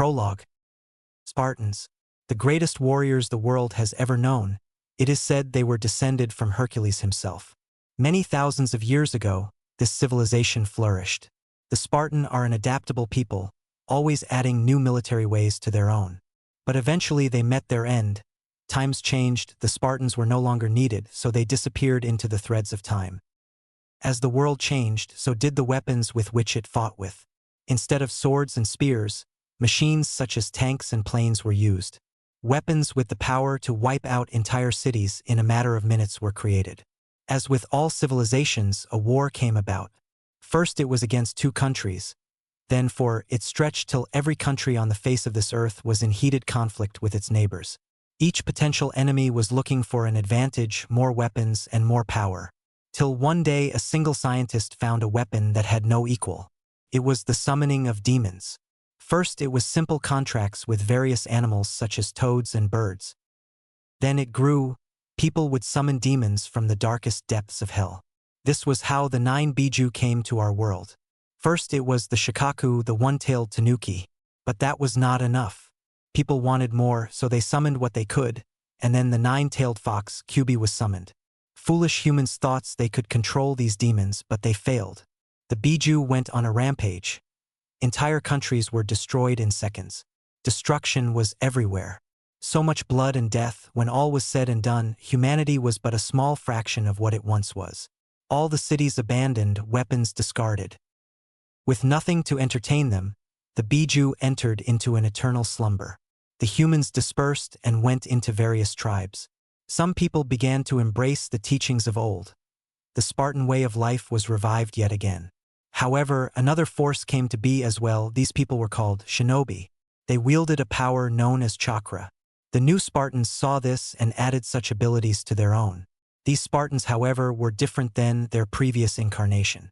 Prologue. Spartans, the greatest warriors the world has ever known. It is said they were descended from Hercules himself. Many thousands of years ago, this civilization flourished. The Spartan are an adaptable people, always adding new military ways to their own. But eventually they met their end. Times changed, the Spartans were no longer needed, so they disappeared into the threads of time. As the world changed, so did the weapons with which it fought with. Instead of swords and spears, machines such as tanks and planes were used. Weapons with the power to wipe out entire cities in a matter of minutes were created. As with all civilizations, a war came about. First it was against two countries. Then it stretched till every country on the face of this earth was in heated conflict with its neighbors. Each potential enemy was looking for an advantage, more weapons, and more power. Till one day a single scientist found a weapon that had no equal. It was the summoning of demons. First it was simple contracts with various animals such as toads and birds. Then it grew. People would summon demons from the darkest depths of hell. This was how the 9 Biju came to our world. First it was the Shikaku, the one-tailed tanuki. But that was not enough. People wanted more, so they summoned what they could, and then the 9-tailed fox, Kyubi, was summoned. Foolish humans thought they could control these demons, but they failed. The Biju went on a rampage. Entire countries were destroyed in seconds. Destruction was everywhere. So much blood and death. When all was said and done, humanity was but a small fraction of what it once was. All the cities abandoned, weapons discarded. With nothing to entertain them, the Biju entered into an eternal slumber. The humans dispersed and went into various tribes. Some people began to embrace the teachings of old. The Spartan way of life was revived yet again. However, another force came to be as well. These people were called shinobi. They wielded a power known as chakra. The new Spartans saw this and added such abilities to their own. These Spartans, however, were different than their previous incarnation.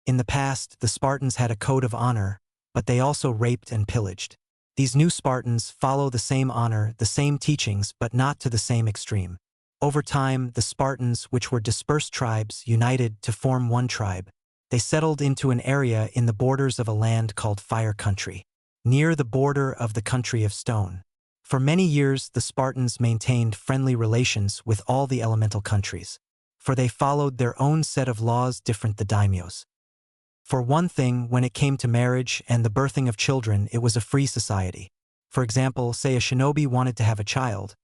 In the past, the Spartans had a code of honor, but they also raped and pillaged. These new Spartans follow the same honor, the same teachings, but not to the same extreme. Over time, the Spartans, which were dispersed tribes, united to form one tribe. They settled into an area in the borders of a land called Fire Country, near the border of the country of Stone. For many years, the Spartans maintained friendly relations with all the elemental countries, for they followed their own set of laws different the daimyos. For one thing, when it came to marriage and the birthing of children, it was a free society. For example, say a shinobi wanted to have a child,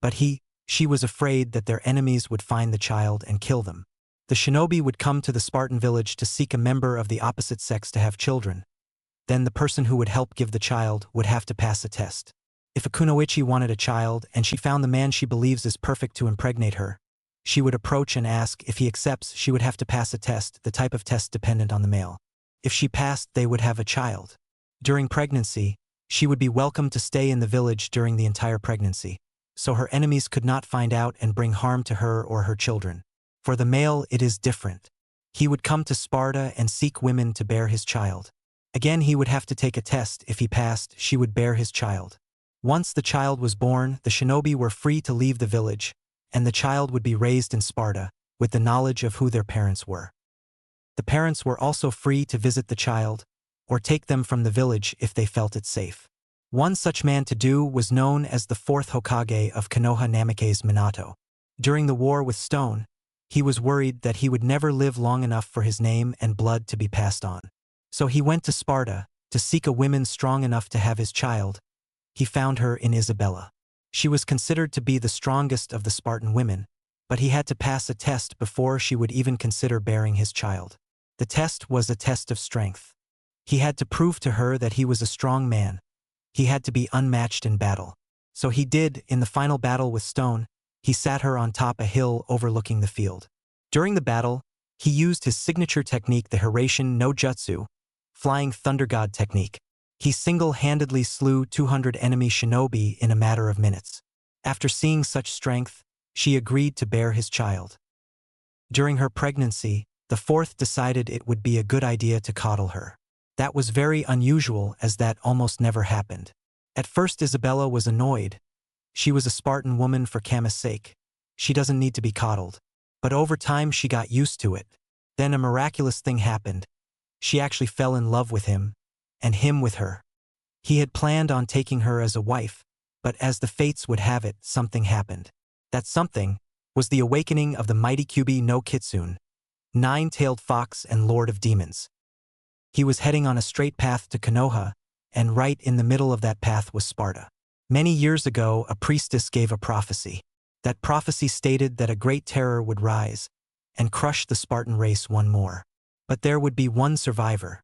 but she was afraid that their enemies would find the child and kill them. The shinobi would come to the Spartan village to seek a member of the opposite sex to have children. Then the person who would help give the child would have to pass a test. If a kunoichi wanted a child and she found the man she believes is perfect to impregnate her, she would approach and ask. If he accepts, she would have to pass a test, the type of test dependent on the male. If she passed, they would have a child. During pregnancy, she would be welcome to stay in the village during the entire pregnancy, so her enemies could not find out and bring harm to her or her children. For the male, it is different. He would come to Sparta and seek women to bear his child. Again, he would have to take a test. If he passed, she would bear his child. Once the child was born, the shinobi were free to leave the village, and the child would be raised in Sparta, with the knowledge of who their parents were. The parents were also free to visit the child, or take them from the village if they felt it safe. One such man to do was known as the 4th Hokage of Konoha Namikaze Minato. During the war with Stone, he was worried that he would never live long enough for his name and blood to be passed on. So he went to Sparta to seek a woman strong enough to have his child. He found her in Isabella. She was considered to be the strongest of the Spartan women, but he had to pass a test before she would even consider bearing his child. The test was a test of strength. He had to prove to her that he was a strong man. He had to be unmatched in battle. So he did. In the final battle with Stone, he sat her on top a hill overlooking the field. During the battle, he used his signature technique, the Hirashin no Jutsu, Flying Thunder God technique. He single-handedly slew 200 enemy shinobi in a matter of minutes. After seeing such strength, she agreed to bear his child. During her pregnancy, the 4th decided it would be a good idea to coddle her. That was very unusual, as that almost never happened. At first Isabella was annoyed. She was a Spartan woman for Kama's sake. She doesn't need to be coddled. But over time she got used to it. Then a miraculous thing happened. She actually fell in love with him, and him with her. He had planned on taking her as a wife, but as the fates would have it, something happened. That something was the awakening of the mighty Kyuubi no Kitsune, nine-tailed fox and lord of demons. He was heading on a straight path to Konoha, and right in the middle of that path was Sparta. Many years ago, a priestess gave a prophecy. That prophecy stated that a great terror would rise and crush the Spartan race one more. But there would be one survivor.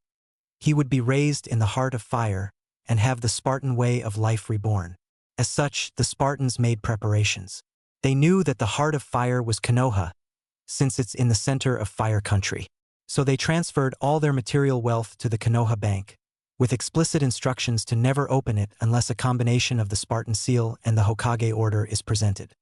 He would be raised in the heart of fire and have the Spartan way of life reborn. As such, the Spartans made preparations. They knew that the heart of fire was Konoha, since it's in the center of fire country. So they transferred all their material wealth to the Konoha Bank, with explicit instructions to never open it unless a combination of the Spartan seal and the Hokage order is presented.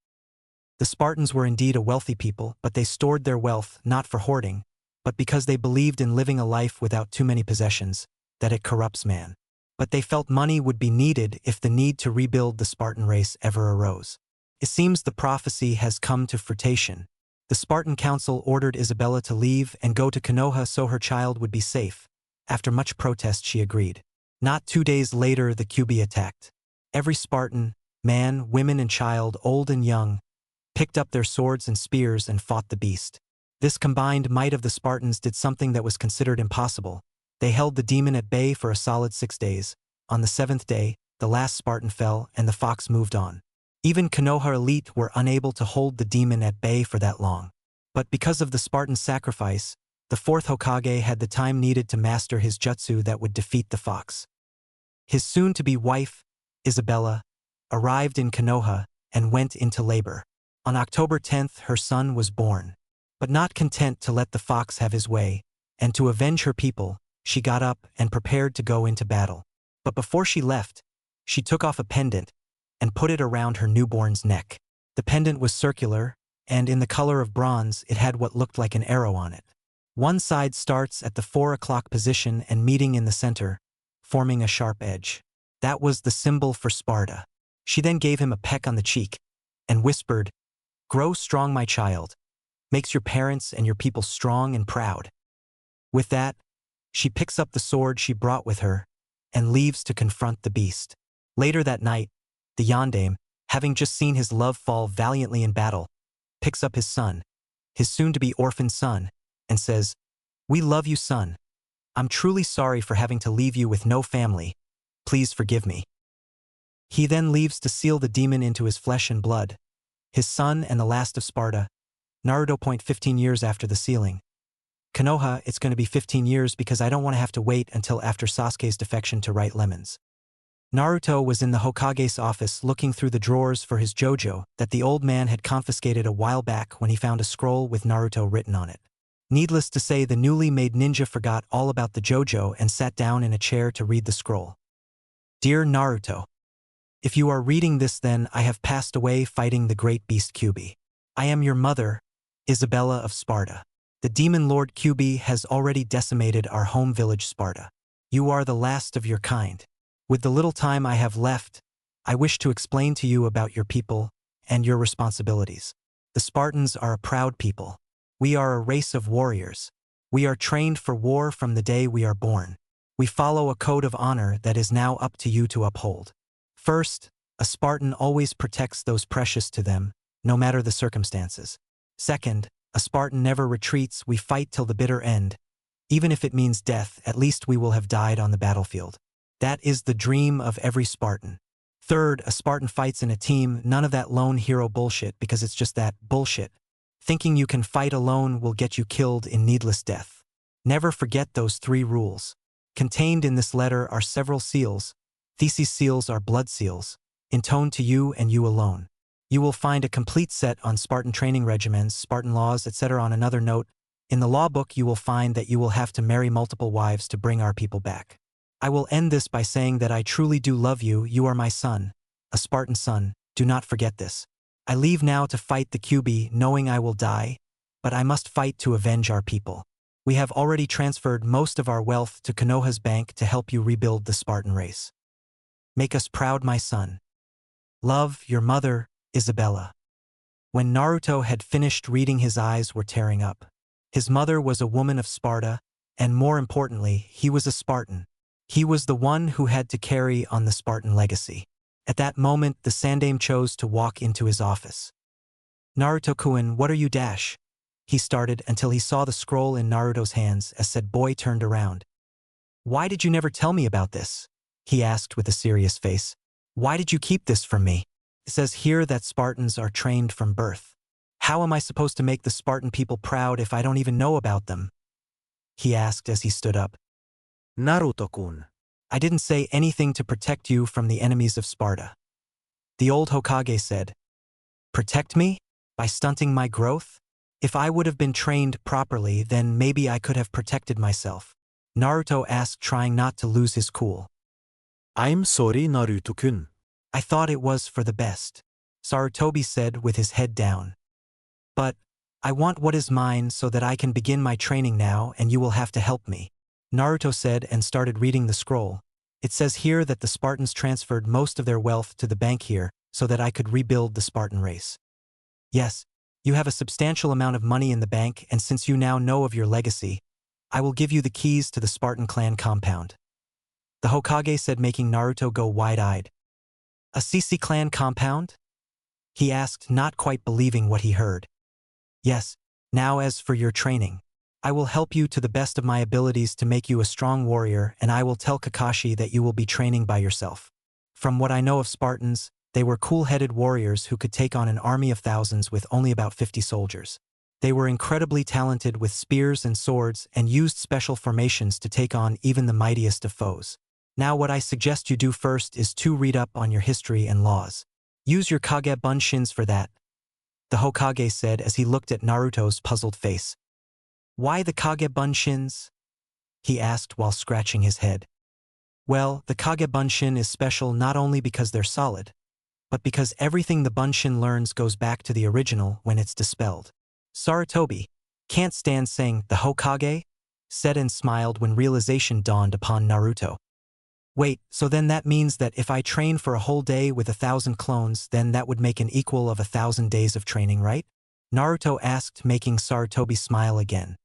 The Spartans were indeed a wealthy people, but they stored their wealth not for hoarding, but because they believed in living a life without too many possessions, that it corrupts man. But they felt money would be needed if the need to rebuild the Spartan race ever arose. It seems the prophecy has come to fruition. The Spartan council ordered Isabella to leave and go to Konoha so her child would be safe. After much protest, she agreed. Not 2 days later, the Kyuubi attacked. Every Spartan, man, women and child, old and young, picked up their swords and spears and fought the beast. This combined might of the Spartans did something that was considered impossible. They held the demon at bay for a solid 6 days. On the 7th day, the last Spartan fell and the fox moved on. Even Konoha elite were unable to hold the demon at bay for that long. But because of the Spartan sacrifice, the 4th Hokage had the time needed to master his jutsu that would defeat the fox. His soon-to-be wife, Isabella, arrived in Konoha and went into labor. On October 10th, her son was born. But not content to let the fox have his way, and to avenge her people, she got up and prepared to go into battle. But before she left, she took off a pendant and put it around her newborn's neck. The pendant was circular, and in the color of bronze, it had what looked like an arrow on it. One side starts at the 4 o'clock position and meeting in the center, forming a sharp edge. That was the symbol for Sparta. She then gave him a peck on the cheek and whispered, "Grow strong, my child. Makes your parents and your people strong and proud." With that, she picks up the sword she brought with her and leaves to confront the beast. Later that night, the Yondaime, having just seen his love fall valiantly in battle, picks up his son, his soon-to-be orphan son, and says, "We love you, son. I'm truly sorry for having to leave you with no family. Please forgive me." He then leaves to seal the demon into his flesh and blood, his son and the last of Sparta. Naruto. 15 years after the sealing. Konoha, it's going to be 15 years because I don't want to have to wait until after Sasuke's defection to write lemons. Naruto was in the Hokage's office looking through the drawers for his JoJo that the old man had confiscated a while back when he found a scroll with Naruto written on it. Needless to say, the newly made ninja forgot all about the JoJo and sat down in a chair to read the scroll. Dear Naruto, if you are reading this, then I have passed away fighting the great beast Kyuubi. I am your mother, Isabella of Sparta. The demon lord Kyuubi has already decimated our home village Sparta. You are the last of your kind. With the little time I have left, I wish to explain to you about your people and your responsibilities. The Spartans are a proud people. We are a race of warriors. We are trained for war from the day we are born. We follow a code of honor that is now up to you to uphold. First, a Spartan always protects those precious to them, no matter the circumstances. Second, a Spartan never retreats. We fight till the bitter end. Even if it means death, at least we will have died on the battlefield. That is the dream of every Spartan. Third, a Spartan fights in a team, none of that lone hero bullshit, because it's just that bullshit. Thinking you can fight alone will get you killed in needless death. Never forget those 3 rules. Contained in this letter are several seals. These seals are blood seals, intoned to you and you alone. You will find a complete set on Spartan training regimens, Spartan laws, etc. On another note, in the law book you will find that you will have to marry multiple wives to bring our people back. I will end this by saying that I truly do love you. You are my son, a Spartan son. Do not forget this. I leave now to fight the Kyuubi, knowing I will die, but I must fight to avenge our people. We have already transferred most of our wealth to Konoha's bank to help you rebuild the Spartan race. Make us proud, my son. Love, your mother, Isabella. When Naruto had finished reading, his eyes were tearing up. His mother was a woman of Sparta, and more importantly, he was a Spartan. He was the one who had to carry on the Spartan legacy. At that moment, the Sandaime chose to walk into his office. Naruto-kun, what are you dash? He started until he saw the scroll in Naruto's hands as said boy turned around. Why did you never tell me about this? He asked with a serious face. Why did you keep this from me? It says here that Spartans are trained from birth. How am I supposed to make the Spartan people proud if I don't even know about them? He asked as he stood up. Naruto-kun. I didn't say anything to protect you from the enemies of Sparta. The old Hokage said. Protect me? By stunting my growth? If I would have been trained properly, then maybe I could have protected myself. Naruto asked, trying not to lose his cool. I'm sorry, Naruto-kun. I thought it was for the best, Sarutobi said with his head down. But I want what is mine so that I can begin my training now and you will have to help me, Naruto said and started reading the scroll. It says here that the Spartans transferred most of their wealth to the bank here so that I could rebuild the Spartan race. Yes, you have a substantial amount of money in the bank, and since you now know of your legacy, I will give you the keys to the Spartan clan compound. The Hokage said, making Naruto go wide-eyed. A CC clan compound? He asked, not quite believing what he heard. Yes, now as for your training, I will help you to the best of my abilities to make you a strong warrior, and I will tell Kakashi that you will be training by yourself. From what I know of Spartans, they were cool-headed warriors who could take on an army of thousands with only about 50 soldiers. They were incredibly talented with spears and swords and used special formations to take on even the mightiest of foes. Now what I suggest you do first is to read up on your history and laws. Use your Kage Bunshins for that, the Hokage said as he looked at Naruto's puzzled face. Why the Kage Bunshins? He asked while scratching his head. Well, the Kage Bunshin is special not only because they're solid, but because everything the Bunshin learns goes back to the original when it's dispelled. Sarutobi, can't stand saying the Hokage, said and smiled when realization dawned upon Naruto. Wait, so then that means that if I train for a whole day with 1,000 clones, then that would make an equal of 1,000 days of training, right? Naruto asked, making Sarutobi smile again.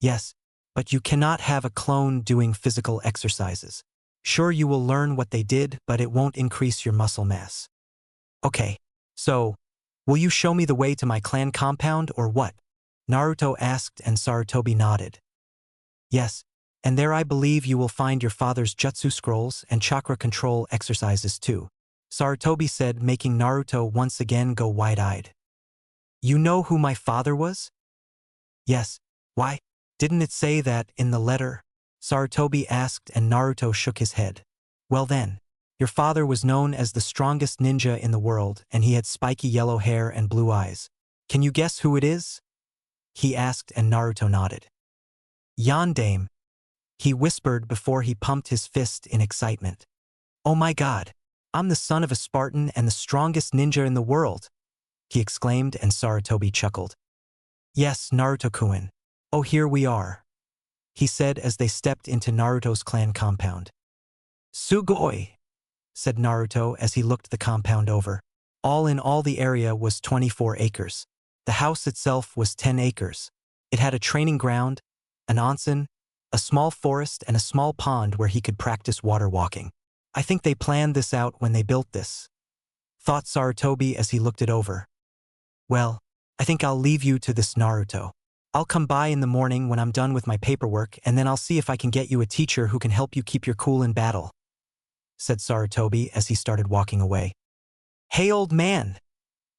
Yes, but you cannot have a clone doing physical exercises. Sure, you will learn what they did, but it won't increase your muscle mass. Okay, so, will you show me the way to my clan compound or what? Naruto asked and Sarutobi nodded. Yes, and there I believe you will find your father's jutsu scrolls and chakra control exercises too, Sarutobi said, making Naruto once again go wide-eyed. You know who my father was? Yes, why? Didn't it say that in the letter? Sarutobi asked and Naruto shook his head. Well then, your father was known as the strongest ninja in the world and he had spiky yellow hair and blue eyes. Can you guess who it is? He asked and Naruto nodded. Yondaime, he whispered before he pumped his fist in excitement. Oh my god, I'm the son of a Spartan and the strongest ninja in the world, he exclaimed and Sarutobi chuckled. Yes, Naruto-kun. Oh, here we are, he said as they stepped into Naruto's clan compound. Sugoi, said Naruto as he looked the compound over. All in all, the area was 24 acres. The house itself was 10 acres. It had a training ground, an onsen, a small forest and a small pond where he could practice water walking. I think they planned this out when they built this, thought Sarutobi as he looked it over. Well, I think I'll leave you to this, Naruto. I'll come by in the morning when I'm done with my paperwork and then I'll see if I can get you a teacher who can help you keep your cool in battle, said Sarutobi as he started walking away. Hey old man,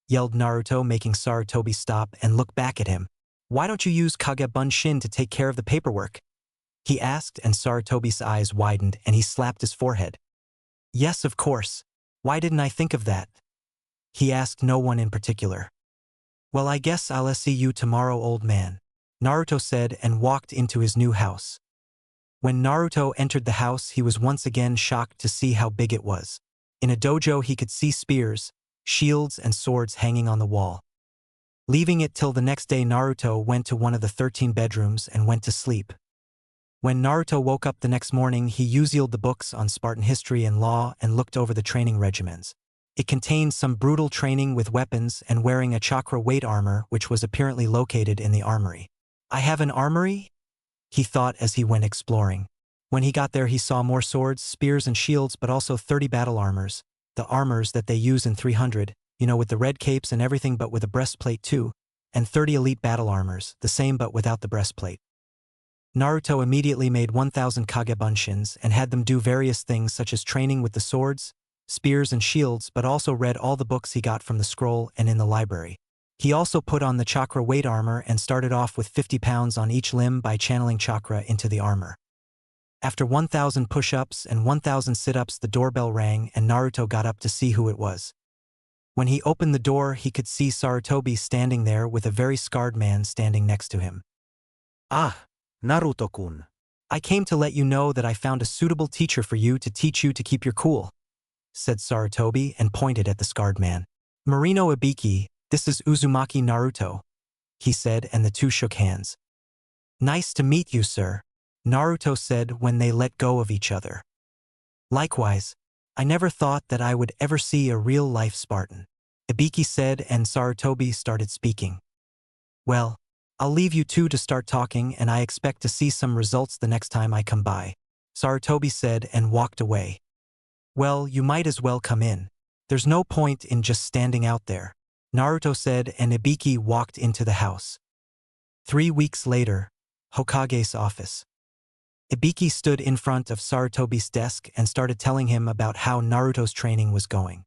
yelled Naruto, making Sarutobi stop and look back at him. Why don't you use Kage Bunshin to take care of the paperwork? He asked and Sarutobi's eyes widened and he slapped his forehead. Yes, of course. Why didn't I think of that? He asked no one in particular. Well, I guess I'll see you tomorrow, old man, Naruto said and walked into his new house. When Naruto entered the house, he was once again shocked to see how big it was. In a dojo, he could see spears, shields, and swords hanging on the wall. Leaving it till the next day, Naruto went to one of the 13 bedrooms and went to sleep. When Naruto woke up the next morning, he used the books on Spartan history and law and looked over the training regimens. It contained some brutal training with weapons and wearing a chakra weight armor which was apparently located in the armory. I have an armory? He thought as he went exploring. When he got there he saw more swords, spears and shields but also 30 battle armors, the armors that they use in 300, with the red capes and everything but with a breastplate too, and 30 elite battle armors, the same but without the breastplate. Naruto immediately made 1,000 Kage Bunshins and had them do various things such as training with the swords, spears and shields but also read all the books he got from the scroll and in the library. He also put on the chakra weight armor and started off with 50 pounds on each limb by channeling chakra into the armor. After 1,000 push-ups and 1,000 sit-ups the doorbell rang and Naruto got up to see who it was. When he opened the door he could see Sarutobi standing there with a very scarred man standing next to him. Ah, Naruto-kun. I came to let you know that I found a suitable teacher for you to teach you to keep your cool, said Sarutobi and pointed at the scarred man. Marino Ibiki, this is Uzumaki Naruto, he said and the two shook hands. Nice to meet you, sir, Naruto said when they let go of each other. Likewise, I never thought that I would ever see a real-life Spartan, Ibiki said and Sarutobi started speaking. Well, I'll leave you two to start talking and I expect to see some results the next time I come by, Sarutobi said and walked away. Well, you might as well come in. There's no point in just standing out there, Naruto said and Ibiki walked into the house. 3 weeks later, Hokage's office. Ibiki stood in front of Sarutobi's desk and started telling him about how Naruto's training was going.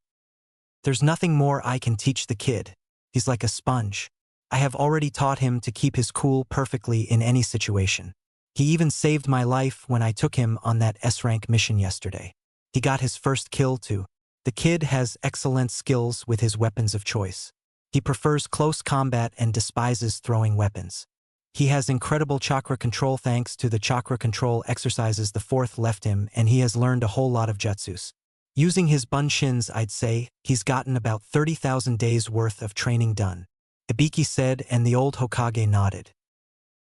There's nothing more I can teach the kid. He's like a sponge. I have already taught him to keep his cool perfectly in any situation. He even saved my life when I took him on that S-rank mission yesterday. He got his first kill too. The kid has excellent skills with his weapons of choice. He prefers close combat and despises throwing weapons. He has incredible chakra control thanks to the chakra control exercises the fourth left him and he has learned a whole lot of jutsus. Using his bunshins I'd say, he's gotten about 30,000 days worth of training done, Ibiki said and the old Hokage nodded.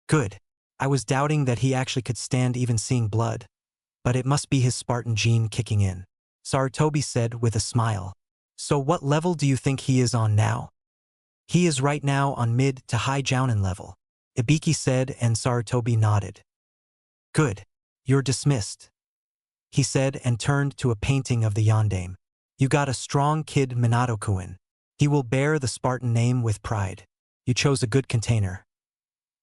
Good. I was doubting that he actually could stand even seeing blood. But it must be his Spartan gene kicking in, Sarutobi said with a smile. So what level do you think he is on now? He is right now on mid to high Jounin level, Ibiki said and Sarutobi nodded. Good. You're dismissed, he said and turned to a painting of the Yondaime. You got a strong kid Minato-kun. He will bear the Spartan name with pride. You chose a good container.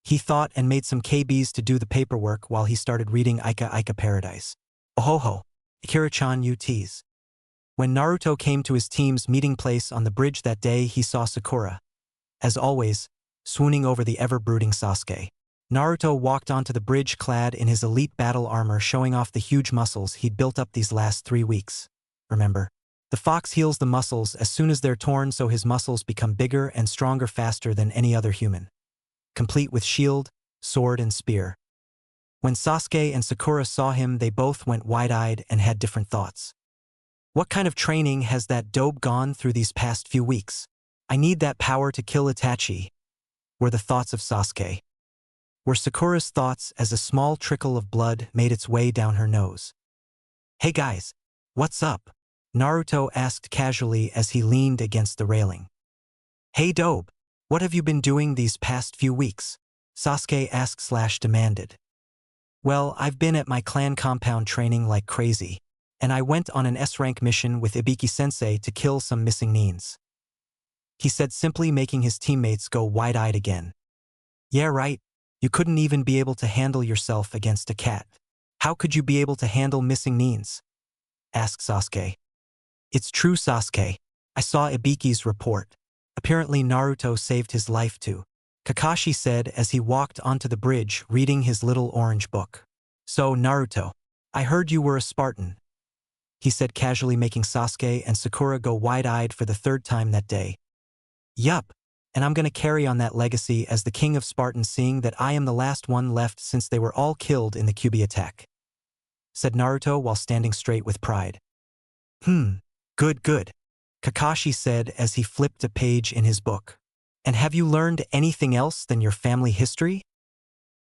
He thought and made some KBs to do the paperwork while he started reading Ika Ika Paradise. Ohoho, Akira-chan you tease. When Naruto came to his team's meeting place on the bridge that day he saw Sakura, as always, swooning over the ever-brooding Sasuke. Naruto walked onto the bridge clad in his elite battle armor showing off the huge muscles he'd built up these last 3 weeks. Remember? The fox heals the muscles as soon as they're torn so his muscles become bigger and stronger faster than any other human. Complete with shield, sword and spear. When Sasuke and Sakura saw him they both went wide-eyed and had different thoughts. What kind of training has that dope gone through these past few weeks? I need that power to kill Itachi, were the thoughts of Sasuke. Were Sakura's thoughts as a small trickle of blood made its way down her nose. Hey guys, what's up? Naruto asked casually as he leaned against the railing. Hey dope, what have you been doing these past few weeks? Sasuke asked/demanded. Well, I've been at my clan compound training like crazy, and I went on an S-rank mission with Ibiki-sensei to kill some missing nins, he said simply making his teammates go wide-eyed again. Yeah right, you couldn't even be able to handle yourself against a cat. How could you be able to handle missing nins? Asked Sasuke. It's true Sasuke, I saw Ibiki's report. Apparently Naruto saved his life too, Kakashi said as he walked onto the bridge reading his little orange book. So Naruto, I heard you were a Spartan, he said casually making Sasuke and Sakura go wide-eyed for the 3rd time that day. Yup, and I'm gonna carry on that legacy as the king of Spartans seeing that I am the last one left since they were all killed in the Kyuubi attack, said Naruto while standing straight with pride. Good, Kakashi said as he flipped a page in his book. And have you learned anything else than your family history?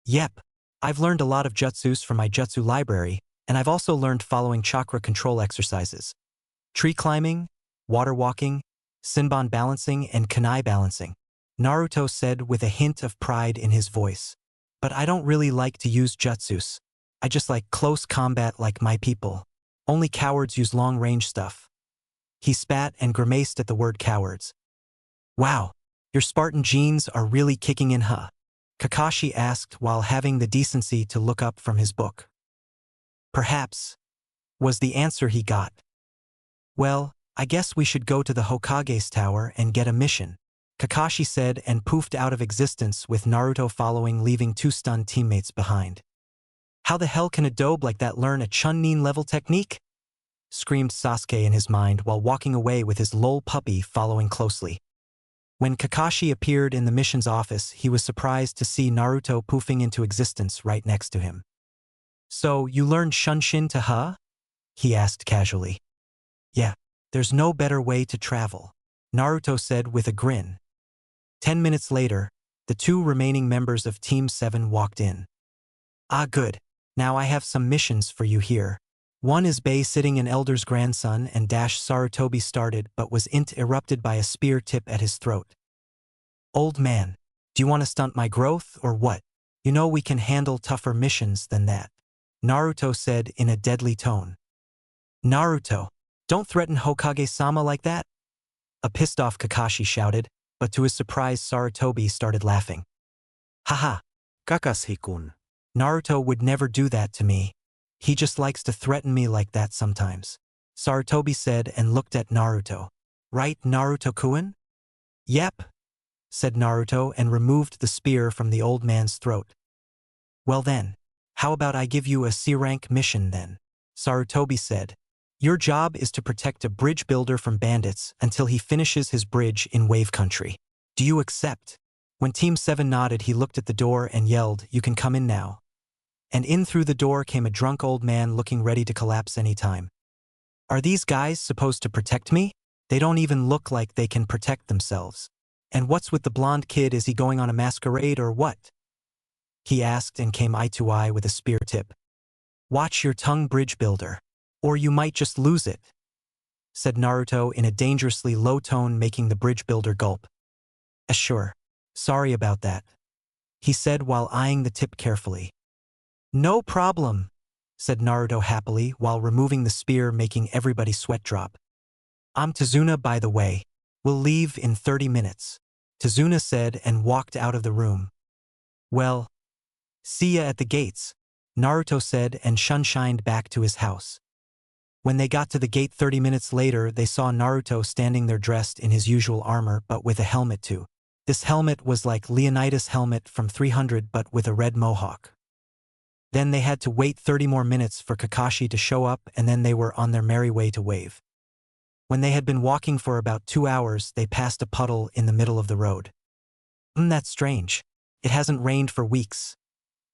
Yep, I've learned a lot of jutsus from my jutsu library, and I've also learned following chakra control exercises. Tree climbing, water walking, Sinban balancing and kunai balancing, Naruto said with a hint of pride in his voice. But I don't really like to use jutsus. I just like close combat like my people. Only cowards use long-range stuff. He spat and grimaced at the word cowards. Wow, your Spartan genes are really kicking in, huh? Kakashi asked while having the decency to look up from his book. Perhaps, was the answer he got. Well, I guess we should go to the Hokage's tower and get a mission, Kakashi said and poofed out of existence with Naruto following, leaving two stunned teammates behind. How the hell can a dobe like that learn a Chunin level technique? Screamed Sasuke in his mind while walking away with his lol puppy following closely. When Kakashi appeared in the mission's office, he was surprised to see Naruto poofing into existence right next to him. So, you learned Shunshin to huh? He asked casually. Yeah, there's no better way to travel, Naruto said with a grin. 10 minutes later, the two remaining members of Team 7 walked in. Ah, good. Now I have some missions for you here. One is babysitting an elder's grandson and Sarutobi started but was interrupted by a spear tip at his throat. Old man, do you want to stunt my growth or what? You know we can handle tougher missions than that, Naruto said in a deadly tone. Naruto, don't threaten Hokage-sama like that. A pissed-off Kakashi shouted, but to his surprise Sarutobi started laughing. Haha. Kakashi-kun. Naruto would never do that to me. He just likes to threaten me like that sometimes, Sarutobi said and looked at Naruto. Right, Naruto-kun? Yep, said Naruto and removed the spear from the old man's throat. Well then, how about I give you a C-rank mission then? Sarutobi said. Your job is to protect a bridge builder from bandits until he finishes his bridge in Wave Country. Do you accept? When Team 7 nodded, he looked at the door and yelled, "You can come in now." And in through the door came a drunk old man looking ready to collapse any time. Are these guys supposed to protect me? They don't even look like they can protect themselves. And what's with the blonde kid? Is he going on a masquerade or what? He asked and came eye to eye with a spear tip. Watch your tongue, bridge builder, or you might just lose it, said Naruto in a dangerously low tone, making the bridge builder gulp. Sure. Sorry about that, he said while eyeing the tip carefully. No problem, said Naruto happily while removing the spear, making everybody sweat drop. I'm Tazuna, by the way. We'll leave in 30 minutes, Tazuna said and walked out of the room. Well, see ya at the gates, Naruto said and shunshined back to his house. When they got to the gate 30 minutes later, they saw Naruto standing there dressed in his usual armor but with a helmet too. This helmet was like Leonidas' helmet from 300 but with a red mohawk. Then they had to wait 30 more minutes for Kakashi to show up, and then they were on their merry way to Wave. When they had been walking for about 2 hours, they passed a puddle in the middle of the road. That's strange. It hasn't rained for weeks,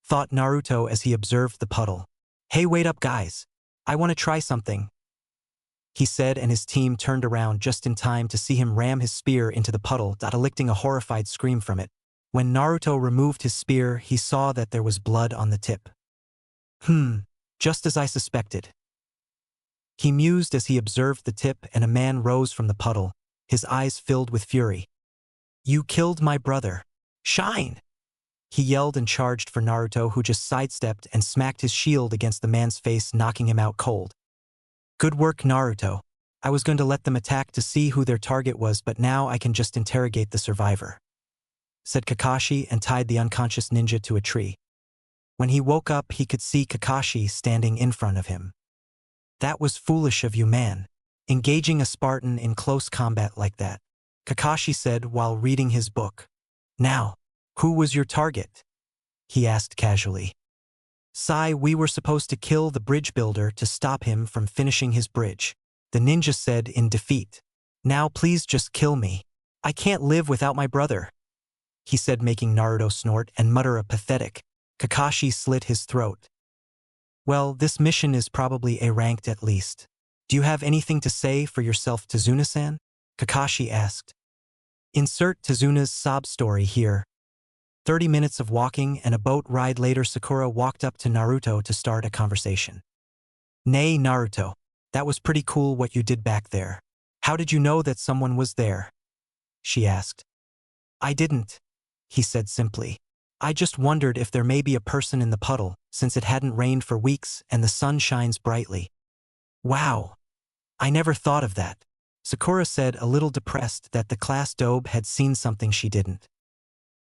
thought Naruto as he observed the puddle. Hey, wait up guys. I want to try something, he said, and his team turned around just in time to see him ram his spear into the puddle, eliciting a horrified scream from it. When Naruto removed his spear, he saw that there was blood on the tip. Just as I suspected, he mused as he observed the tip, and a man rose from the puddle, his eyes filled with fury. You killed my brother. Shine! He yelled and charged for Naruto, who just sidestepped and smacked his shield against the man's face, knocking him out cold. Good work, Naruto. I was going to let them attack to see who their target was, but now I can just interrogate the survivor, said Kakashi and tied the unconscious ninja to a tree. When he woke up, he could see Kakashi standing in front of him. That was foolish of you, man. Engaging a Spartan in close combat like that, Kakashi said while reading his book. Now, who was your target? He asked casually. Sai, we were supposed to kill the bridge builder to stop him from finishing his bridge, the ninja said in defeat. Now please just kill me. I can't live without my brother, he said, making Naruto snort and mutter a pathetic. Kakashi slit his throat. Well, this mission is probably A-ranked at least. Do you have anything to say for yourself, Tazuna-san? Kakashi asked. Insert Tazuna's sob story here. 30 minutes of walking and a boat ride later, Sakura walked up to Naruto to start a conversation. Nay, Naruto, that was pretty cool what you did back there. How did you know that someone was there? She asked. I didn't, he said simply. I just wondered if there may be a person in the puddle, since it hadn't rained for weeks and the sun shines brightly. Wow. I never thought of that. Sakura said, a little depressed that the class dobe had seen something she didn't.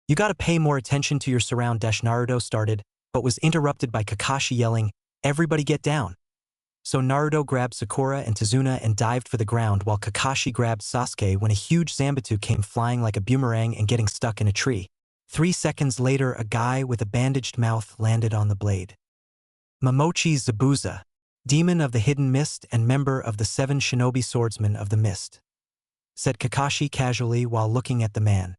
You gotta pay more attention to your surround. Naruto started, but was interrupted by Kakashi yelling, everybody get down. So Naruto grabbed Sakura and Tazuna and dived for the ground while Kakashi grabbed Sasuke when a huge Zanbatsu came flying like a boomerang and getting stuck in a tree. 3 seconds later, a guy with a bandaged mouth landed on the blade. Momochi Zabuza, demon of the hidden mist and member of the 7 shinobi swordsmen of the mist, said Kakashi casually while looking at the man.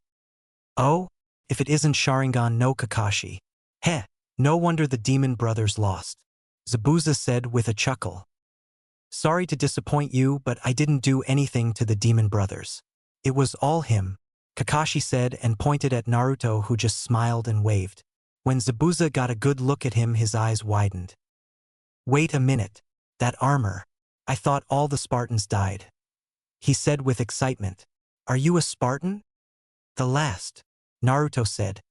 Oh, if it isn't Sharingan no Kakashi. Heh, no wonder the demon brothers lost, Zabuza said with a chuckle. Sorry to disappoint you, but I didn't do anything to the demon brothers. It was all him, Kakashi said and pointed at Naruto, who just smiled and waved. When Zabuza got a good look at him, his eyes widened. Wait a minute. That armor. I thought all the Spartans died, he said with excitement. Are you a Spartan? The last, Naruto said.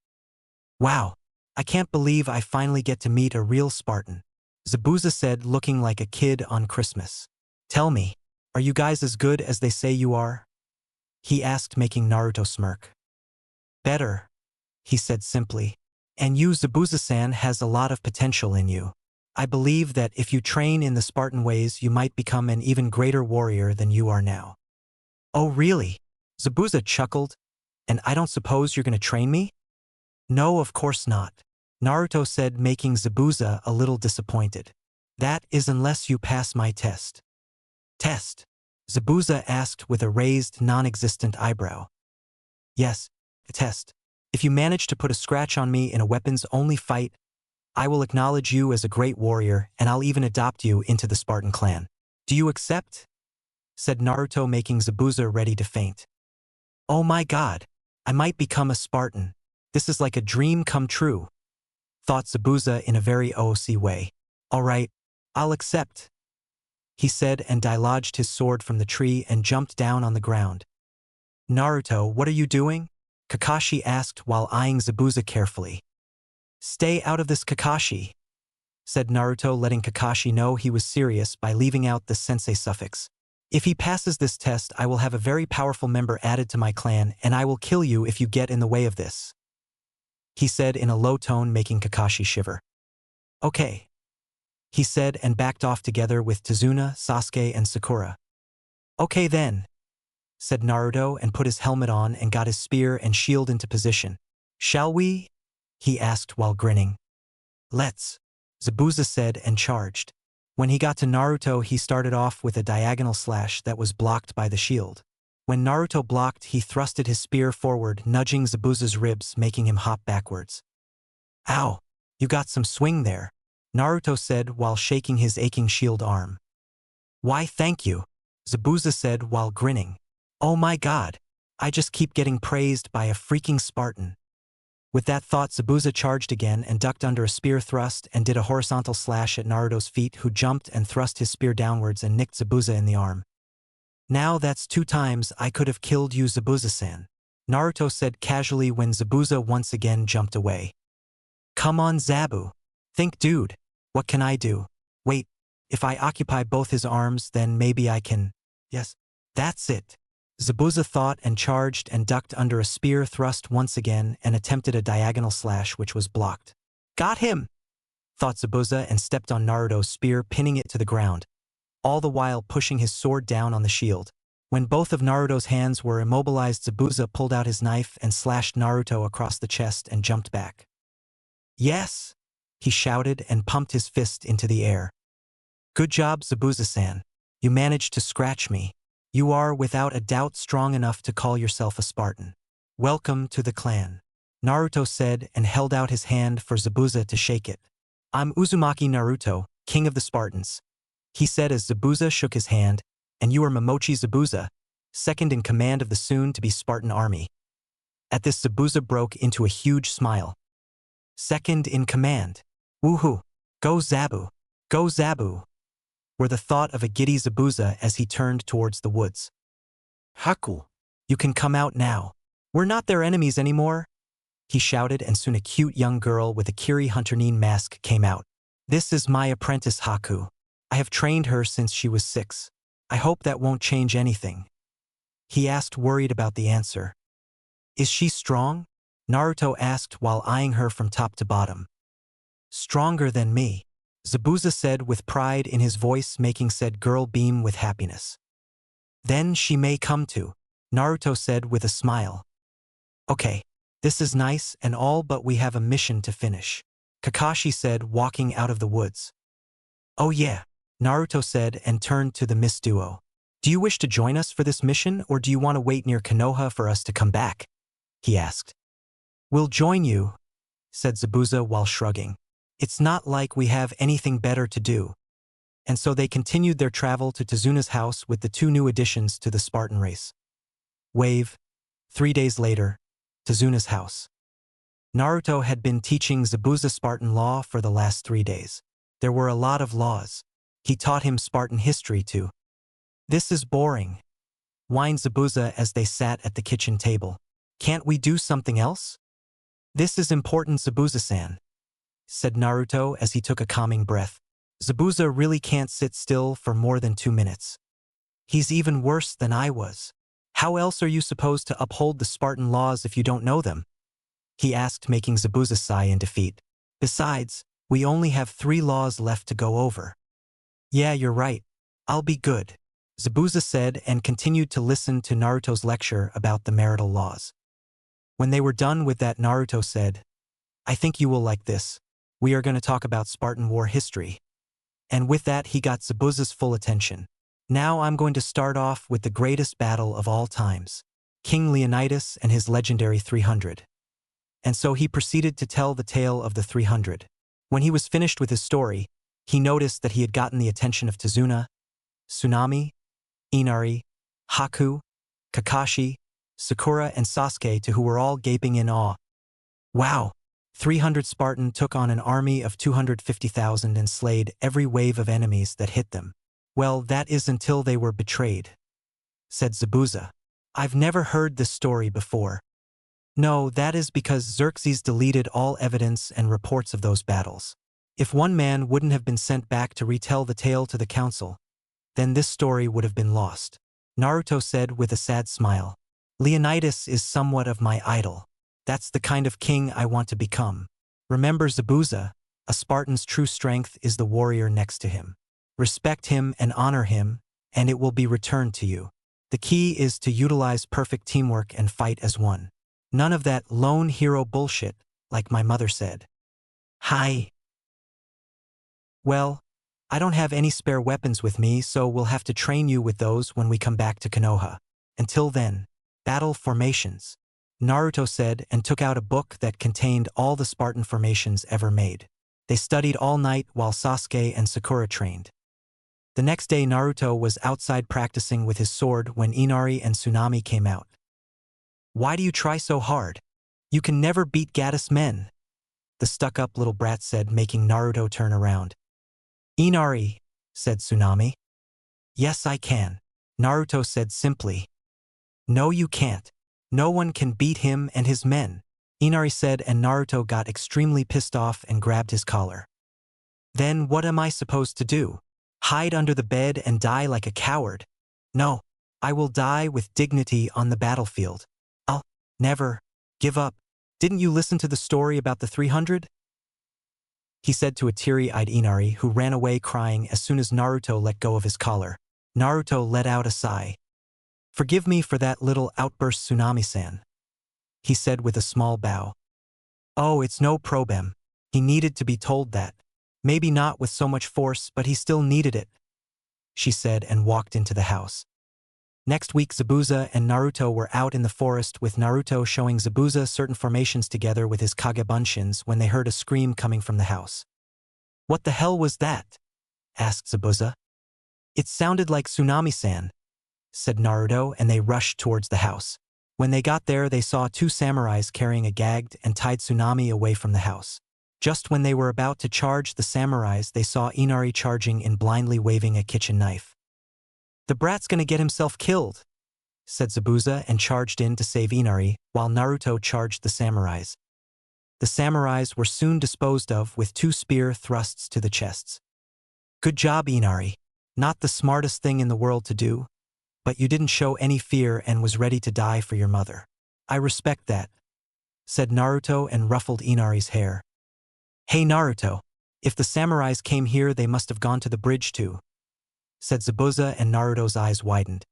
Wow. I can't believe I finally get to meet a real Spartan, Zabuza said, looking like a kid on Christmas. Tell me, are you guys as good as they say you are? He asked, making Naruto smirk. Better, he said simply. And you, Zabuza-san, has a lot of potential in you. I believe that if you train in the Spartan ways, you might become an even greater warrior than you are now. Oh really? Zabuza chuckled. And I don't suppose you're gonna train me? No, of course not, Naruto said, making Zabuza a little disappointed. That is unless you pass my test. Test? Zabuza asked with a raised, non-existent eyebrow. Yes, a test. If you manage to put a scratch on me in a weapons-only fight, I will acknowledge you as a great warrior and I'll even adopt you into the Spartan clan. Do you accept? Said Naruto, making Zabuza ready to faint. Oh my god, I might become a Spartan. This is like a dream come true, thought Zabuza in a very OOC way. Alright, I'll accept, he said and dislodged his sword from the tree and jumped down on the ground. Naruto, what are you doing? Kakashi asked while eyeing Zabuza carefully. Stay out of this, Kakashi, said Naruto, letting Kakashi know he was serious by leaving out the sensei suffix. If he passes this test, I will have a very powerful member added to my clan, and I will kill you if you get in the way of this, he said in a low tone, making Kakashi shiver. Okay, he said and backed off together with Tazuna, Sasuke, and Sakura. Okay then, said Naruto and put his helmet on and got his spear and shield into position. Shall we? He asked while grinning. Let's, Zabuza said and charged. When he got to Naruto, he started off with a diagonal slash that was blocked by the shield. When Naruto blocked, he thrusted his spear forward, nudging Zabuza's ribs, making him hop backwards. Ow, you got some swing there, Naruto said while shaking his aching shield arm. Why thank you, Zabuza said while grinning. Oh my god, I just keep getting praised by a freaking Spartan. With that thought, Zabuza charged again and ducked under a spear thrust and did a horizontal slash at Naruto's feet, who jumped and thrust his spear downwards and nicked Zabuza in the arm. Now that's 2 times I could have killed you, Zabuza-san, Naruto said casually when Zabuza once again jumped away. Come on, Zabu. Think, dude. What can I do? Wait, if I occupy both his arms, then maybe I can… Yes, that's it, Zabuza thought, and charged and ducked under a spear thrust once again and attempted a diagonal slash, which was blocked. Got him, thought Zabuza, and stepped on Naruto's spear, pinning it to the ground, all the while pushing his sword down on the shield. When both of Naruto's hands were immobilized, Zabuza pulled out his knife and slashed Naruto across the chest and jumped back. Yes, he shouted and pumped his fist into the air. Good job, Zabuza-san. You managed to scratch me. You are without a doubt strong enough to call yourself a Spartan. Welcome to the clan, Naruto said and held out his hand for Zabuza to shake it. I'm Uzumaki Naruto, king of the Spartans, he said as Zabuza shook his hand, and you are Momochi Zabuza, second in command of the soon-to-be Spartan army. At this, Zabuza broke into a huge smile. Second in command. Woohoo! Go Zabu! Go Zabu! Were the thought of a giddy Zabuza as he turned towards the woods. Haku! You can come out now. We're not their enemies anymore, he shouted, and soon a cute young girl with a Kiri Hunterine mask came out. This is my apprentice Haku. I have trained her since she was 6. I hope that won't change anything. He asked, worried about the answer. Is she strong? Naruto asked while eyeing her from top to bottom. Stronger than me, Zabuza said with pride in his voice, making said girl beam with happiness. Then she may come to, Naruto said with a smile. Okay, this is nice and all, but we have a mission to finish, Kakashi said, walking out of the woods. Oh yeah, Naruto said and turned to the Miss Duo. Do you wish to join us for this mission, or do you want to wait near Konoha for us to come back? He asked. We'll join you, said Zabuza while shrugging. It's not like we have anything better to do. And so they continued their travel to Tezuna's house with the 2 new additions to the Spartan race. Wave. 3 days later, Tezuna's house. Naruto had been teaching Zabuza Spartan law for the last 3 days. There were a lot of laws. He taught him Spartan history too. This is boring, whined Zabuza as they sat at the kitchen table. Can't we do something else? This is important, Zabuza-san, said Naruto as he took a calming breath. Zabuza really can't sit still for more than 2 minutes. He's even worse than I was. How else are you supposed to uphold the Spartan laws if you don't know them? He asked, making Zabuza sigh in defeat. Besides, we only have 3 laws left to go over. Yeah, you're right. I'll be good, Zabuza said and continued to listen to Naruto's lecture about the marital laws. When they were done with that, Naruto said, I think you will like this. We are going to talk about Spartan war history. And with that, he got Zabuza's full attention. Now I'm going to start off with the greatest battle of all times, King Leonidas and his legendary 300. And so he proceeded to tell the tale of the 300. When he was finished with his story, he noticed that he had gotten the attention of Tezuna, Tsunami, Inari, Haku, Kakashi, Sakura, and Sasuke, to who were all gaping in awe. Wow! 300 Spartan took on an army of 250,000 and slayed every wave of enemies that hit them. Well, that is until they were betrayed, said Zabuza. I've never heard this story before. No, that is because Xerxes deleted all evidence and reports of those battles. If one man wouldn't have been sent back to retell the tale to the council, then this story would have been lost, Naruto said with a sad smile. Leonidas is somewhat of my idol. That's the kind of king I want to become. Remember, Zabuza, a Spartan's true strength is the warrior next to him. Respect him and honor him, and it will be returned to you. The key is to utilize perfect teamwork and fight as one. None of that lone hero bullshit, like my mother said. Hi. Well, I don't have any spare weapons with me, so we'll have to train you with those when we come back to Konoha. Until then, battle formations, Naruto said and took out a book that contained all the Spartan formations ever made. They studied all night while Sasuke and Sakura trained. The next day, Naruto was outside practicing with his sword when Inari and Tsunami came out. Why do you try so hard? You can never beat Gaddis men, the stuck-up little brat said, making Naruto turn around. Inari, said Tsunami. Yes, I can, Naruto said simply. No, you can't. No one can beat him and his men, Inari said, and Naruto got extremely pissed off and grabbed his collar. Then what am I supposed to do? Hide under the bed and die like a coward? No, I will die with dignity on the battlefield. I'll never give up. Didn't you listen to the story about the 300? He said to a teary-eyed Inari, who ran away crying as soon as Naruto let go of his collar. Naruto let out a sigh. Forgive me for that little outburst, Tsunami-san, he said with a small bow. Oh, it's no problem. He needed to be told that. Maybe not with so much force, but he still needed it, she said and walked into the house. Next week, Zabuza and Naruto were out in the forest, with Naruto showing Zabuza certain formations together with his Kagebunshin when they heard a scream coming from the house. What the hell was that? Asked Zabuza. It sounded like Tsunami-san, said Naruto, and they rushed towards the house. When they got there, they saw 2 samurais carrying a gagged and tied Tsunami away from the house. Just when they were about to charge the samurais, they saw Inari charging in, blindly waving a kitchen knife. The brat's gonna get himself killed, said Zabuza and charged in to save Inari, while Naruto charged the samurais. The samurais were soon disposed of with 2 spear thrusts to the chests. Good job, Inari. Not the smartest thing in the world to do, but you didn't show any fear and was ready to die for your mother. I respect that, said Naruto and ruffled Inari's hair. Hey Naruto, if the samurais came here they must have gone to the bridge too, said Zabuza, and Naruto's eyes widened.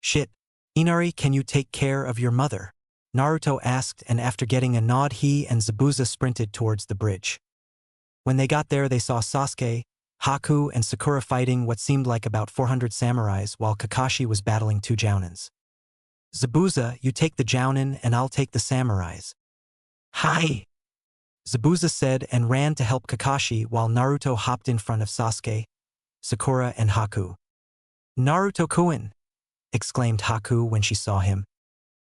Shit, Inari, can you take care of your mother? Naruto asked, and after getting a nod he and Zabuza sprinted towards the bridge. When they got there they saw Sasuke, Haku, and Sakura fighting what seemed like about 400 samurais while Kakashi was battling 2 jounins. Zabuza, you take the jounin and I'll take the samurais. Hi! Zabuza said and ran to help Kakashi while Naruto hopped in front of Sasuke, Sakura, and Haku. Naruto-kun! Exclaimed Haku when she saw him.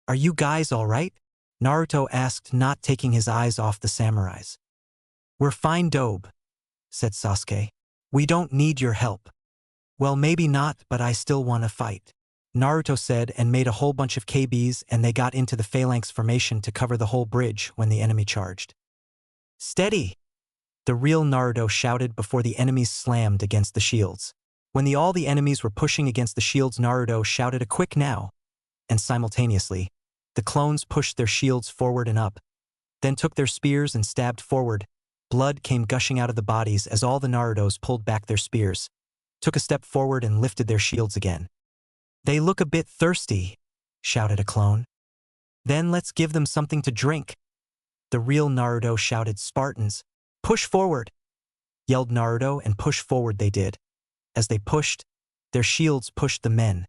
Are you guys all right? Naruto asked, not taking his eyes off the samurais. We're fine, Dobe, said Sasuke. We don't need your help. Well, maybe not, but I still want to fight, Naruto said, and made a whole bunch of KBs, and they got into the phalanx formation to cover the whole bridge when the enemy charged. Steady! The real Naruto shouted before the enemies slammed against the shields. When all the enemies were pushing against the shields, Naruto shouted a quick now, and simultaneously, the clones pushed their shields forward and up, then took their spears and stabbed forward. Blood came gushing out of the bodies as all the Narutos pulled back their spears, took a step forward and lifted their shields again. They look a bit thirsty, shouted a clone. Then let's give them something to drink. The real Naruto shouted, Spartans, push forward, yelled Naruto, and push forward they did. As they pushed, their shields pushed the men,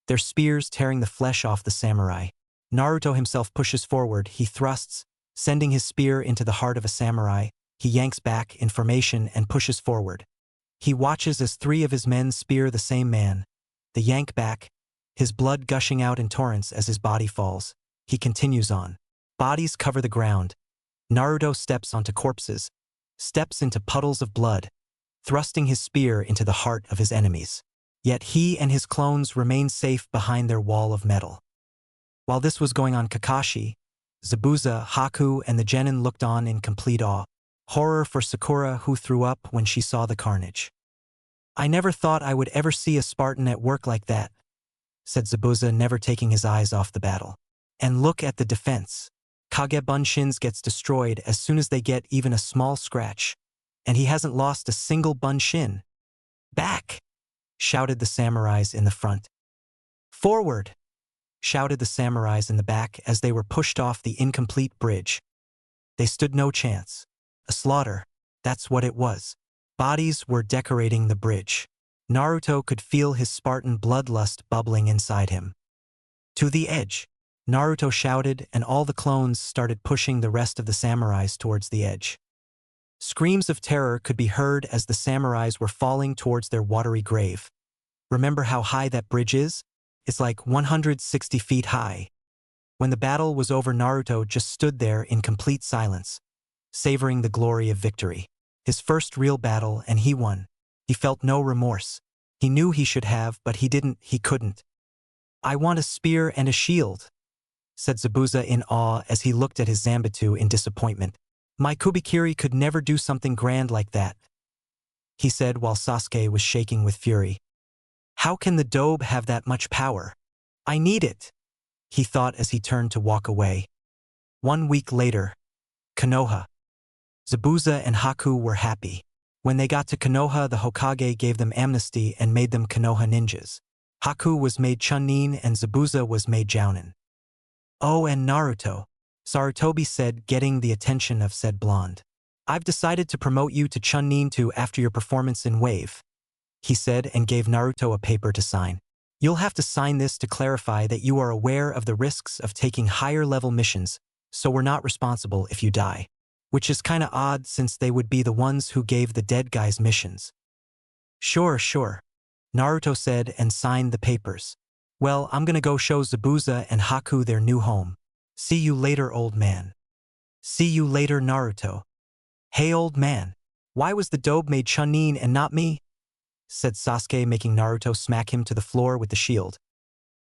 their spears tearing the flesh off the samurai. Naruto himself pushes forward, he thrusts, sending his spear into the heart of a samurai. He yanks back in formation and pushes forward. He watches as 3 of his men spear the same man. The yank back, his blood gushing out in torrents as his body falls. He continues on. Bodies cover the ground. Naruto steps onto corpses, steps into puddles of blood, thrusting his spear into the heart of his enemies. Yet he and his clones remain safe behind their wall of metal. While this was going on, Kakashi, Zabuza, Haku, and the genin looked on in complete awe. Horror for Sakura, who threw up when she saw the carnage. I never thought I would ever see a Spartan at work like that, said Zabuza, never taking his eyes off the battle. And look at the defense. Kage Bunshin's gets destroyed as soon as they get even a small scratch, and he hasn't lost a single Bunshin. Back! Shouted the samurais in the front. Forward! Shouted the samurais in the back as they were pushed off the incomplete bridge. They stood no chance. A slaughter, that's what it was. Bodies were decorating the bridge. Naruto could feel his Spartan bloodlust bubbling inside him. To the edge, Naruto shouted, and all the clones started pushing the rest of the samurais towards the edge. Screams of terror could be heard as the samurais were falling towards their watery grave. Remember how high that bridge is? It's like 160 feet high. When the battle was over, Naruto just stood there in complete silence, savoring the glory of victory. His first real battle, and he won. He felt no remorse. He knew he should have, but he didn't, he couldn't. I want a spear and a shield, said Zabuza in awe as he looked at his Zanbatsu in disappointment. My Kubikiri could never do something grand like that, he said while Sasuke was shaking with fury. How can the Dobe have that much power? I need it, he thought as he turned to walk away. 1 week later, Konoha. Zabuza and Haku were happy. When they got to Konoha, the Hokage gave them amnesty and made them Konoha ninjas. Haku was made Chunin and Zabuza was made Jounin. Oh, and Naruto, Sarutobi said, getting the attention of said blonde. I've decided to promote you to Chunin too after your performance in Wave, he said, and gave Naruto a paper to sign. You'll have to sign this to clarify that you are aware of the risks of taking higher level missions, so we're not responsible if you die. Which is kinda odd since they would be the ones who gave the dead guys missions. Sure, Naruto said and signed the papers. Well, I'm gonna go show Zabuza and Haku their new home. See you later, old man. See you later, Naruto. Hey, old man. Why was the Dobe made Chunin and not me? Said Sasuke, making Naruto smack him to the floor with the shield.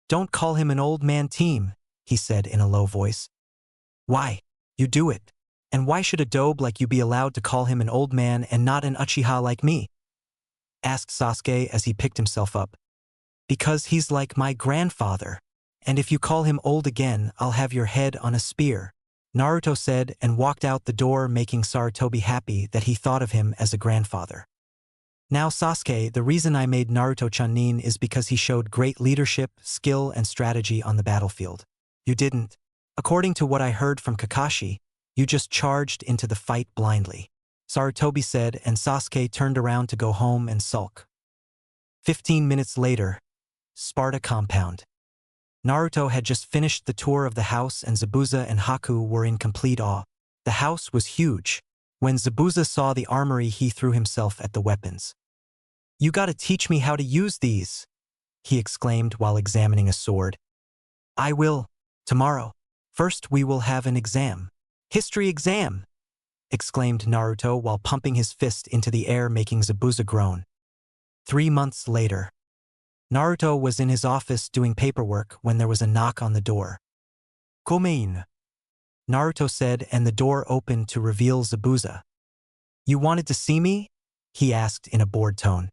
Don't call him an old man team, he said in a low voice. Why? You do it. And why should a dobe like you be allowed to call him an old man and not an Uchiha like me? Asked Sasuke as he picked himself up. Because he's like my grandfather. And if you call him old again, I'll have your head on a spear, Naruto said and walked out the door, making Sarutobi happy that he thought of him as a grandfather. Now Sasuke, the reason I made Naruto Chunin is because he showed great leadership, skill, and strategy on the battlefield. You didn't. According to what I heard from Kakashi, you just charged into the fight blindly, Sarutobi said, and Sasuke turned around to go home and sulk. 15 minutes later, Sparta compound. Naruto had just finished the tour of the house and Zabuza and Haku were in complete awe. The house was huge. When Zabuza saw the armory, he threw himself at the weapons. You gotta teach me how to use these, he exclaimed while examining a sword. I will, tomorrow. First we will have an exam. History exam, exclaimed Naruto while pumping his fist into the air, making Zabuza groan. 3 months later. Naruto was in his office doing paperwork when there was a knock on the door. Komein, Naruto said, and the door opened to reveal Zabuza. You wanted to see me? He asked in a bored tone.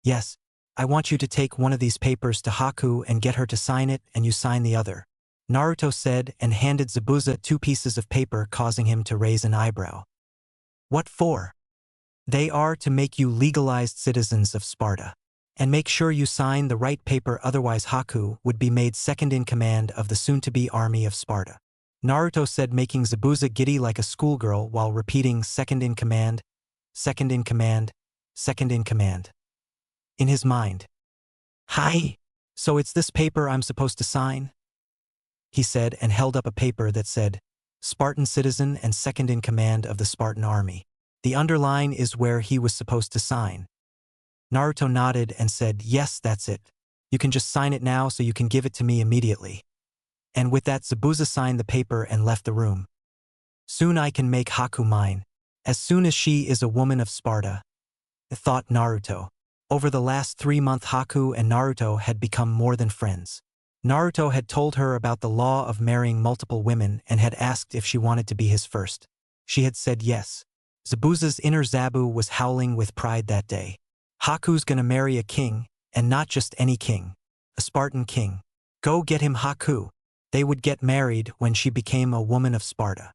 Yes, I want you to take one of these papers to Haku and get her to sign it, and you sign the other, Naruto said and handed Zabuza 2 pieces of paper, causing him to raise an eyebrow. What for? They are to make you legalized citizens of Sparta. And make sure you sign the right paper, otherwise Haku would be made second in command of the soon-to-be army of Sparta, Naruto said, making Zabuza giddy like a schoolgirl while repeating second in command, second in command, second in command. In his mind. Hi. So it's this paper I'm supposed to sign? He said and held up a paper that said, Spartan citizen and second in command of the Spartan army. The underline is where he was supposed to sign. Naruto nodded and said, yes, that's it. You can just sign it now so you can give it to me immediately. And with that, Zabuza signed the paper and left the room. Soon I can make Haku mine. As soon as she is a woman of Sparta, thought Naruto. Over the last 3 months, Haku and Naruto had become more than friends. Naruto had told her about the law of marrying multiple women and had asked if she wanted to be his first. She had said yes. Zabuza's inner Zabu was howling with pride that day. Haku's gonna marry a king, and not just any king. A Spartan king. Go get him, Haku. They would get married when she became a woman of Sparta.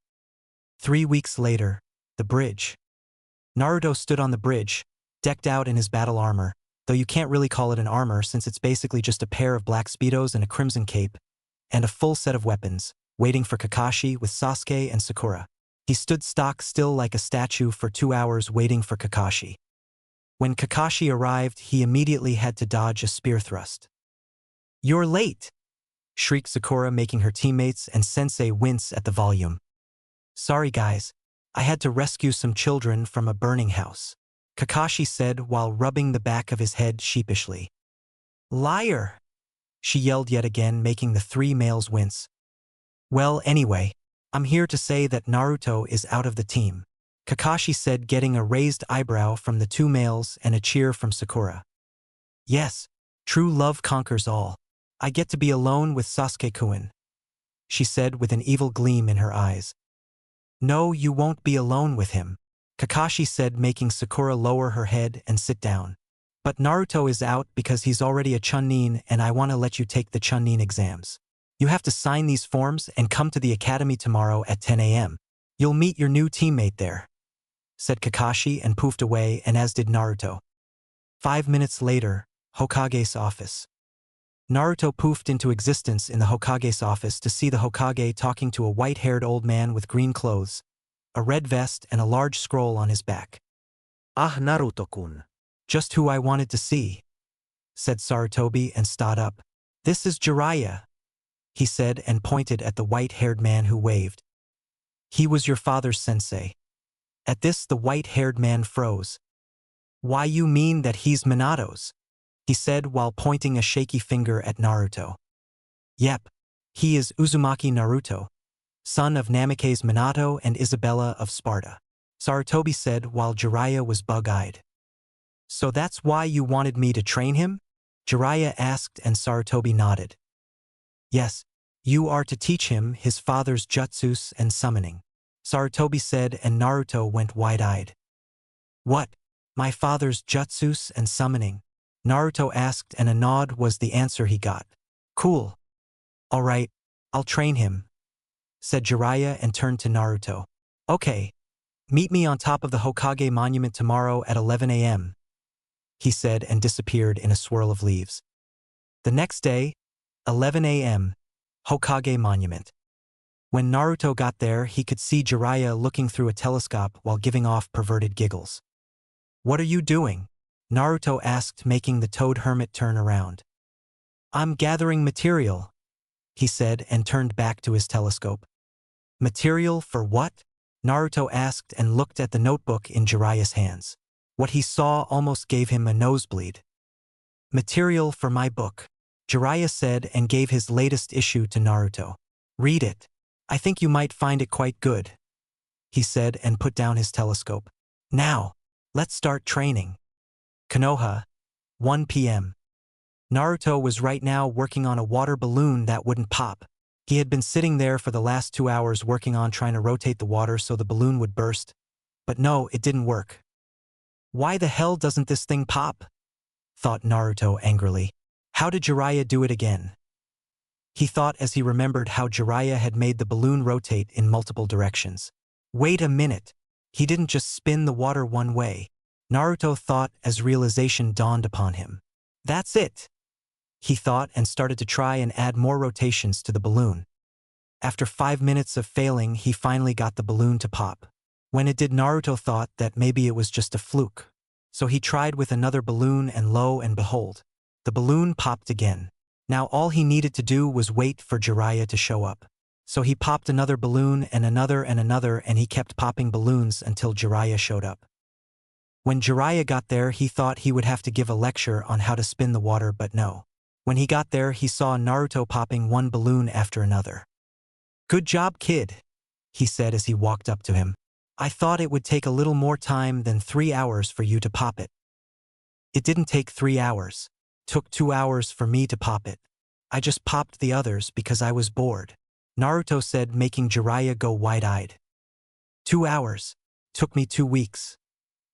3 weeks later, the bridge. Naruto stood on the bridge, decked out in his battle armor, though you can't really call it an armor since it's basically just a pair of black speedos and a crimson cape, and a full set of weapons, waiting for Kakashi with Sasuke and Sakura. He stood stock still like a statue for 2 hours waiting for Kakashi. When Kakashi arrived, he immediately had to dodge a spear thrust. You're late, shrieked Sakura, making her teammates and Sensei wince at the volume. Sorry guys, I had to rescue some children from a burning house, Kakashi said while rubbing the back of his head sheepishly. Liar, she yelled yet again, making the 3 males wince. Well, anyway, I'm here to say that Naruto is out of the team, Kakashi said, getting a raised eyebrow from the 2 males and a cheer from Sakura. Yes, true love conquers all. I get to be alone with Sasuke-kun, she said with an evil gleam in her eyes. No, you won't be alone with him, Kakashi said, making Sakura lower her head and sit down. But Naruto is out because he's already a Chunin, and I want to let you take the Chunin exams. You have to sign these forms and come to the academy tomorrow at 10 a.m. You'll meet your new teammate there, said Kakashi and poofed away, and as did Naruto. 5 minutes later, Hokage's office. Naruto poofed into existence in the Hokage's office to see the Hokage talking to a white-haired old man with green clothes, a red vest, and a large scroll on his back. Ah, Naruto-kun. Just who I wanted to see, said Sarutobi and stood up. This is Jiraiya, he said and pointed at the white-haired man who waved. He was your father's sensei. At this, the white-haired man froze. Why, you mean that he's Minato's? He said while pointing a shaky finger at Naruto. Yep, he is Uzumaki Naruto, son of Namikaze Minato and Isabella of Sparta, Sarutobi said while Jiraiya was bug-eyed. So that's why you wanted me to train him? Jiraiya asked, and Sarutobi nodded. Yes, you are to teach him his father's jutsus and summoning, Sarutobi said, and Naruto went wide-eyed. What? My father's jutsus and summoning? Naruto asked, and a nod was the answer he got. Cool. All right, I'll train him, said Jiraiya and turned to Naruto. Okay. Meet me on top of the Hokage monument tomorrow at 11 a.m., he said and disappeared in a swirl of leaves. The next day, 11 a.m., Hokage monument. When Naruto got there, he could see Jiraiya looking through a telescope while giving off perverted giggles. What are you doing? Naruto asked, making the toad hermit turn around. I'm gathering material, he said and turned back to his telescope. Material for what? Naruto asked and looked at the notebook in Jiraiya's hands. What he saw almost gave him a nosebleed. Material for my book, Jiraiya said and gave his latest issue to Naruto. Read it. I think you might find it quite good, he said and put down his telescope. Now, let's start training. Konoha, 1 p.m. Naruto was right now working on a water balloon that wouldn't pop. He had been sitting there for the last 2 hours working on trying to rotate the water so the balloon would burst. But no, it didn't work. Why the hell doesn't this thing pop? Thought Naruto angrily. How did Jiraiya do it again? He thought as he remembered how Jiraiya had made the balloon rotate in multiple directions. Wait a minute. He didn't just spin the water one way. Naruto thought as realization dawned upon him. That's it, he thought and started to try and add more rotations to the balloon. After 5 minutes of failing, he finally got the balloon to pop. When it did, Naruto thought that maybe it was just a fluke. So he tried with another balloon and lo and behold, the balloon popped again. Now all he needed to do was wait for Jiraiya to show up. So he popped another balloon and another and he kept popping balloons until Jiraiya showed up. When Jiraiya got there, he thought he would have to give a lecture on how to spin the water, but no. When he got there, he saw Naruto popping one balloon after another. Good job, kid, he said as he walked up to him. I thought it would take a little more time than 3 hours for you to pop it. It didn't take 3 hours. It took 2 hours for me to pop it. I just popped the others because I was bored, Naruto said, making Jiraiya go wide-eyed. 2 hours. Took me 2 weeks,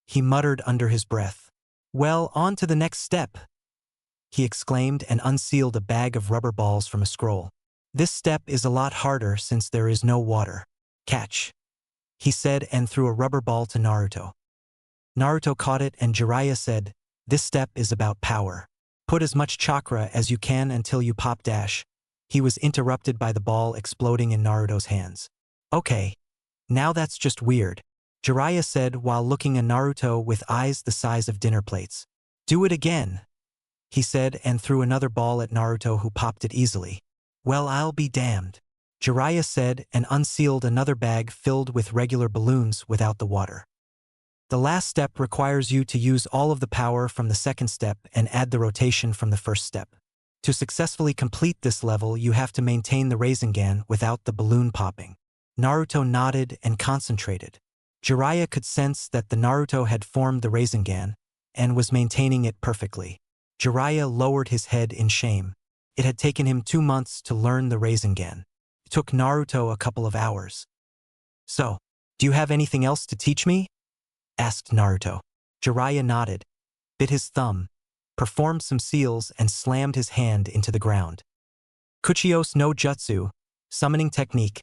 he muttered under his breath. Well, on to the next step, he exclaimed and unsealed a bag of rubber balls from a scroll. This step is a lot harder since there is no water. Catch, he said and threw a rubber ball to Naruto. Naruto caught it and Jiraiya said, this step is about power. Put as much chakra as you can until you pop dash. He was interrupted by the ball exploding in Naruto's hands. Okay. Now that's just weird, Jiraiya said while looking at Naruto with eyes the size of dinner plates. Do it again, he said and threw another ball at Naruto, who popped it easily. Well, I'll be damned, Jiraiya said and unsealed another bag filled with regular balloons without the water. The last step requires you to use all of the power from the second step and add the rotation from the first step. To successfully complete this level, you have to maintain the Rasengan without the balloon popping. Naruto nodded and concentrated. Jiraiya could sense that the Naruto had formed the Rasengan and was maintaining it perfectly. Jiraiya lowered his head in shame. It had taken him 2 months to learn the Rasengan. It took Naruto a couple of hours. So, do you have anything else to teach me? Asked Naruto. Jiraiya nodded, bit his thumb, performed some seals and slammed his hand into the ground. Kuchios no Jutsu, summoning technique,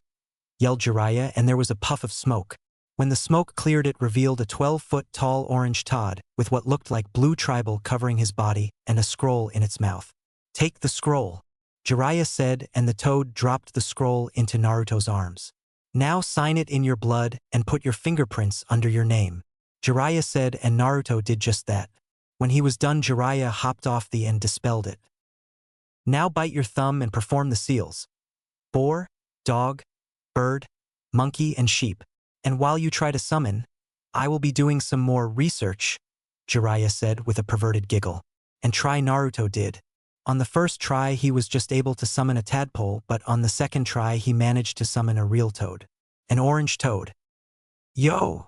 yelled Jiraiya, and there was a puff of smoke. When the smoke cleared, it revealed a 12-foot tall orange Todd with what looked like blue tribal covering his body and a scroll in its mouth. Take the scroll, Jiraiya said, and the toad dropped the scroll into Naruto's arms. Now sign it in your blood and put your fingerprints under your name, Jiraiya said, and Naruto did just that. When he was done, Jiraiya hopped off and dispelled it. Now bite your thumb and perform the seals. Boar, dog, bird, monkey, and sheep. And while you try to summon, I will be doing some more research, Jiraiya said with a perverted giggle. And try Naruto did. On the first try he was just able to summon a tadpole, but on the second try he managed to summon a real toad. An orange toad. Yo,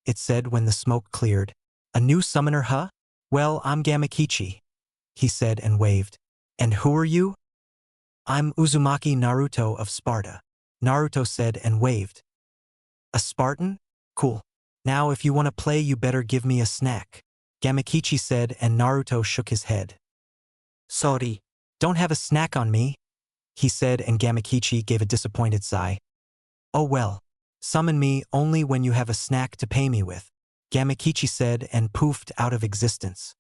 it said when the smoke cleared. A new summoner, huh? Well, I'm Gamakichi, he said and waved. And who are you? I'm Uzumaki Naruto of Sparta, Naruto said and waved. A Spartan? Cool. Now if you want to play you better give me a snack, Gamakichi said, and Naruto shook his head. Sorry. Don't have a snack on me, he said, and Gamakichi gave a disappointed sigh. Oh well. Summon me only when you have a snack to pay me with, Gamakichi said, and poofed out of existence.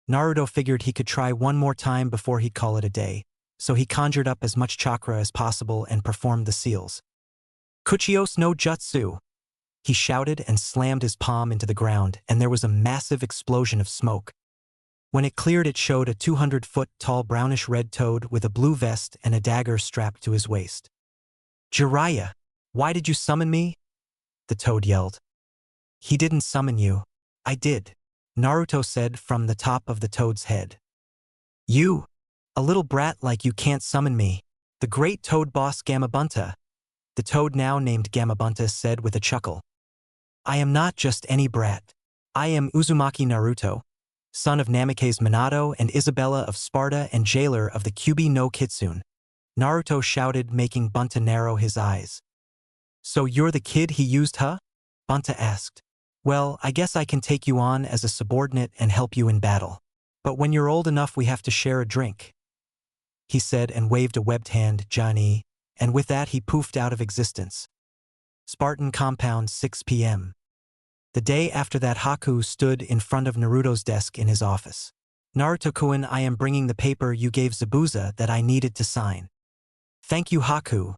Naruto figured he could try one more time before he'd call it a day, so he conjured up as much chakra as possible and performed the seals. Kuchios no Jutsu! He shouted and slammed his palm into the ground, and there was a massive explosion of smoke. When it cleared, it showed a 200-foot-tall brownish-red toad with a blue vest and a dagger strapped to his waist. Jiraiya, why did you summon me? The toad yelled. He didn't summon you. I did, Naruto said from the top of the toad's head. You? A little brat like you can't summon me. The great toad boss Gamabunta. The toad, now named Gamabunta, said with a chuckle. I am not just any brat. I am Uzumaki Naruto, son of Namikaze Minato and Isabella of Sparta and jailer of the Kyuubi no Kitsune. Naruto shouted, making Bunta narrow his eyes. So you're the kid he used, huh? Bunta asked. Well, I guess I can take you on as a subordinate and help you in battle. But when you're old enough we have to share a drink, he said, and waved a webbed hand, Johnny, and with that he poofed out of existence. Spartan compound, 6 p.m. The day after that, Haku stood in front of Naruto's desk in his office. Naruto-kun, I am bringing the paper you gave Zabuza that I needed to sign. Thank you, Haku.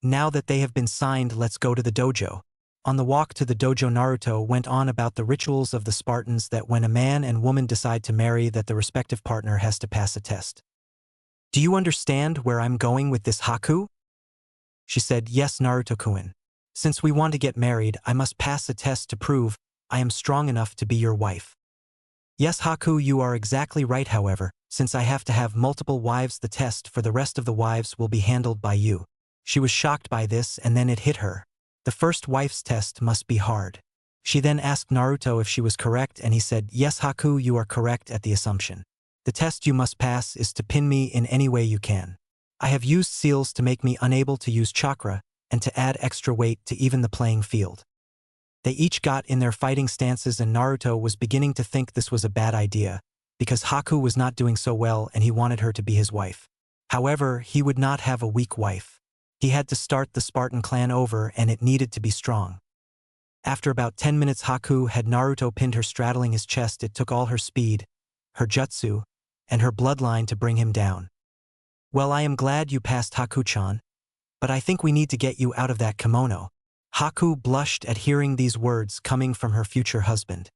Now that they have been signed, let's go to the dojo. On the walk to the dojo, Naruto went on about the rituals of the Spartans, that when a man and woman decide to marry, that the respective partner has to pass a test. Do you understand where I'm going with this, Haku? She said, yes, Naruto-kun. Since we want to get married, I must pass a test to prove I am strong enough to be your wife. Yes, Haku, you are exactly right. However, since I have to have multiple wives, the test for the rest of the wives will be handled by you. She was shocked by this, and then it hit her. The first wife's test must be hard. She then asked Naruto if she was correct, and he said, yes, Haku, you are correct at the assumption. The test you must pass is to pin me in any way you can. I have used seals to make me unable to use chakra, and to add extra weight to even the playing field. They each got in their fighting stances, and Naruto was beginning to think this was a bad idea, because Haku was not doing so well and he wanted her to be his wife. However, he would not have a weak wife. He had to start the Spartan clan over, and it needed to be strong. After about 10 minutes, Haku had Naruto pinned her, straddling his chest. It took all her speed, her jutsu, and her bloodline to bring him down. Well, I am glad you passed, Haku-chan. But I think we need to get you out of that kimono. Haku blushed at hearing these words coming from her future husband.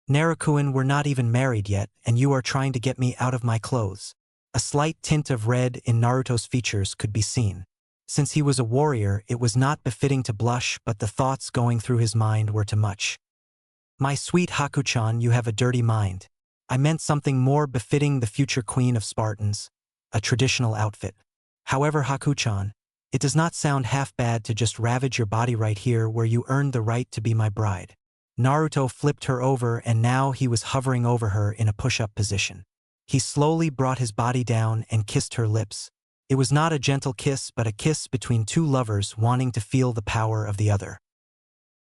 Naruto-kun, we're not even married yet, and you are trying to get me out of my clothes. A slight tint of red in Naruto's features could be seen. Since he was a warrior, it was not befitting to blush, but the thoughts going through his mind were too much. My sweet Haku-chan, you have a dirty mind. I meant something more befitting the future queen of Spartans, a traditional outfit. However, Haku-chan, it does not sound half bad to just ravage your body right here where you earned the right to be my bride. Naruto flipped her over, and now he was hovering over her in a push-up position. He slowly brought his body down and kissed her lips. It was not a gentle kiss, but a kiss between two lovers wanting to feel the power of the other.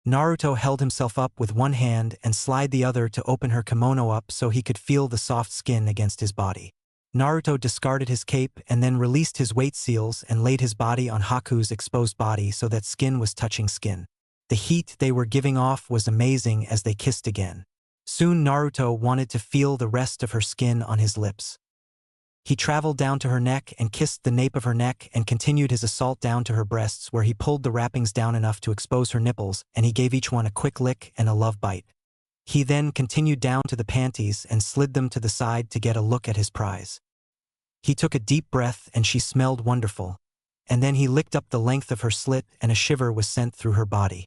Naruto held himself up with one hand and slid the other to open her kimono up so he could feel the soft skin against his body. Naruto discarded his cape and then released his weight seals and laid his body on Haku's exposed body so that skin was touching skin. The heat they were giving off was amazing as they kissed again. Soon Naruto wanted to feel the rest of her skin on his lips. He traveled down to her neck and kissed the nape of her neck and continued his assault down to her breasts, where he pulled the wrappings down enough to expose her nipples, and he gave each one a quick lick and a love bite. He then continued down to the panties and slid them to the side to get a look at his prize. He took a deep breath and she smelled wonderful, and then he licked up the length of her slit and a shiver was sent through her body.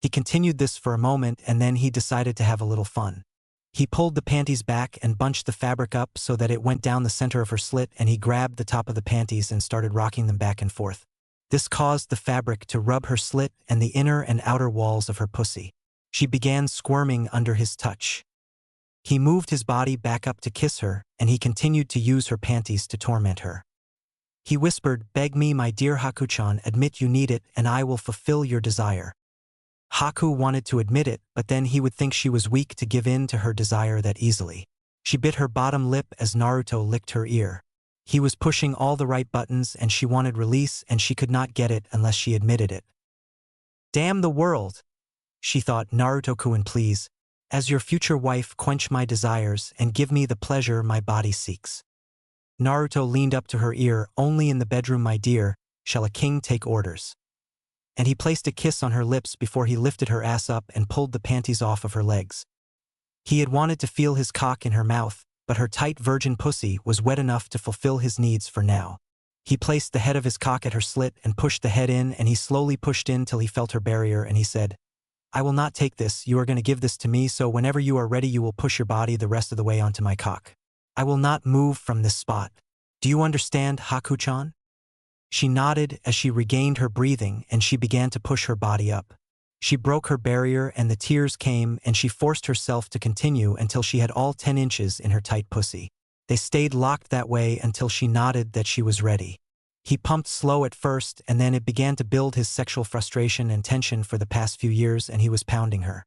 He continued this for a moment and then he decided to have a little fun. He pulled the panties back and bunched the fabric up so that it went down the center of her slit, and he grabbed the top of the panties and started rocking them back and forth. This caused the fabric to rub her slit and the inner and outer walls of her pussy. She began squirming under his touch. He moved his body back up to kiss her, and he continued to use her panties to torment her. He whispered, "Beg me, my dear Haku-chan, admit you need it, and I will fulfill your desire." Haku wanted to admit it, but then he would think she was weak to give in to her desire that easily. She bit her bottom lip as Naruto licked her ear. He was pushing all the right buttons and she wanted release and she could not get it unless she admitted it. Damn the world! She thought, Naruto-kun, please, as your future wife, quench my desires and give me the pleasure my body seeks. Naruto leaned up to her ear, only in the bedroom, my dear, shall a king take orders. And he placed a kiss on her lips before he lifted her ass up and pulled the panties off of her legs. He had wanted to feel his cock in her mouth, but her tight virgin pussy was wet enough to fulfill his needs for now. He placed the head of his cock at her slit and pushed the head in, and he slowly pushed in till he felt her barrier, and he said, I will not take this, you are going to give this to me, so whenever you are ready you will push your body the rest of the way onto my cock. I will not move from this spot. Do you understand, Haku-chan? She nodded as she regained her breathing and she began to push her body up. She broke her barrier and the tears came and she forced herself to continue until she had all 10 inches in her tight pussy. They stayed locked that way until she nodded that she was ready. He pumped slow at first and then it began to build his sexual frustration and tension for the past few years, and he was pounding her.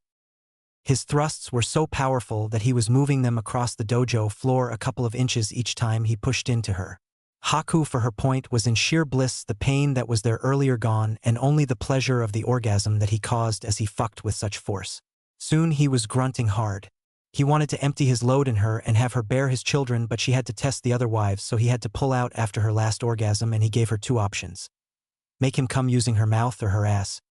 His thrusts were so powerful that he was moving them across the dojo floor a couple of inches each time he pushed into her. Haku, for her point, was in sheer bliss, the pain that was there earlier gone, and only the pleasure of the orgasm that he caused as he fucked with such force. Soon he was grunting hard. He wanted to empty his load in her and have her bear his children, but she had to test the other wives, so he had to pull out after her last orgasm, and he gave her 2 options. Make him come using her mouth or her ass.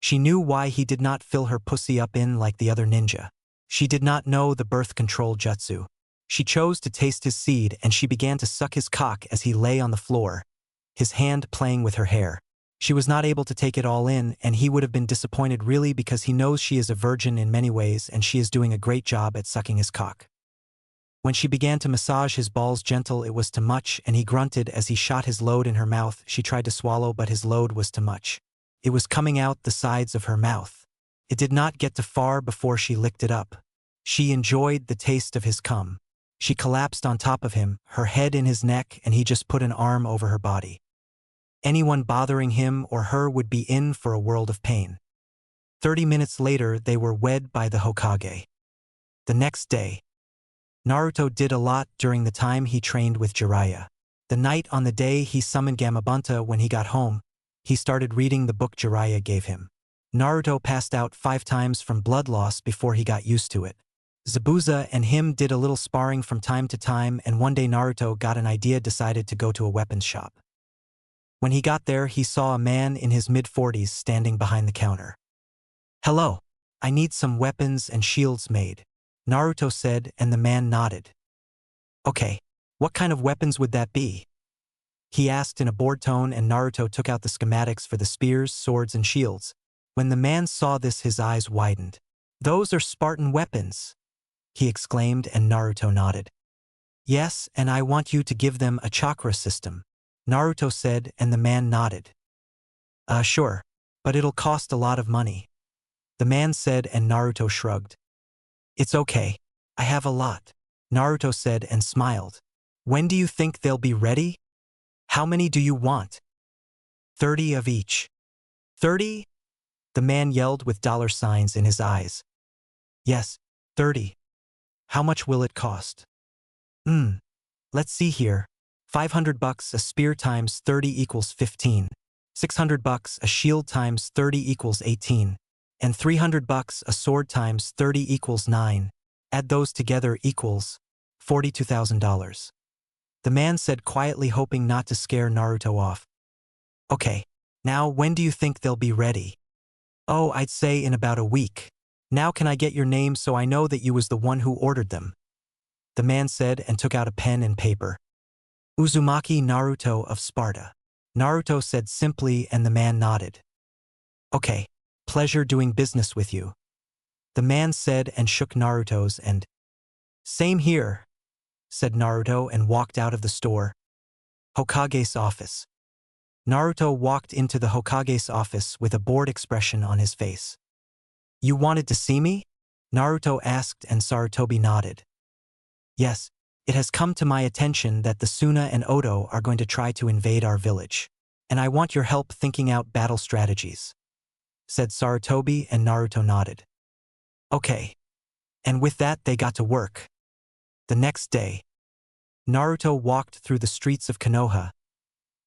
She knew why he did not fill her pussy up in like the other ninja. She did not know the birth control jutsu. She chose to taste his seed and she began to suck his cock as he lay on the floor, his hand playing with her hair. She was not able to take it all in, and he would have been disappointed really, because he knows she is a virgin in many ways and she is doing a great job at sucking his cock. When she began to massage his balls gentle, it was too much, and he grunted as he shot his load in her mouth. She tried to swallow, but his load was too much. It was coming out the sides of her mouth. It did not get too far before she licked it up. She enjoyed the taste of his cum. She collapsed on top of him, her head in his neck, and he just put an arm over her body. Anyone bothering him or her would be in for a world of pain. 30 minutes later, they were wed by the Hokage. The next day, Naruto did a lot during the time he trained with Jiraiya. The night on the day he summoned Gamabunta, when he got home, he started reading the book Jiraiya gave him. Naruto passed out 5 times from blood loss before he got used to it. Zabuza and him did a little sparring from time to time, and one day Naruto got an idea, decided to go to a weapons shop. When he got there, he saw a man in his mid-40s standing behind the counter. Hello, I need some weapons and shields made, Naruto said, and the man nodded. Okay, what kind of weapons would that be? He asked in a bored tone, and Naruto took out the schematics for the spears, swords, and shields. When the man saw this, his eyes widened. Those are Spartan weapons, he exclaimed, and Naruto nodded. Yes, and I want you to give them a chakra system, Naruto said, and the man nodded. Sure, but it'll cost a lot of money, the man said, and Naruto shrugged. It's okay, I have a lot, Naruto said and smiled. When do you think they'll be ready? How many do you want? 30 of each. 30? The man yelled with dollar signs in his eyes. Yes, 30. How much will it cost? Let's see here. $500 a spear times 30 equals 15. $600 a shield times 30 equals 18. And $300 a sword times 30 equals 9. Add those together equals $42,000. The man said quietly, hoping not to scare Naruto off. Okay, now when do you think they'll be ready? Oh, I'd say in about a week. Now can I get your name so I know that you was the one who ordered them? The man said and took out a pen and paper. Uzumaki Naruto of Sparta, Naruto said simply, and the man nodded. Okay, pleasure doing business with you, the man said and shook Naruto's and. Same here, said Naruto and walked out of the store. Hokage's office. Naruto walked into the Hokage's office with a bored expression on his face. You wanted to see me? Naruto asked, and Sarutobi nodded. Yes, it has come to my attention that the Suna and Odo are going to try to invade our village, and I want your help thinking out battle strategies. said Sarutobi, and Naruto nodded. Okay. And with that they got to work. The next day, Naruto walked through the streets of Konoha.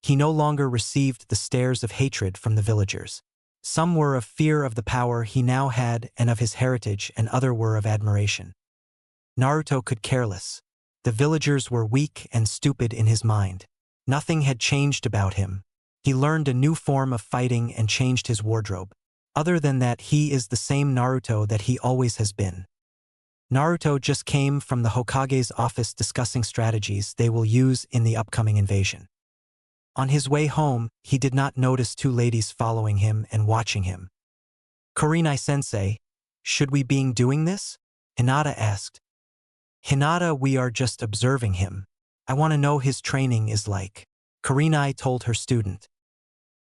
He no longer received the stares of hatred from the villagers. Some were of fear of the power he now had and of his heritage, and other were of admiration. Naruto could care less. The villagers were weak and stupid in his mind. Nothing had changed about him. He learned a new form of fighting and changed his wardrobe. Other than that, he is the same Naruto that he always has been. Naruto just came from the Hokage's office discussing strategies they will use in the upcoming invasion. On his way home, he did not notice two ladies following him and watching him. Kurenai-sensei, should we be doing this? Hinata asked. Hinata, we are just observing him. I want to know his training is like. Kurenai told her student.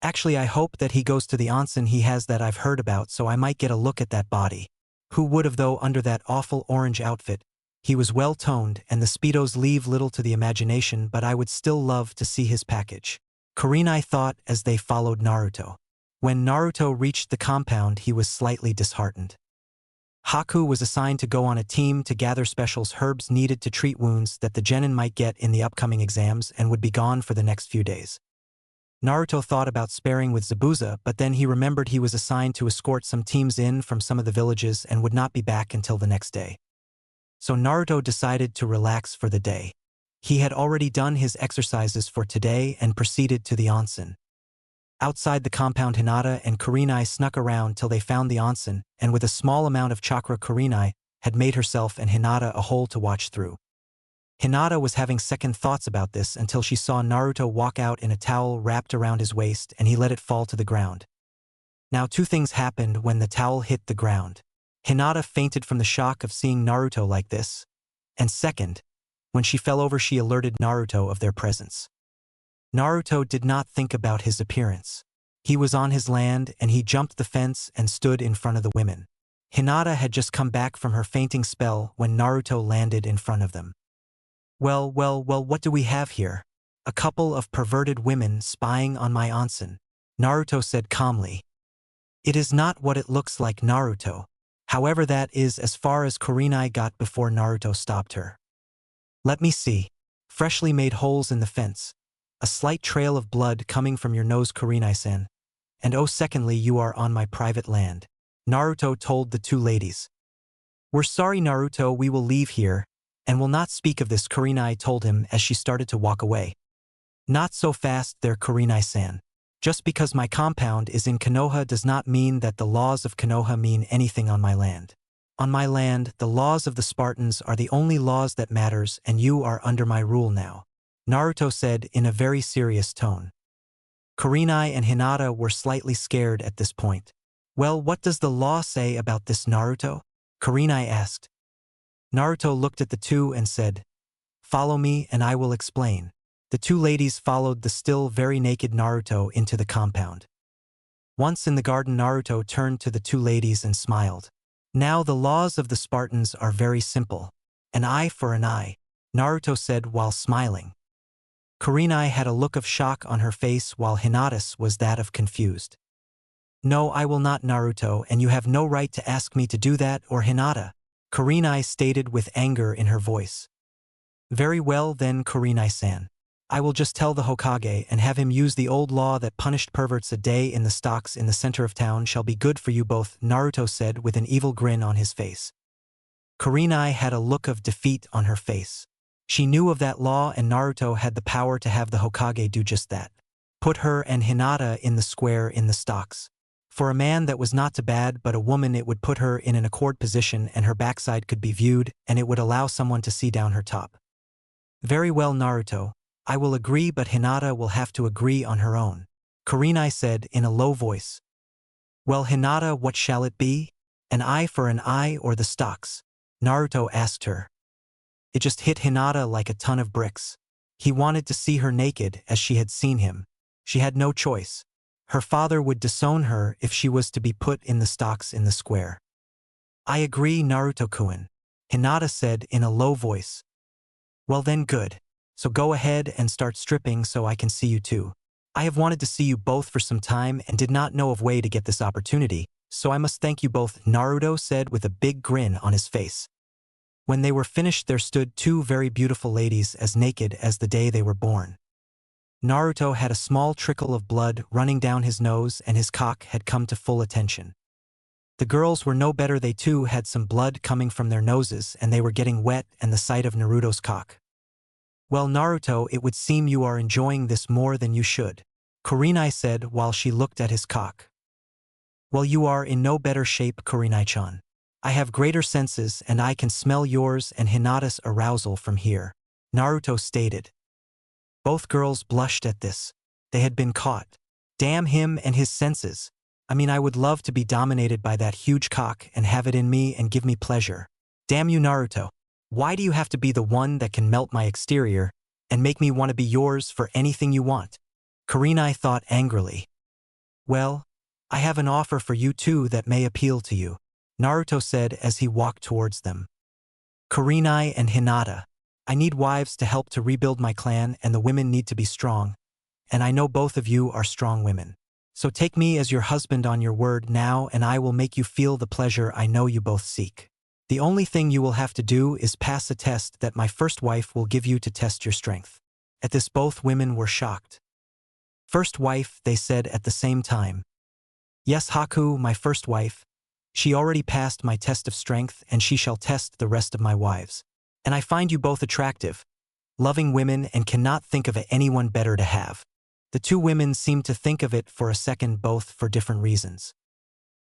Actually, I hope that he goes to the onsen he has that I've heard about, so I might get a look at that body. Who would have, though, under that awful orange outfit? He was well-toned, and the Speedos leave little to the imagination, but I would still love to see his package. Kurenai thought as they followed Naruto. When Naruto reached the compound, he was slightly disheartened. Haku was assigned to go on a team to gather specials herbs needed to treat wounds that the genin might get in the upcoming exams and would be gone for the next few days. Naruto thought about sparing with Zabuza, but then he remembered he was assigned to escort some teams in from some of the villages and would not be back until the next day. So Naruto decided to relax for the day. He had already done his exercises for today and proceeded to the onsen. Outside the compound, Hinata and Kurenai snuck around till they found the onsen, and with a small amount of chakra, Kurenai had made herself and Hinata a hole to watch through. Hinata was having second thoughts about this until she saw Naruto walk out in a towel wrapped around his waist, and he let it fall to the ground. Now two things happened when the towel hit the ground. Hinata fainted from the shock of seeing Naruto like this, and second, when she fell over, she alerted Naruto of their presence. Naruto did not think about his appearance. He was on his land, and he jumped the fence and stood in front of the women. Hinata had just come back from her fainting spell when Naruto landed in front of them. Well, what do we have here? A couple of perverted women spying on my onsen, Naruto said calmly. It is not what it looks like, Naruto. However, that is as far as Kurenai got before Naruto stopped her. Let me see. Freshly made holes in the fence. A slight trail of blood coming from your nose, Kurenai-san. And oh, secondly, you are on my private land, Naruto told the two ladies. We're sorry, Naruto, we will leave here, and will not speak of this, Kurenai told him as she started to walk away. Not so fast there, Kurenai-san. Just because my compound is in Konoha does not mean that the laws of Konoha mean anything on my land. On my land, the laws of the Spartans are the only laws that matters, and you are under my rule now, Naruto said in a very serious tone. Kurenai and Hinata were slightly scared at this point. Well, what does the law say about this, Naruto? Kurenai asked. Naruto looked at the two and said, Follow me and I will explain. The two ladies followed the still very naked Naruto into the compound. Once in the garden, Naruto turned to the two ladies and smiled. Now the laws of the Spartans are very simple. An eye for an eye, Naruto said while smiling. Kurenai had a look of shock on her face while Hinata's was that of confused. No, I will not, Naruto, and you have no right to ask me to do that or Hinata, Kurenai stated with anger in her voice. Very well then, Kurenai-san. I will just tell the Hokage and have him use the old law that punished perverts. A day in the stocks in the center of town shall be good for you both, Naruto said with an evil grin on his face. Kurenai had a look of defeat on her face. She knew of that law, and Naruto had the power to have the Hokage do just that. Put her and Hinata in the square in the stocks. For a man that was not too bad, but a woman it would put her in an accord position and her backside could be viewed, and it would allow someone to see down her top. Very well, Naruto. I will agree, but Hinata will have to agree on her own, Kurenai said in a low voice. Well, Hinata, what shall it be? An eye for an eye or the stocks? Naruto asked her. It just hit Hinata like a ton of bricks. He wanted to see her naked as she had seen him. She had no choice. Her father would disown her if she was to be put in the stocks in the square. I agree, Naruto-kun, Hinata said in a low voice. Well then, good. So go ahead and start stripping so I can see you too. I have wanted to see you both for some time and did not know of way to get this opportunity, so I must thank you both, Naruto said with a big grin on his face. When they were finished there stood two very beautiful ladies as naked as the day they were born. Naruto had a small trickle of blood running down his nose and his cock had come to full attention. The girls were no better, they too had some blood coming from their noses and they were getting wet and the sight of Naruto's cock. Well, Naruto, it would seem you are enjoying this more than you should, Kurenai said while she looked at his cock. Well, you are in no better shape, Kurenai-chan. I have greater senses and I can smell yours and Hinata's arousal from here, Naruto stated. Both girls blushed at this. They had been caught. Damn him and his senses. I mean, I would love to be dominated by that huge cock and have it in me and give me pleasure. Damn you, Naruto. Why do you have to be the one that can melt my exterior and make me want to be yours for anything you want? Kurenai thought angrily. Well, I have an offer for you too that may appeal to you, Naruto said as he walked towards them. Kurenai and Hinata. I need wives to help to rebuild my clan and the women need to be strong. And I know both of you are strong women. So take me as your husband on your word now and I will make you feel the pleasure I know you both seek. The only thing you will have to do is pass a test that my first wife will give you to test your strength. At this both women were shocked. First wife, they said at the same time. Yes, Haku, my first wife. She already passed my test of strength and she shall test the rest of my wives. And I find you both attractive, loving women and cannot think of anyone better to have. The two women seemed to think of it for a second, both for different reasons.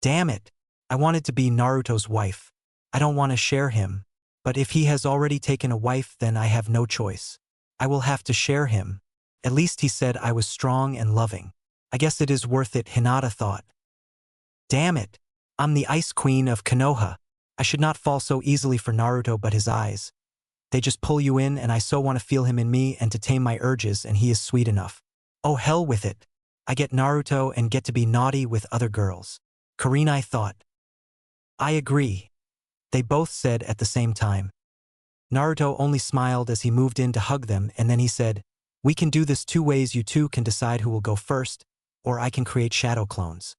Damn it, I wanted to be Naruto's wife. I don't want to share him, but if he has already taken a wife then I have no choice. I will have to share him. At least he said I was strong and loving. I guess it is worth it, Hinata thought. Damn it, I'm the Ice Queen of Konoha. I should not fall so easily for Naruto, but his eyes. They just pull you in and I so want to feel him in me and to tame my urges and he is sweet enough. Oh, hell with it. I get Naruto and get to be naughty with other girls. Kurenai thought. I agree. They both said at the same time. Naruto only smiled as he moved in to hug them and then he said, we can do this two ways, you two can decide who will go first, or I can create shadow clones.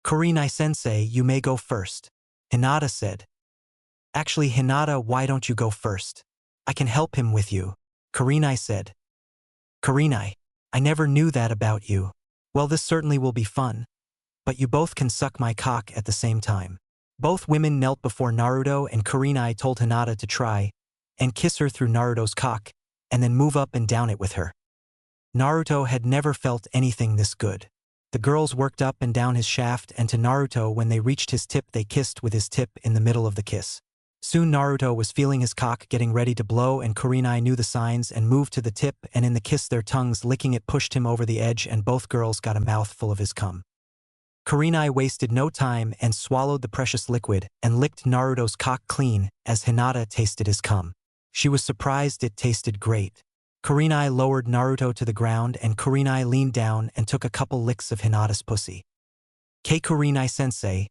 Kurenai-sensei, you may go first, Hinata said. Actually, Hinata, why don't you go first? I can help him with you, Kurenai said. Kurenai, I never knew that about you. Well, this certainly will be fun. But you both can suck my cock at the same time. Both women knelt before Naruto and Kurenai told Hinata to try and kiss her through Naruto's cock and then move up and down it with her. Naruto had never felt anything this good. The girls worked up and down his shaft and to Naruto when they reached his tip they kissed with his tip in the middle of the kiss. Soon Naruto was feeling his cock getting ready to blow and Kurenai knew the signs and moved to the tip and in the kiss their tongues licking it pushed him over the edge and both girls got a mouthful of his cum. Kurenai wasted no time and swallowed the precious liquid and licked Naruto's cock clean as Hinata tasted his cum. She was surprised it tasted great. Kurenai lowered Naruto to the ground and Kurenai leaned down and took a couple licks of Hinata's pussy. Kurenai-sensei,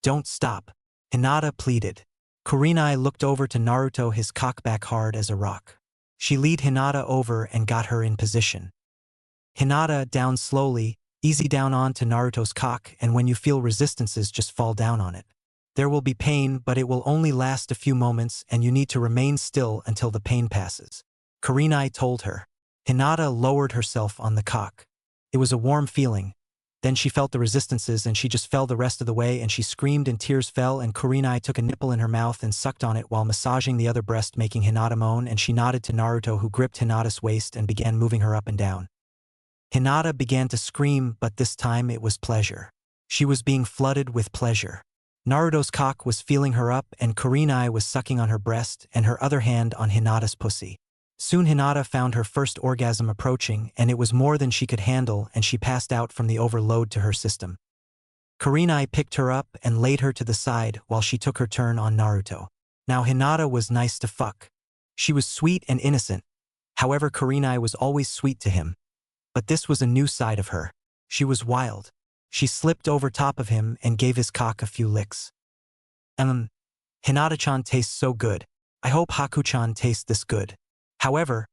don't stop, Hinata pleaded. Kurenai looked over to Naruto, his cock back hard as a rock. She lead Hinata over and got her in position. Hinata down slowly, easy down onto Naruto's cock and when you feel resistances just fall down on it. There will be pain but it will only last a few moments and you need to remain still until the pain passes. Kurenai told her. Hinata lowered herself on the cock. It was a warm feeling. Then she felt the resistances and she just fell the rest of the way and she screamed and tears fell and Kurenai took a nipple in her mouth and sucked on it while massaging the other breast making Hinata moan and she nodded to Naruto who gripped Hinata's waist and began moving her up and down. Hinata began to scream but this time it was pleasure. She was being flooded with pleasure. Naruto's cock was feeling her up and Kurenai was sucking on her breast and her other hand on Hinata's pussy. Soon Hinata found her first orgasm approaching and it was more than she could handle and she passed out from the overload to her system. Kurenai picked her up and laid her to the side while she took her turn on Naruto. Now Hinata was nice to fuck. She was sweet and innocent. However, Kurenai was always sweet to him. But this was a new side of her. She was wild. She slipped over top of him and gave his cock a few licks. Hinata-chan tastes so good. I hope Haku-chan tastes this good. However,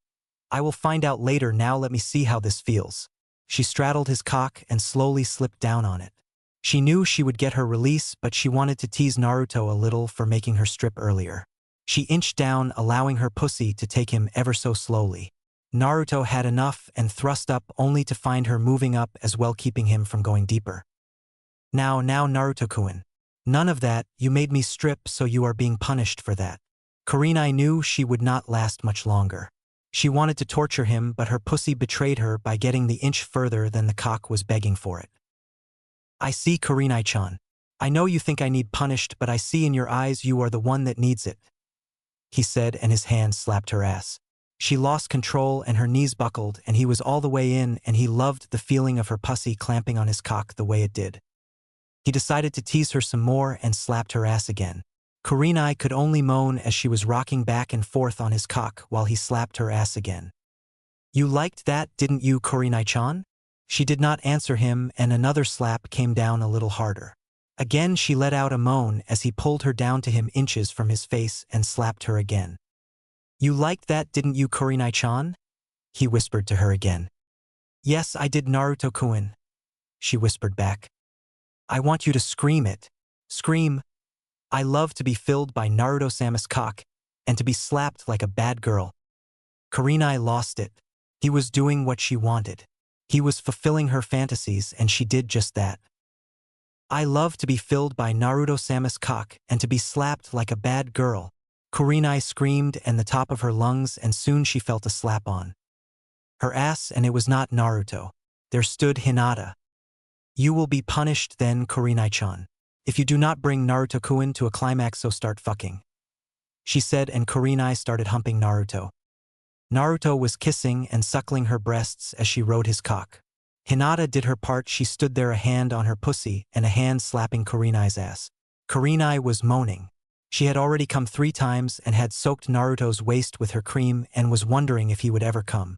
I will find out later. Now let me see how this feels. She straddled his cock and slowly slipped down on it. She knew she would get her release, but she wanted to tease Naruto a little for making her strip earlier. She inched down, allowing her pussy to take him ever so slowly. Naruto had enough and thrust up only to find her moving up as well, keeping him from going deeper. Now Naruto-kun. None of that, you made me strip, so you are being punished for that. Kurenai knew she would not last much longer. She wanted to torture him, but her pussy betrayed her by getting the inch further than the cock was begging for it. I see, Kurenai-chan. I know you think I need punished, but I see in your eyes you are the one that needs it, he said, and his hand slapped her ass. She lost control and her knees buckled, and he was all the way in, and he loved the feeling of her pussy clamping on his cock the way it did. He decided to tease her some more and slapped her ass again. Kurenai could only moan as she was rocking back and forth on his cock while he slapped her ass again. You liked that, didn't you, Kurenai-chan? She did not answer him, and another slap came down a little harder. Again she let out a moan as he pulled her down to him inches from his face and slapped her again. You liked that, didn't you, Kurenai-chan? He whispered to her again. Yes, I did, Naruto-kun, she whispered back. I want you to scream it. Scream. I love to be filled by Naruto-sama's cock and to be slapped like a bad girl. Kurenai lost it. He was doing what she wanted. He was fulfilling her fantasies, and she did just that. I love to be filled by Naruto-sama's cock and to be slapped like a bad girl. Kurenai screamed and the top of her lungs, and soon she felt a slap on her ass, and it was not Naruto. There stood Hinata. You will be punished then, Kurenai-chan. If you do not bring Naruto-kun to a climax, so start fucking, she said, and Kurenai started humping Naruto. Naruto was kissing and suckling her breasts as she rode his cock. Hinata did her part. She stood there, a hand on her pussy and a hand slapping Kurenai's ass. Kurenai was moaning. She had already come 3 times and had soaked Naruto's waist with her cream and was wondering if he would ever come.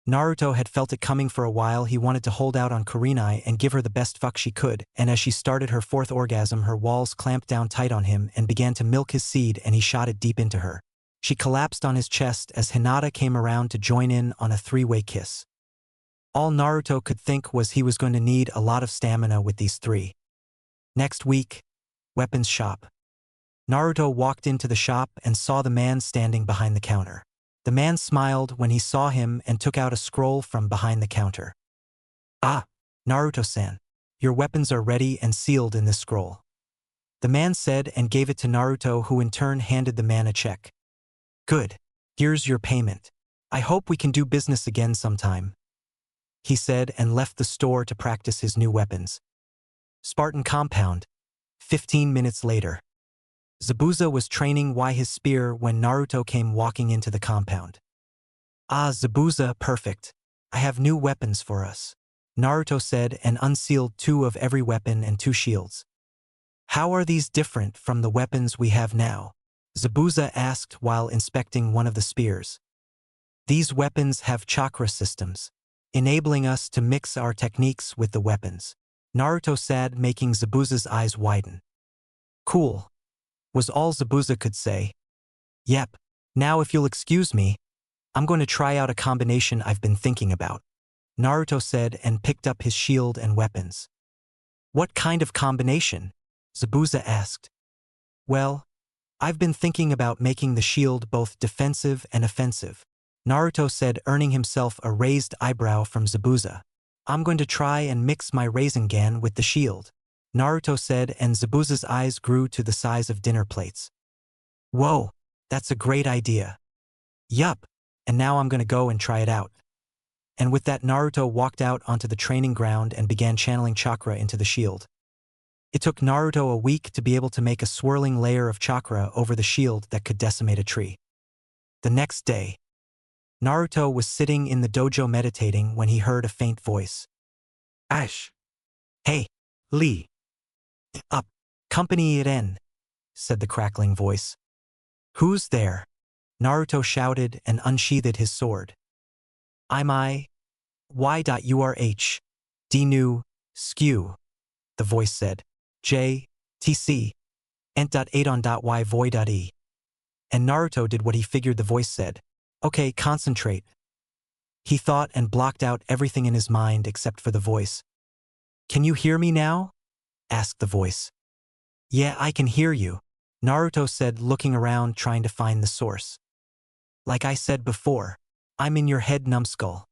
Naruto had felt it coming for a while. He wanted to hold out on Kurenai and give her the best fuck she could, and as she started her 4th orgasm, her walls clamped down tight on him and began to milk his seed, and he shot it deep into her. She collapsed on his chest as Hinata came around to join in on a 3-way kiss. All Naruto could think was he was going to need a lot of stamina with these 3. Next week, weapons shop. Naruto walked into the shop and saw the man standing behind the counter. The man smiled when he saw him and took out a scroll from behind the counter. Ah, Naruto-san, your weapons are ready and sealed in this scroll, the man said, and gave it to Naruto, who in turn handed the man a check. Good. Here's your payment. I hope we can do business again sometime, he said, and left the store to practice his new weapons. Spartan compound. 15 minutes later. Zabuza was training his spear when Naruto came walking into the compound. Ah, Zabuza, perfect. I have new weapons for us, Naruto said, and unsealed 2 of every weapon and 2 shields. How are these different from the weapons we have now? Zabuza asked while inspecting one of the spears. These weapons have chakra systems, enabling us to mix our techniques with the weapons, Naruto said, making Zabuza's eyes widen. Cool, was all Zabuza could say. Yep. Now if you'll excuse me, I'm going to try out a combination I've been thinking about, Naruto said, and picked up his shield and weapons. What kind of combination? Zabuza asked. Well, I've been thinking about making the shield both defensive and offensive, Naruto said, earning himself a raised eyebrow from Zabuza. I'm going to try and mix my Rasengan with the shield, Naruto said, and Zabuza's eyes grew to the size of dinner plates. Whoa, that's a great idea. Yup, and now I'm going to go and try it out. And with that, Naruto walked out onto the training ground and began channeling chakra into the shield. It took Naruto a week to be able to make a swirling layer of chakra over the shield that could decimate a tree. The next day, Naruto was sitting in the dojo meditating when he heard a faint voice. Ash. Hey, Lee. Up. Company it in, said the crackling voice. Who's there? Naruto shouted and unsheathed his sword. I'm I. Y.urh. Dnu. Skew. The voice said. J. Tc. Ent.adon.y void.e. And Naruto did what he figured the voice said. Okay, concentrate. He thought and blocked out everything in his mind except for the voice. Can you hear me now? Asked the voice. Yeah, I can hear you, Naruto said, looking around trying to find the source. Like I said before, I'm in your head, numbskull.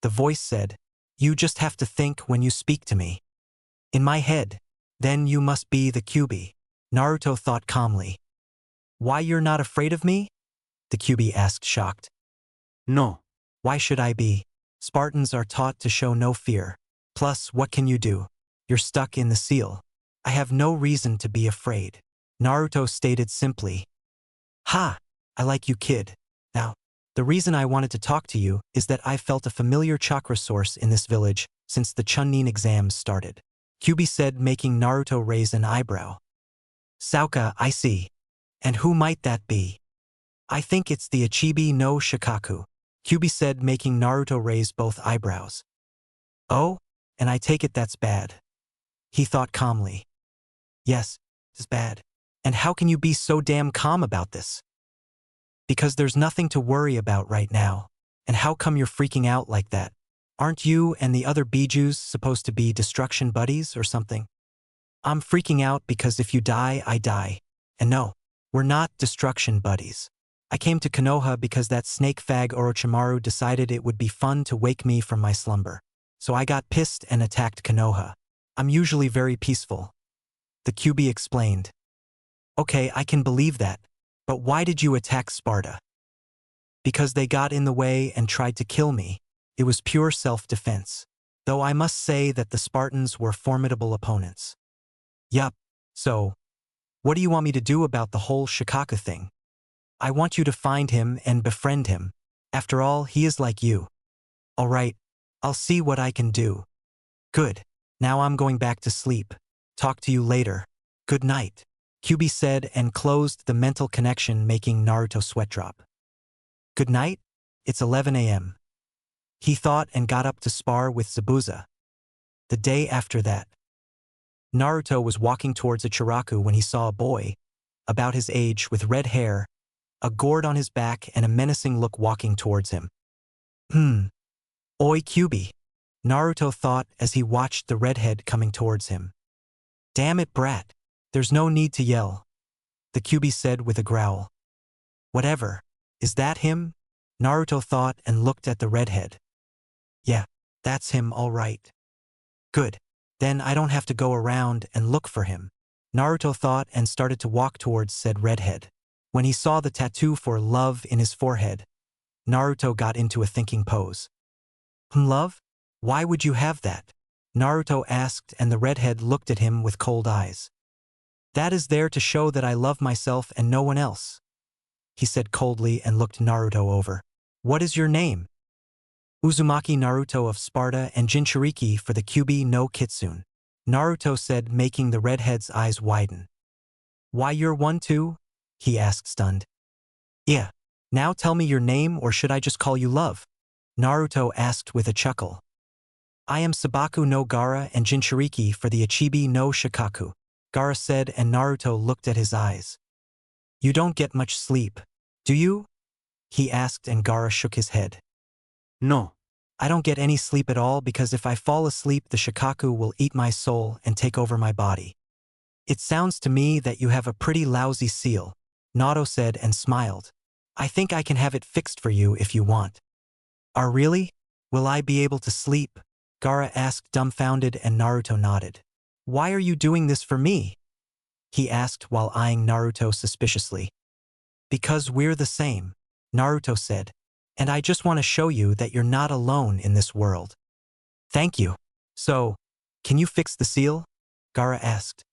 The voice said, you just have to think when you speak to me. In my head. Then you must be the Kyuubi, Naruto thought calmly. Why, you're not afraid of me? The Kyuubi asked, shocked. No. Why should I be? Spartans are taught to show no fear. Plus, what can you do? You're stuck in the seal. I have no reason to be afraid, Naruto stated simply. Ha! I like you, kid. Now, the reason I wanted to talk to you is that I felt a familiar chakra source in this village since the Chunin exams started. Kyuubi said, making Naruto raise an eyebrow. Sauka, I see. And who might that be? I think it's the Ichibi no Shikaku, Kyuubi said, making Naruto raise both eyebrows. Oh? And I take it that's bad. He thought calmly. Yes, it's bad. And how can you be so damn calm about this? Because there's nothing to worry about right now. And how come you're freaking out like that? Aren't you and the other Bijus supposed to be destruction buddies or something? I'm freaking out because if you die, I die. And no, we're not destruction buddies. I came to Konoha because that snake fag Orochimaru decided it would be fun to wake me from my slumber. So I got pissed and attacked Konoha. I'm usually very peaceful. The Kyuubi explained. Okay, I can believe that. But why did you attack Sparta? Because they got in the way and tried to kill me. It was pure self-defense. Though I must say that the Spartans were formidable opponents. Yup. So, what do you want me to do about the whole Shikaku thing? I want you to find him and befriend him. After all, he is like you. All right, I'll see what I can do. Good. Now I'm going back to sleep. Talk to you later. Good night, Kyuubi said and closed the mental connection, making Naruto sweat drop. Good night? It's 11 a.m. He thought and got up to spar with Zabuza. The day after that, Naruto was walking towards Ichiraku when he saw a boy, about his age with red hair, a gourd on his back and a menacing look walking towards him. Oi, Kyuubi, Naruto thought as he watched the redhead coming towards him. Damn it, brat. There's no need to yell, the Kyuubi said with a growl. Whatever. Is that him? Naruto thought and looked at the redhead. Yeah, that's him all right. Good. Then I don't have to go around and look for him, Naruto thought and started to walk towards said redhead. When he saw the tattoo for love in his forehead, Naruto got into a thinking pose. Love? Why would you have that? Naruto asked, and the redhead looked at him with cold eyes. That is there to show that I love myself and no one else, he said coldly and looked Naruto over. What is your name? Uzumaki Naruto of Sparta and Jinchuriki for the Kyuubi no Kitsune, Naruto said, making the redhead's eyes widen. Why, you're one too? He asked, stunned. Yeah. Now tell me your name, or should I just call you Love? Naruto asked with a chuckle. I am Sabaku no Gaara and Jinchuriki for the Ichibi no Shikaku, Gaara said, and Naruto looked at his eyes. You don't get much sleep, do you? He asked, and Gaara shook his head. No. I don't get any sleep at all because if I fall asleep the Shikaku will eat my soul and take over my body. It sounds to me that you have a pretty lousy seal, Naruto said and smiled. I think I can have it fixed for you if you want. Really? Will I be able to sleep? Gaara asked, dumbfounded, and Naruto nodded. Why are you doing this for me? He asked while eyeing Naruto suspiciously. Because we're the same, Naruto said. And I just want to show you that you're not alone in this world. Thank you. So, can you fix the seal? Gaara asked.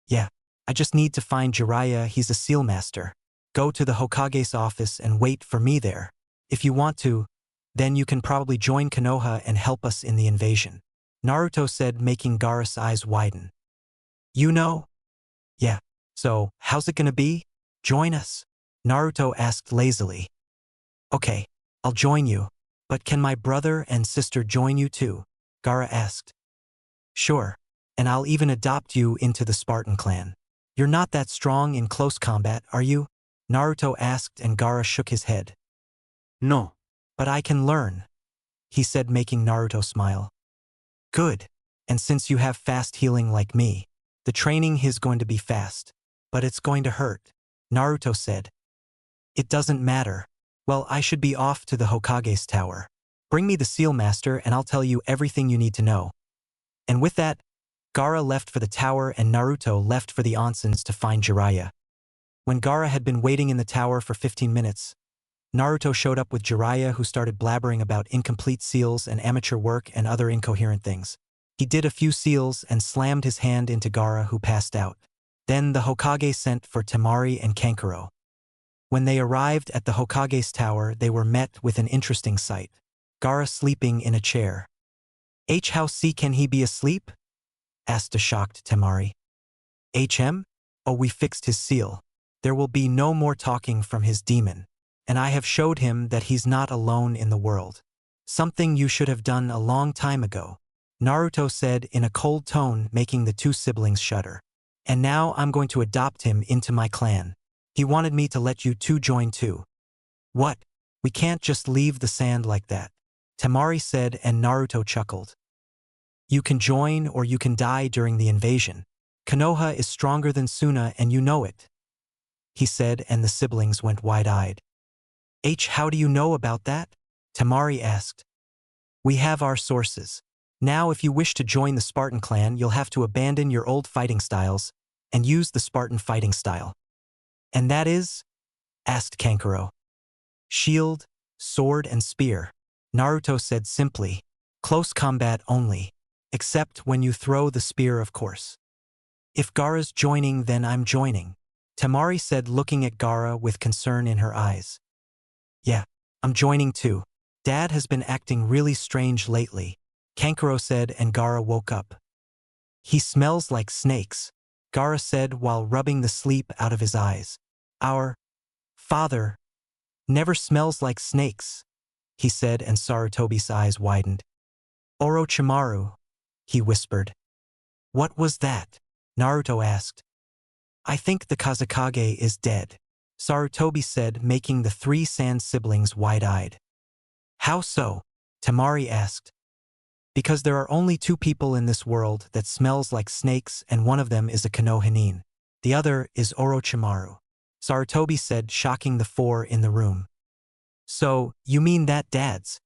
Yeah, I just need to find Jiraiya, he's a seal master. Go to the Hokage's office and wait for me there. If you want to, then you can probably join Konoha and help us in the invasion, Naruto said, making Gaara's eyes widen. You know? Yeah. So, how's it gonna be? Join us? Naruto asked lazily. Okay, I'll join you. But can my brother and sister join you too? Gaara asked. Sure. And I'll even adopt you into the Spartan clan. You're not that strong in close combat, are you? Naruto asked, and Gaara shook his head. No. But I can learn. he said, making Naruto smile. Good. And since you have fast healing like me, the training is going to be fast. But it's going to hurt, Naruto said. It doesn't matter. Well, I should be off to the Hokage's tower. Bring me the Seal Master and I'll tell you everything you need to know. And with that, Gaara left for the tower and Naruto left for the onsens to find Jiraiya. When Gaara had been waiting in the tower for 15 minutes, Naruto showed up with Jiraiya, who started blabbering about incomplete seals and amateur work and other incoherent things. He did a few seals and slammed his hand into Gaara, who passed out. Then the Hokage sent for Temari and Kankuro. When they arrived at the Hokage's tower, they were met with an interesting sight. Gaara sleeping in a chair. How can he be asleep? Asked a shocked Temari. Oh, we fixed his seal. There will be no more talking from his demon. And I have showed him that he's not alone in the world. Something you should have done a long time ago, Naruto said in a cold tone, making the two siblings shudder. And now I'm going to adopt him into my clan. He wanted me to let you two join too. What? We can't just leave the sand like that, Temari said, and Naruto chuckled. You can join or you can die during the invasion. Konoha is stronger than Suna and you know it, he said, and the siblings went wide-eyed. How do you know about that? Temari asked. We have our sources. Now if you wish to join the Spartan clan, you'll have to abandon your old fighting styles and use the Spartan fighting style. And that is? Asked Kankuro. Shield, sword and spear, Naruto said simply. Close combat only. Except when you throw the spear, of course. If Gaara's joining, then I'm joining, Temari said, looking at Gaara with concern in her eyes. Yeah, I'm joining too. Dad has been acting really strange lately, Kankuro said, and Gaara woke up. He smells like snakes, Gaara said while rubbing the sleep out of his eyes. Our father never smells like snakes, he said, and Sarutobi's eyes widened. Orochimaru, he whispered. What was that? Naruto asked. I think the Kazekage is dead, Sarutobi said, making the three Sand siblings wide-eyed. How so? Temari asked. Because there are only two people in this world that smells like snakes, and one of them is a Konohinin. The other is Orochimaru, Sarutobi said, shocking the four in the room. So, you mean that Dad's?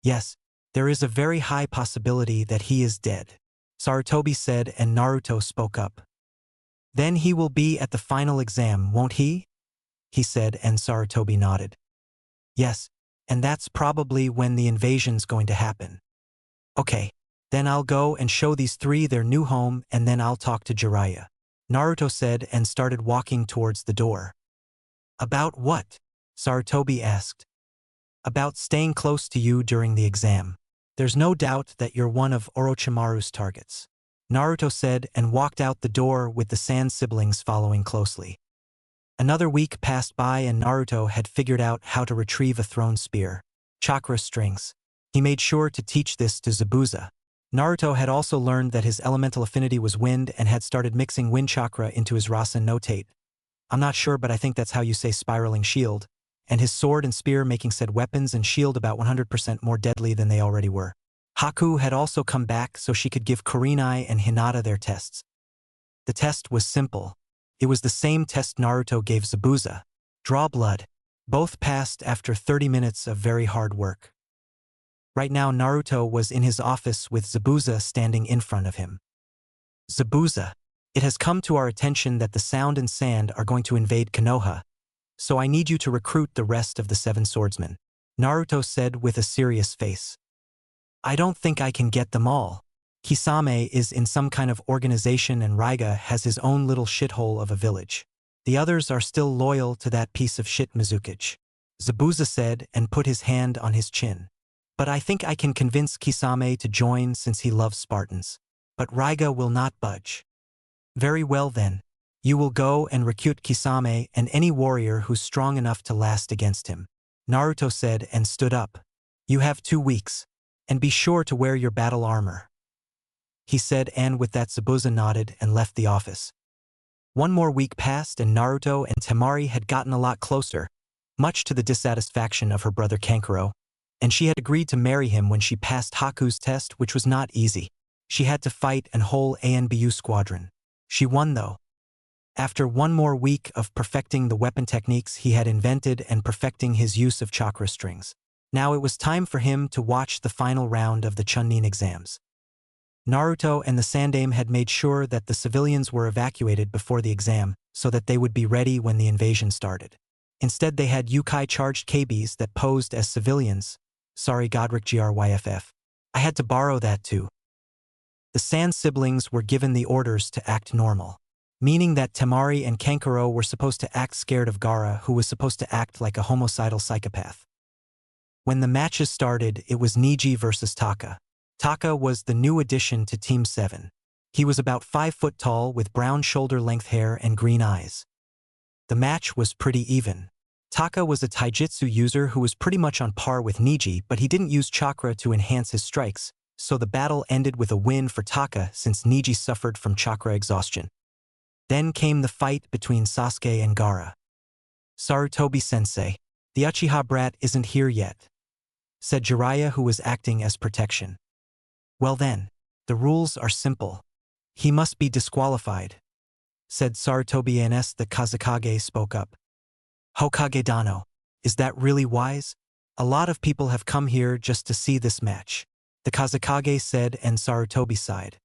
Yes, there is a very high possibility that he is dead, Sarutobi said, and Naruto spoke up. Then he will be at the final exam, won't he? He said, and Sarutobi nodded. Yes, and that's probably when the invasion's going to happen. Okay, then I'll go and show these three their new home, and then I'll talk to Jiraiya, Naruto said, and started walking towards the door. About what? Sarutobi asked. About staying close to you during the exam. There's no doubt that you're one of Orochimaru's targets, Naruto said, and walked out the door with the Sand siblings following closely. Another week passed by and Naruto had figured out how to retrieve a thrown spear, chakra strings. He made sure to teach this to Zabuza. Naruto had also learned that his elemental affinity was wind and had started mixing wind chakra into his Rasen notate. I'm not sure, but I think that's how you say spiraling shield. And his sword and spear making said weapons and shield about 100% more deadly than they already were. Haku had also come back so she could give Kurenai and Hinata their tests. The test was simple. It was the same test Naruto gave Zabuza. Draw blood. Both passed after 30 minutes of very hard work. Right now Naruto was in his office with Zabuza standing in front of him. Zabuza, it has come to our attention that the Sound and Sand are going to invade Konoha, so I need you to recruit the rest of the 7 swordsmen, Naruto said with a serious face. I don't think I can get them all. Kisame is in some kind of organization and Raiga has his own little shithole of a village. The others are still loyal to that piece of shit Mizukage, Zabuza said and put his hand on his chin. But I think I can convince Kisame to join since he loves Spartans. But Raiga will not budge. Very well then. You will go and recruit Kisame and any warrior who's strong enough to last against him, Naruto said and stood up. You have 2 weeks. And be sure to wear your battle armor, he said, and with that Zabuza nodded and left the office. 1 more week passed and Naruto and Temari had gotten a lot closer, much to the dissatisfaction of her brother Kankuro. and she had agreed to marry him when she passed Haku's test, which was not easy. She had to fight an whole ANBU squadron. She won though. After one more week of perfecting the weapon techniques he had invented and perfecting his use of chakra strings. Now it was time for him to watch the final round of the Chunin exams. Naruto and the Sandaime had made sure that the civilians were evacuated before the exam so that they would be ready when the invasion started. Instead they had Yukai-charged KBs that posed as civilians. Sorry Godric Gryff. I had to borrow that too. The San siblings were given the orders to act normal, meaning that Temari and Kankuro were supposed to act scared of Gaara, who was supposed to act like a homicidal psychopath. When the matches started, it was Niji versus Taka. Taka was the new addition to Team 7. He was about 5 foot tall with brown shoulder-length hair and green eyes. The match was pretty even. Taka was a taijutsu user who was pretty much on par with Niji, but he didn't use chakra to enhance his strikes, so the battle ended with a win for Taka since Niji suffered from chakra exhaustion. Then came the fight between Sasuke and Gaara. Sarutobi-sensei, the Uchiha brat isn't here yet, said Jiraiya, who was acting as protection. Well then, the rules are simple. He must be disqualified, said Sarutobi-ns. The Kazekage spoke up. Hokage Dano, is that really wise? A lot of people have come here just to see this match, the Kazekage said, and Sarutobi sighed.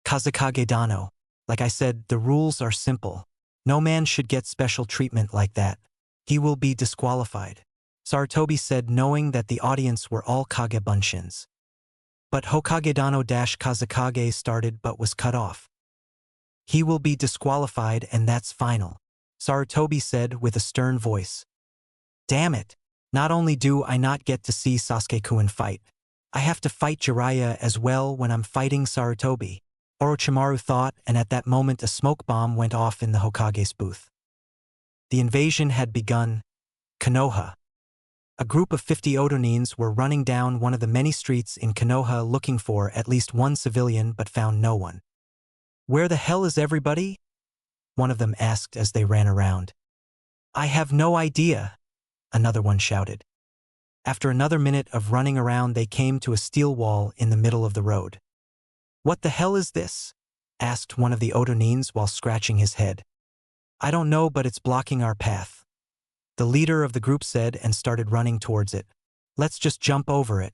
Kazekage Dano, like I said, the rules are simple. No man should get special treatment like that. He will be disqualified, Sarutobi said, knowing that the audience were all Kage Bunshins. But Hokage Dano Kazekage started but was cut off. He will be disqualified and that's final, Sarutobi said with a stern voice. Damn it, not only do I not get to see Sasuke-kun fight, I have to fight Jiraiya as well when I'm fighting Sarutobi, Orochimaru thought, and at that moment a smoke bomb went off in the Hokage's booth. The invasion had begun. Konoha. A group of 50 Otonins were running down one of the many streets in Konoha looking for at least one civilian but found no one. Where the hell is everybody? One of them asked as they ran around. I have no idea, another one shouted. After another minute of running around, they came to a steel wall in the middle of the road. What the hell is this? Asked one of the Otonins while scratching his head. I don't know, but it's blocking our path, the leader of the group said and started running towards it. Let's just jump over it,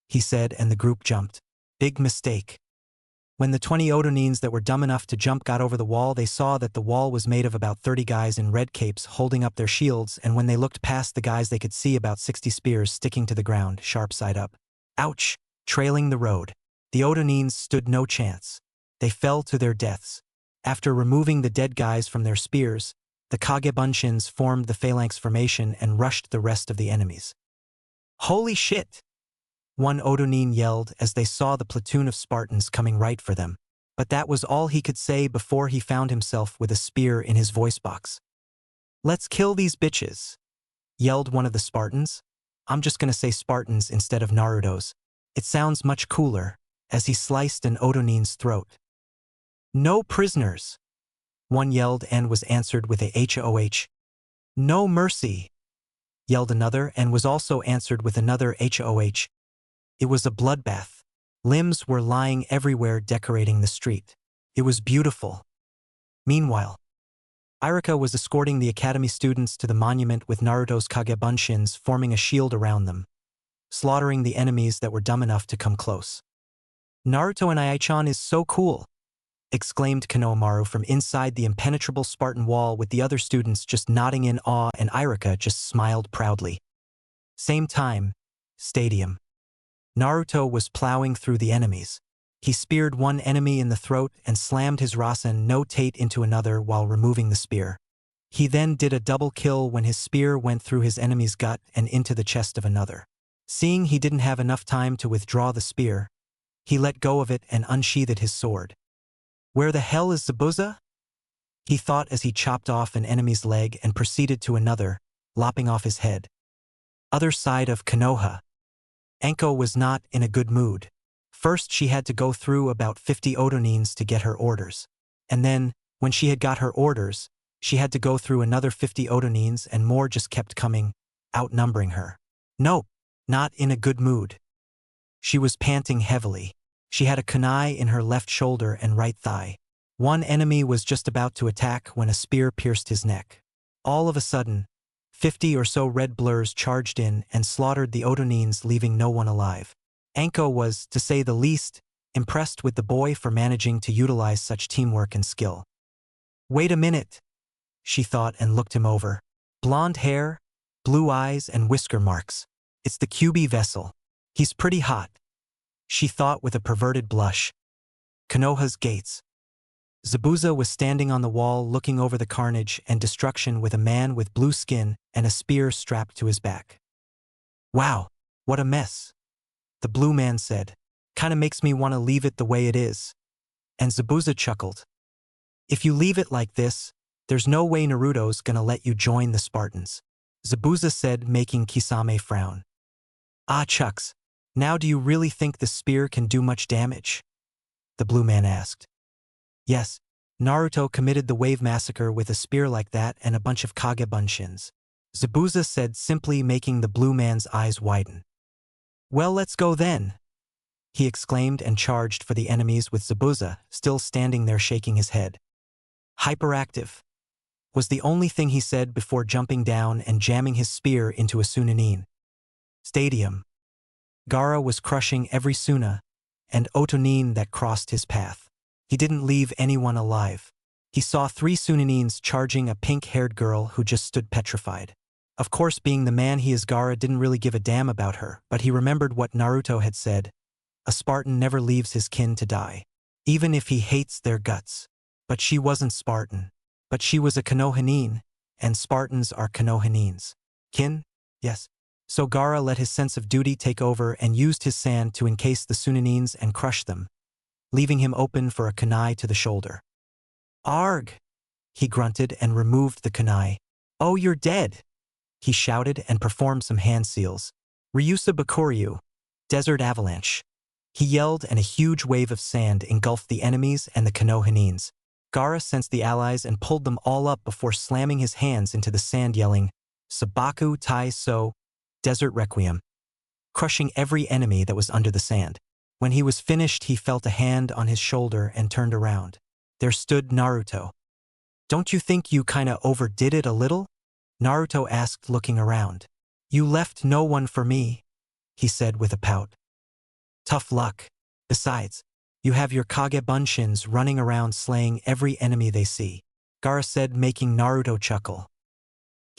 he said, and the group jumped. Big mistake. When the 20 Otonins that were dumb enough to jump got over the wall, they saw that the wall was made of about 30 guys in red capes holding up their shields, and when they looked past the guys they could see about 60 spears sticking to the ground, sharp side up. Ouch! Trailing the road. The Otonins stood no chance. They fell to their deaths. After removing the dead guys from their spears, the Kage Bunshins formed the phalanx formation and rushed the rest of the enemies. Holy shit! One Otonin yelled as they saw the platoon of Spartans coming right for them, but that was all he could say before he found himself with a spear in his voice box. Let's kill these bitches, yelled one of the Spartans. I'm just gonna say Spartans instead of Naruto's. It sounds much cooler, as he sliced an Otonin's throat. No prisoners, one yelled and was answered with a HOH. No mercy, yelled another and was also answered with another HOH. It was a bloodbath. Limbs were lying everywhere decorating the street. It was beautiful. Meanwhile, Irika was escorting the academy students to the monument with Naruto's Kage Bunshins forming a shield around them, slaughtering the enemies that were dumb enough to come close. Naruto and Ai-chan is so cool, exclaimed Konohamaru from inside the impenetrable Spartan wall, with the other students just nodding in awe, and Irika just smiled proudly. Same time, stadium. Naruto was plowing through the enemies. He speared one enemy in the throat and slammed his Rasen no Tate into another while removing the spear. He then did a double kill when his spear went through his enemy's gut and into the chest of another. Seeing he didn't have enough time to withdraw the spear, he let go of it and unsheathed his sword. Where the hell is Zabuza? He thought as he chopped off an enemy's leg and proceeded to another, lopping off his head. Other side of Konoha. Anko was not in a good mood. First she had to go through about 50 Otonins to get her orders. And then, when she had got her orders, she had to go through another 50 Otonins and more just kept coming, outnumbering her. Nope, not in a good mood. She was panting heavily. She had a kunai in her left shoulder and right thigh. One enemy was just about to attack when a spear pierced his neck. All of a sudden, 50 or so red blurs charged in and slaughtered the Otonines, leaving no one alive. Anko was, to say the least, impressed with the boy for managing to utilize such teamwork and skill. Wait a minute, she thought and looked him over. Blonde hair, blue eyes and whisker marks. It's the QB vessel. He's pretty hot, she thought with a perverted blush. Konoha's gates. Zabuza was standing on the wall looking over the carnage and destruction with a man with blue skin and a spear strapped to his back. Wow, what a mess, the blue man said. Kinda makes me want to leave it the way it is. And Zabuza chuckled. If you leave it like this, there's no way Naruto's gonna let you join the Spartans, Zabuza said, making Kisame frown. Ah chucks, now do you really think the spear can do much damage? The blue man asked. Yes, Naruto committed the wave massacre with a spear like that and a bunch of Kage Bunshins, Zabuza said, simply, making the blue man's eyes widen. Well, let's go then, he exclaimed and charged for the enemies with Zabuza still standing there shaking his head. Hyperactive, was the only thing he said before jumping down and jamming his spear into a Sunanin. Stadium. Gaara was crushing every Suna and Otonin that crossed his path. He didn't leave anyone alive. He saw 3 Sunanins charging a pink-haired girl who just stood petrified. Of course, being the man he is, Gaara didn't really give a damn about her, but he remembered what Naruto had said. A Spartan never leaves his kin to die, even if he hates their guts. But she wasn't Spartan. But she was a Konohanin, and Spartans are Konohanins. Kin? Yes. So Gaara let his sense of duty take over and used his sand to encase the Sunanins and crush them, leaving him open for a kunai to the shoulder. Arg! He grunted and removed the kunai. Oh, you're dead! He shouted and performed some hand seals. Ryusa Bakuryu, Desert Avalanche. He yelled and a huge wave of sand engulfed the enemies and the Konohanins. Gaara sensed the allies and pulled them all up before slamming his hands into the sand, yelling, Sabaku Tai So, Desert Requiem, crushing every enemy that was under the sand. When he was finished, he felt a hand on his shoulder and turned around. There stood Naruto. Don't you think you kinda overdid it a little? Naruto asked, looking around. You left no one for me, he said with a pout. Tough luck. Besides, you have your Kage Bunshins running around slaying every enemy they see, Gaara said, making Naruto chuckle.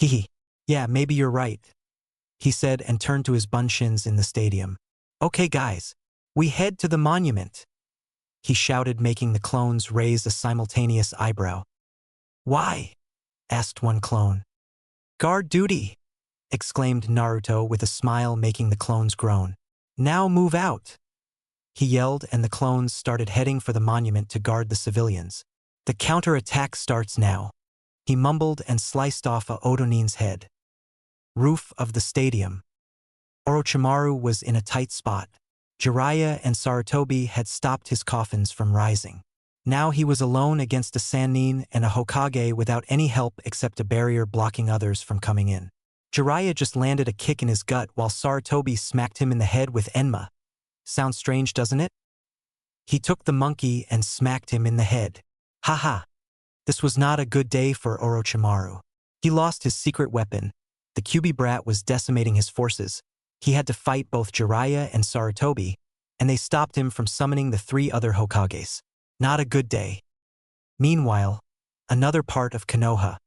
Hehe. Yeah, maybe you're right, he said and turned to his Bunshins in the stadium. Okay guys, we head to the monument, he shouted, making the clones raise a simultaneous eyebrow. Why? Asked one clone. Guard duty, exclaimed Naruto with a smile, making the clones groan. Now move out, he yelled, and the clones started heading for the monument to guard the civilians. The counter-attack starts now, he mumbled and sliced off a Otonin's head. Roof of the stadium. Orochimaru was in a tight spot. Jiraiya and Sarutobi had stopped his coffins from rising. Now he was alone against a Sannin and a Hokage without any help except a barrier blocking others from coming in. Jiraiya just landed a kick in his gut while Sarutobi smacked him in the head with Enma. Sounds strange, doesn't it? He took the monkey and smacked him in the head. Haha. This was not a good day for Orochimaru. He lost his secret weapon. The Kyuubi brat was decimating his forces. He had to fight both Jiraiya and Sarutobi, and they stopped him from summoning the 3 other Hokages. Not a good day. Meanwhile, another part of Konoha.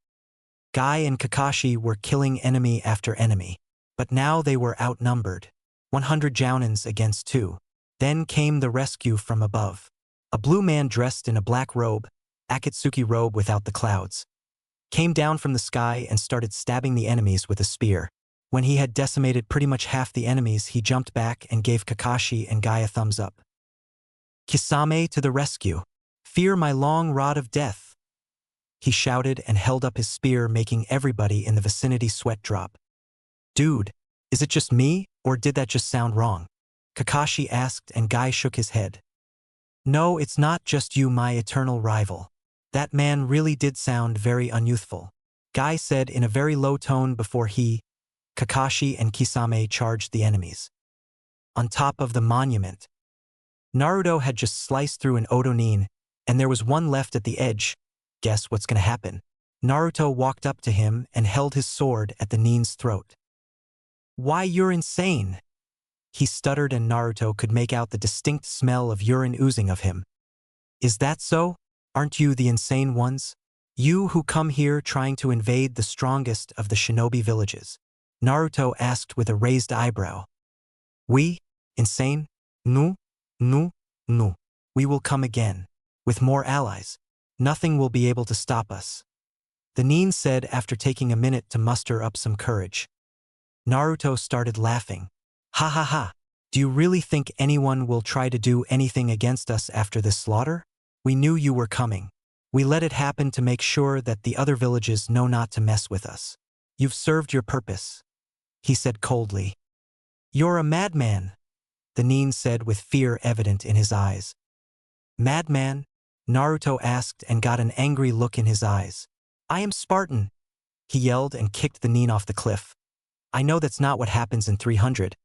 Guy and Kakashi were killing enemy after enemy, but now they were outnumbered. 100 Jounins against 2. Then came the rescue from above. A blue man dressed in a black robe, Akatsuki robe without the clouds, came down from the sky and started stabbing the enemies with a spear. When he had decimated pretty much half the enemies, he jumped back and gave Kakashi and Guy a thumbs up. Kisame to the rescue. Fear my long rod of death, he shouted and held up his spear, making everybody in the vicinity sweat drop. Dude, is it just me, or did that just sound wrong? Kakashi asked, and Guy shook his head. No, it's not just you, my eternal rival. That man really did sound very unyouthful, Guy said in a very low tone before he, Kakashi and Kisame charged the enemies. On top of the monument, Naruto had just sliced through an Otonin, and there was one left at the edge. Guess what's gonna happen? Naruto walked up to him and held his sword at the Nin's throat. Why, you're insane! He stuttered, and Naruto could make out the distinct smell of urine oozing of him. Is that so? Aren't you the insane ones? You who come here trying to invade the strongest of the shinobi villages? Naruto asked with a raised eyebrow. We? Insane? No, no, no. We will come again. With more allies. Nothing will be able to stop us. The Nin said after taking a minute to muster up some courage. Naruto started laughing. Ha ha ha. Do you really think anyone will try to do anything against us after this slaughter? We knew you were coming. We let it happen to make sure that the other villages know not to mess with us. You've served your purpose, he said coldly. You're a madman, the Nin said with fear evident in his eyes. Madman? Naruto asked and got an angry look in his eyes. I am Spartan, he yelled and kicked the Nin off the cliff. I know that's not what happens in 300,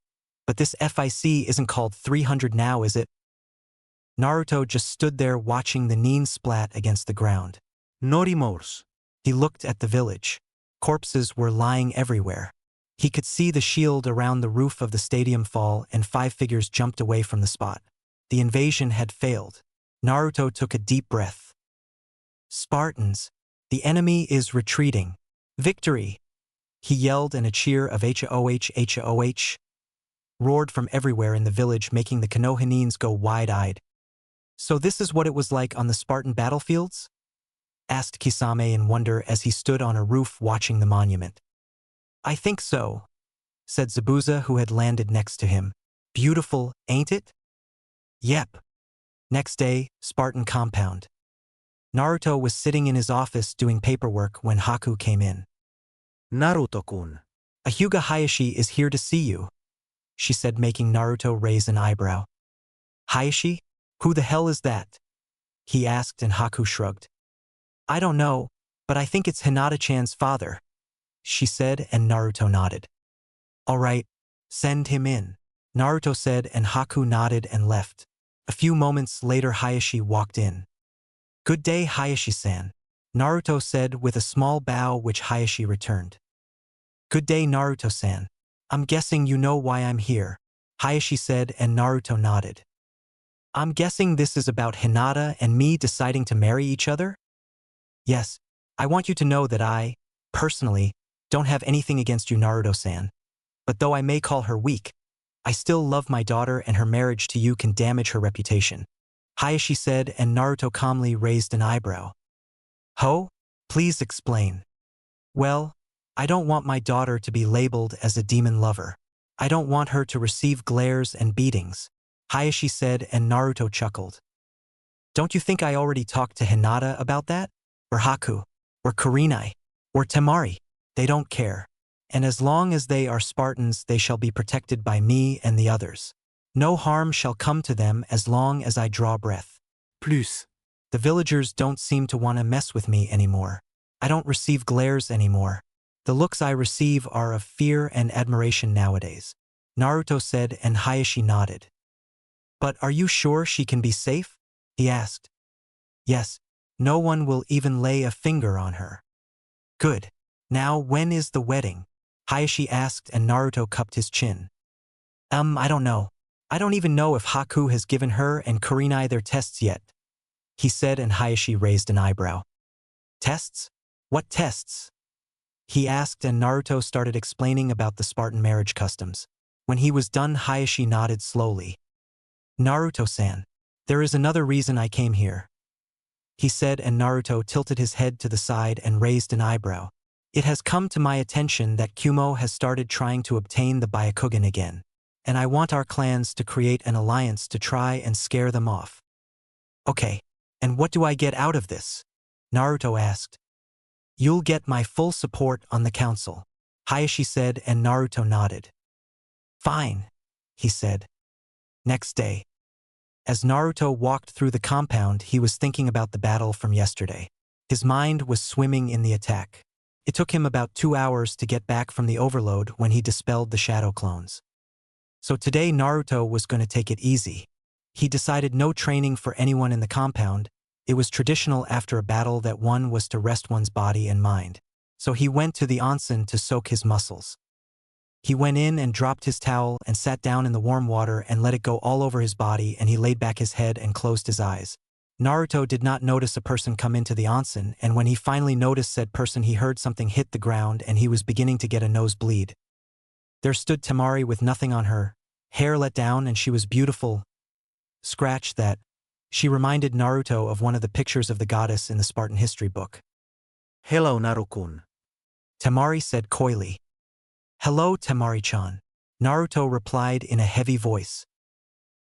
but this FIC isn't called 300 now, is it? Naruto just stood there watching the Nin splat against the ground. No remorse. He looked at the village. Corpses were lying everywhere. He could see the shield around the roof of the stadium fall, and 5 figures jumped away from the spot. The invasion had failed. Naruto took a deep breath. Spartans, the enemy is retreating. Victory! He yelled, and a cheer of HOH roared from everywhere in the village, making the Konohanins go wide-eyed. So this is what it was like on the Spartan battlefields? Asked Kisame in wonder as he stood on a roof watching the monument. I think so, said Zabuza, who had landed next to him. Beautiful, ain't it? Yep. Next day, Spartan compound. Naruto was sitting in his office doing paperwork when Haku came in. Naruto-kun. A Hyuga Hayashi is here to see you, she said, making Naruto raise an eyebrow. Hayashi? Who the hell is that? He asked, and Haku shrugged. I don't know, but I think it's Hinata-chan's father, she said, and Naruto nodded. All right, send him in, Naruto said, and Haku nodded and left. A few moments later, Hayashi walked in. Good day, Hayashi-san, Naruto said with a small bow, which Hayashi returned. Good day, Naruto-san. I'm guessing you know why I'm here, Hayashi said, and Naruto nodded. I'm guessing this is about Hinata and me deciding to marry each other? Yes, I want you to know that I, personally, don't have anything against you, Naruto-san. But though I may call her weak, I still love my daughter, and her marriage to you can damage her reputation, Hayashi said, and Naruto calmly raised an eyebrow. Ho? Please explain. Well, I don't want my daughter to be labeled as a demon lover. I don't want her to receive glares and beatings, Hayashi said, and Naruto chuckled. Don't you think I already talked to Hinata about that? Or Haku? Or Kurenai? Or Temari? They don't care. And as long as they are Spartans, they shall be protected by me and the others. No harm shall come to them as long as I draw breath. Plus, the villagers don't seem to want to mess with me anymore. I don't receive glares anymore. The looks I receive are of fear and admiration nowadays, Naruto said, and Hayashi nodded. But are you sure she can be safe? He asked. Yes, no one will even lay a finger on her. Good. Now when is the wedding? Hayashi asked, and Naruto cupped his chin. I don't know. I don't even know if Haku has given her and Kurenai their tests yet, he said, and Hayashi raised an eyebrow. Tests? What tests? He asked, and Naruto started explaining about the Spartan marriage customs. When he was done, Hayashi nodded slowly. Naruto-san, there is another reason I came here, he said, and Naruto tilted his head to the side and raised an eyebrow. It has come to my attention that Kumo has started trying to obtain the Byakugan again, and I want our clans to create an alliance to try and scare them off. Okay, and what do I get out of this? Naruto asked. You'll get my full support on the council, Hayashi said, and Naruto nodded. Fine, he said. Next day. As Naruto walked through the compound, he was thinking about the battle from yesterday. His mind was swimming in the attack. It took him about 2 hours to get back from the overload when he dispelled the shadow clones. So today Naruto was going to take it easy. He decided no training for anyone in the compound. It was traditional after a battle that one was to rest one's body and mind. So he went to the onsen to soak his muscles. He went in and dropped his towel and sat down in the warm water and let it go all over his body, and he laid back his head and closed his eyes. Naruto did not notice a person come into the onsen, and when he finally noticed said person he heard something hit the ground and he was beginning to get a nosebleed. There stood Temari with nothing on her, hair let down, and she was beautiful. Scratch that. She reminded Naruto of one of the pictures of the goddess in the Spartan history book. Hello, Naruto-kun. Temari said coyly. Hello, Temari-chan. Naruto replied in a heavy voice.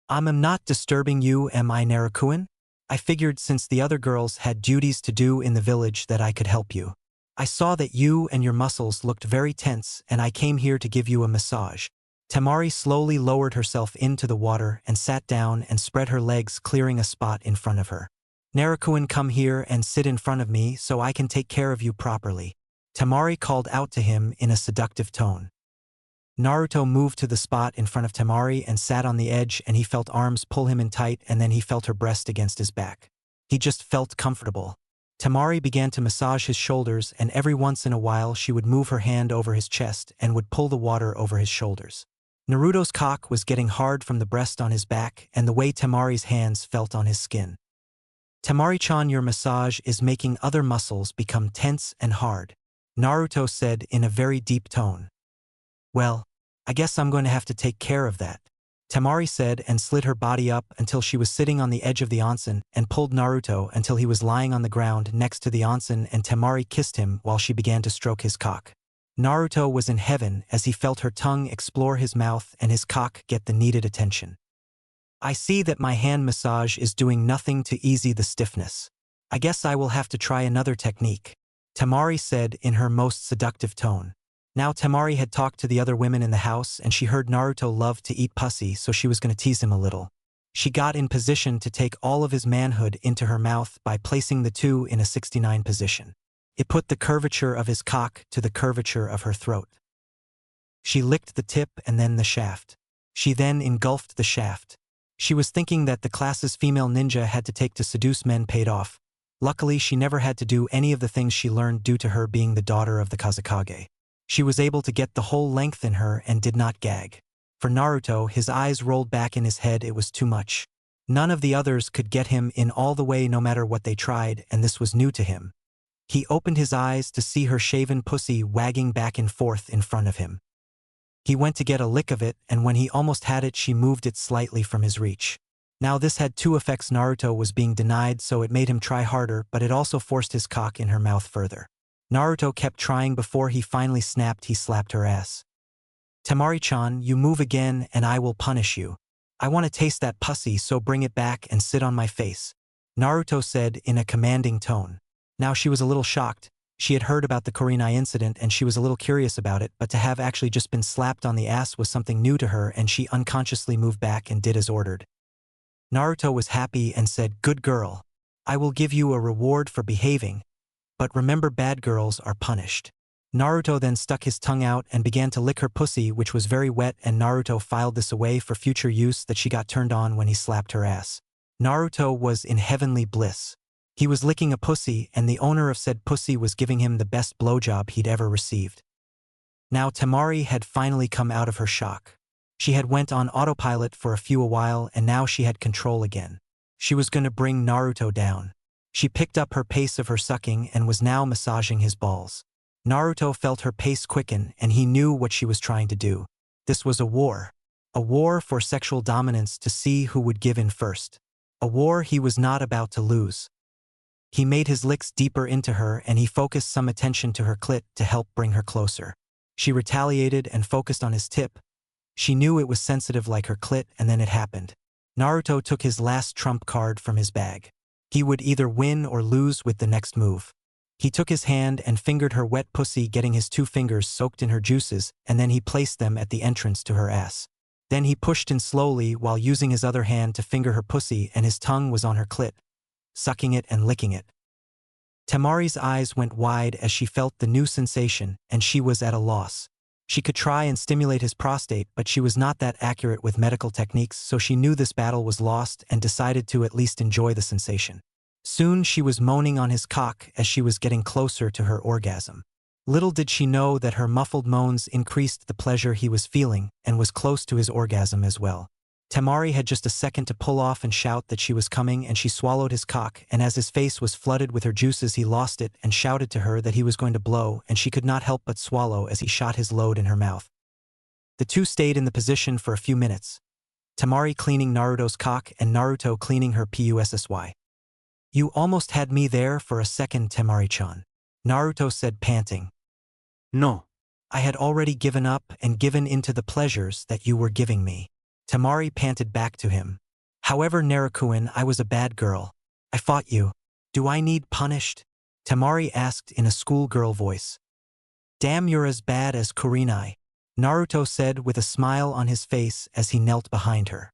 I'm not disturbing you, am I, Naruto-kun? I figured since the other girls had duties to do in the village that I could help you. I saw that you and your muscles looked very tense and I came here to give you a massage. Temari slowly lowered herself into the water and sat down and spread her legs, clearing a spot in front of her. Naruto-kun, come here and sit in front of me so I can take care of you properly. Temari called out to him in a seductive tone. Naruto moved to the spot in front of Temari and sat on the edge, and he felt arms pull him in tight, and then he felt her breast against his back. He just felt comfortable. Temari began to massage his shoulders, and every once in a while she would move her hand over his chest and would pull the water over his shoulders. Naruto's cock was getting hard from the breast on his back and the way Temari's hands felt on his skin. Temari-chan, your massage is making other muscles become tense and hard, Naruto said in a very deep tone. Well, I guess I'm going to have to take care of that, Temari said, and slid her body up until she was sitting on the edge of the onsen and pulled Naruto until he was lying on the ground next to the onsen, and Temari kissed him while she began to stroke his cock. Naruto was in heaven as he felt her tongue explore his mouth and his cock get the needed attention. I see that my hand massage is doing nothing to ease the stiffness. I guess I will have to try another technique, Temari said in her most seductive tone. Now Temari had talked to the other women in the house and she heard Naruto loved to eat pussy, so she was going to tease him a little. She got in position to take all of his manhood into her mouth by placing the two in a 69 position. It put the curvature of his cock to the curvature of her throat. She licked the tip and then the shaft. She then engulfed the shaft. She was thinking that the classes female ninja had to take to seduce men paid off. Luckily, she never had to do any of the things she learned due to her being the daughter of the Kazekage. She was able to get the whole length in her and did not gag. For Naruto, his eyes rolled back in his head. It was too much. None of the others could get him in all the way no matter what they tried, and this was new to him. He opened his eyes to see her shaven pussy wagging back and forth in front of him. He went to get a lick of it, and when he almost had it, she moved it slightly from his reach. Now this had two effects. Naruto was being denied, so it made him try harder, but it also forced his cock in her mouth further. Naruto kept trying before he finally snapped. He slapped her ass. Temari-chan, you move again and I will punish you. I want to taste that pussy, so bring it back and sit on my face, Naruto said in a commanding tone. Now she was a little shocked. She had heard about the Kurenai incident and she was a little curious about it, but to have actually just been slapped on the ass was something new to her, and she unconsciously moved back and did as ordered. Naruto was happy and said, "Good girl. I will give you a reward for behaving. But remember, bad girls are punished." Naruto then stuck his tongue out and began to lick her pussy, which was very wet, and Naruto filed this away for future use that she got turned on when he slapped her ass. Naruto was in heavenly bliss. He was licking a pussy, and the owner of said pussy was giving him the best blowjob he'd ever received. Now Temari had finally come out of her shock. She had went on autopilot for a while, and now she had control again. She was going to bring Naruto down. She picked up her pace of her sucking and was now massaging his balls. Naruto felt her pace quicken, and he knew what she was trying to do. This was a war. A war for sexual dominance to see who would give in first. A war he was not about to lose. He made his licks deeper into her, and he focused some attention to her clit to help bring her closer. She retaliated and focused on his tip. She knew it was sensitive like her clit, and then it happened. Naruto took his last trump card from his bag. He would either win or lose with the next move. He took his hand and fingered her wet pussy, getting his 2 fingers soaked in her juices, and then he placed them at the entrance to her ass. Then he pushed in slowly while using his other hand to finger her pussy, and his tongue was on her clit, sucking it and licking it. Temari's eyes went wide as she felt the new sensation, and she was at a loss. She could try and stimulate his prostate, but she was not that accurate with medical techniques, so she knew this battle was lost and decided to at least enjoy the sensation. Soon she was moaning on his cock as she was getting closer to her orgasm. Little did she know that her muffled moans increased the pleasure he was feeling and was close to his orgasm as well. Temari had just a second to pull off and shout that she was coming, and she swallowed his cock, and as his face was flooded with her juices he lost it and shouted to her that he was going to blow, and she could not help but swallow as he shot his load in her mouth. The two stayed in the position for a few minutes, Temari cleaning Naruto's cock and Naruto cleaning her pussy. "You almost had me there for a second, Temari-chan," Naruto said, panting. No. "I had already given up and given into the pleasures that you were giving me." Temari panted back to him. "However, Narukuin, I was a bad girl. I fought you. Do I need punished?" Temari asked in a schoolgirl voice. "Damn, you're as bad as Kurenai," Naruto said with a smile on his face as he knelt behind her.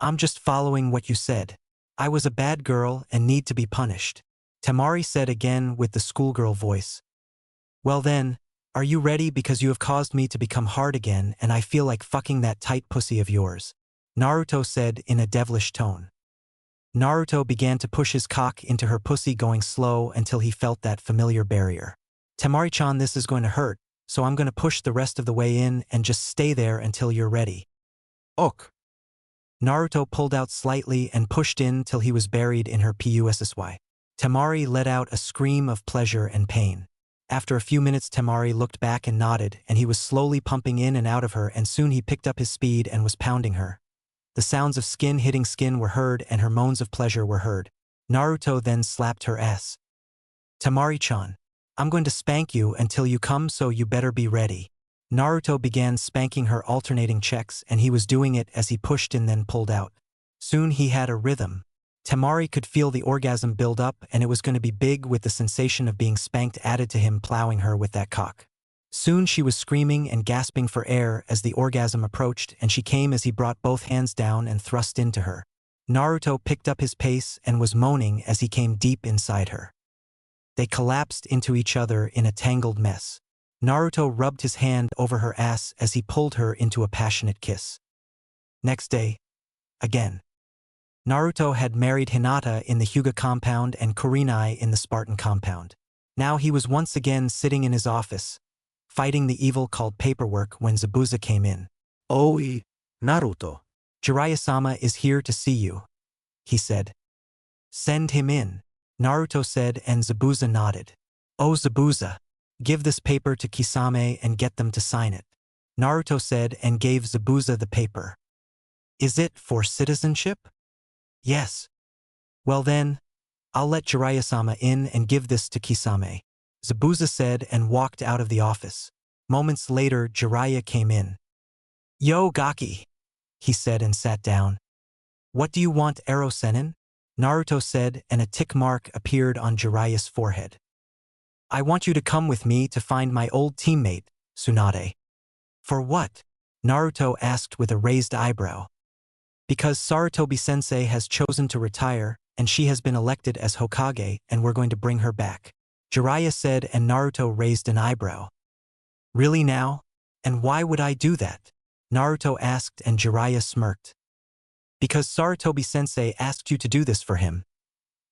"I'm just following what you said. I was a bad girl and need to be punished," Temari said again with the schoolgirl voice. "Well then, are you ready, because you have caused me to become hard again and I feel like fucking that tight pussy of yours," Naruto said in a devilish tone. Naruto began to push his cock into her pussy, going slow until he felt that familiar barrier. "Temari-chan, this is going to hurt, so I'm going to push the rest of the way in and just stay there until you're ready." Ok. Naruto pulled out slightly and pushed in till he was buried in her pussy. Temari let out a scream of pleasure and pain. After a few minutes Temari looked back and nodded, and he was slowly pumping in and out of her, and soon he picked up his speed and was pounding her. The sounds of skin hitting skin were heard and her moans of pleasure were heard. Naruto then slapped her ass. "Temari-chan, I'm going to spank you until you come, so you better be ready." Naruto began spanking her alternating checks, and he was doing it as he pushed and then pulled out. Soon he had a rhythm. Temari could feel the orgasm build up, and it was going to be big with the sensation of being spanked added to him plowing her with that cock. Soon she was screaming and gasping for air as the orgasm approached, and she came as he brought both hands down and thrust into her. Naruto picked up his pace and was moaning as he came deep inside her. They collapsed into each other in a tangled mess. Naruto rubbed his hand over her ass as he pulled her into a passionate kiss. Next day, again. Naruto had married Hinata in the Hyuga compound and Kurenai in the Spartan compound. Now he was once again sitting in his office, fighting the evil called paperwork, when Zabuza came in. Oi, Naruto. "Jiraiya-sama is here to see you," he said. "Send him in," Naruto said, and Zabuza nodded. "Oh, Zabuza, give this paper to Kisame and get them to sign it," Naruto said and gave Zabuza the paper. "Is it for citizenship?" "Yes." "Well then, I'll let Jiraiya-sama in and give this to Kisame," Zabuza said and walked out of the office. Moments later, Jiraiya came in. "Yo, Gaki," he said and sat down. "What do you want, Ero-senin?" Naruto said, and a tick mark appeared on Jiraiya's forehead. "I want you to come with me to find my old teammate, Tsunade." "For what?" Naruto asked with a raised eyebrow. "Because Sarutobi-sensei has chosen to retire, and she has been elected as Hokage, and we're going to bring her back," Jiraiya said, and Naruto raised an eyebrow. "Really now? And why would I do that?" Naruto asked, and Jiraiya smirked. "Because Sarutobi-sensei asked you to do this for him,"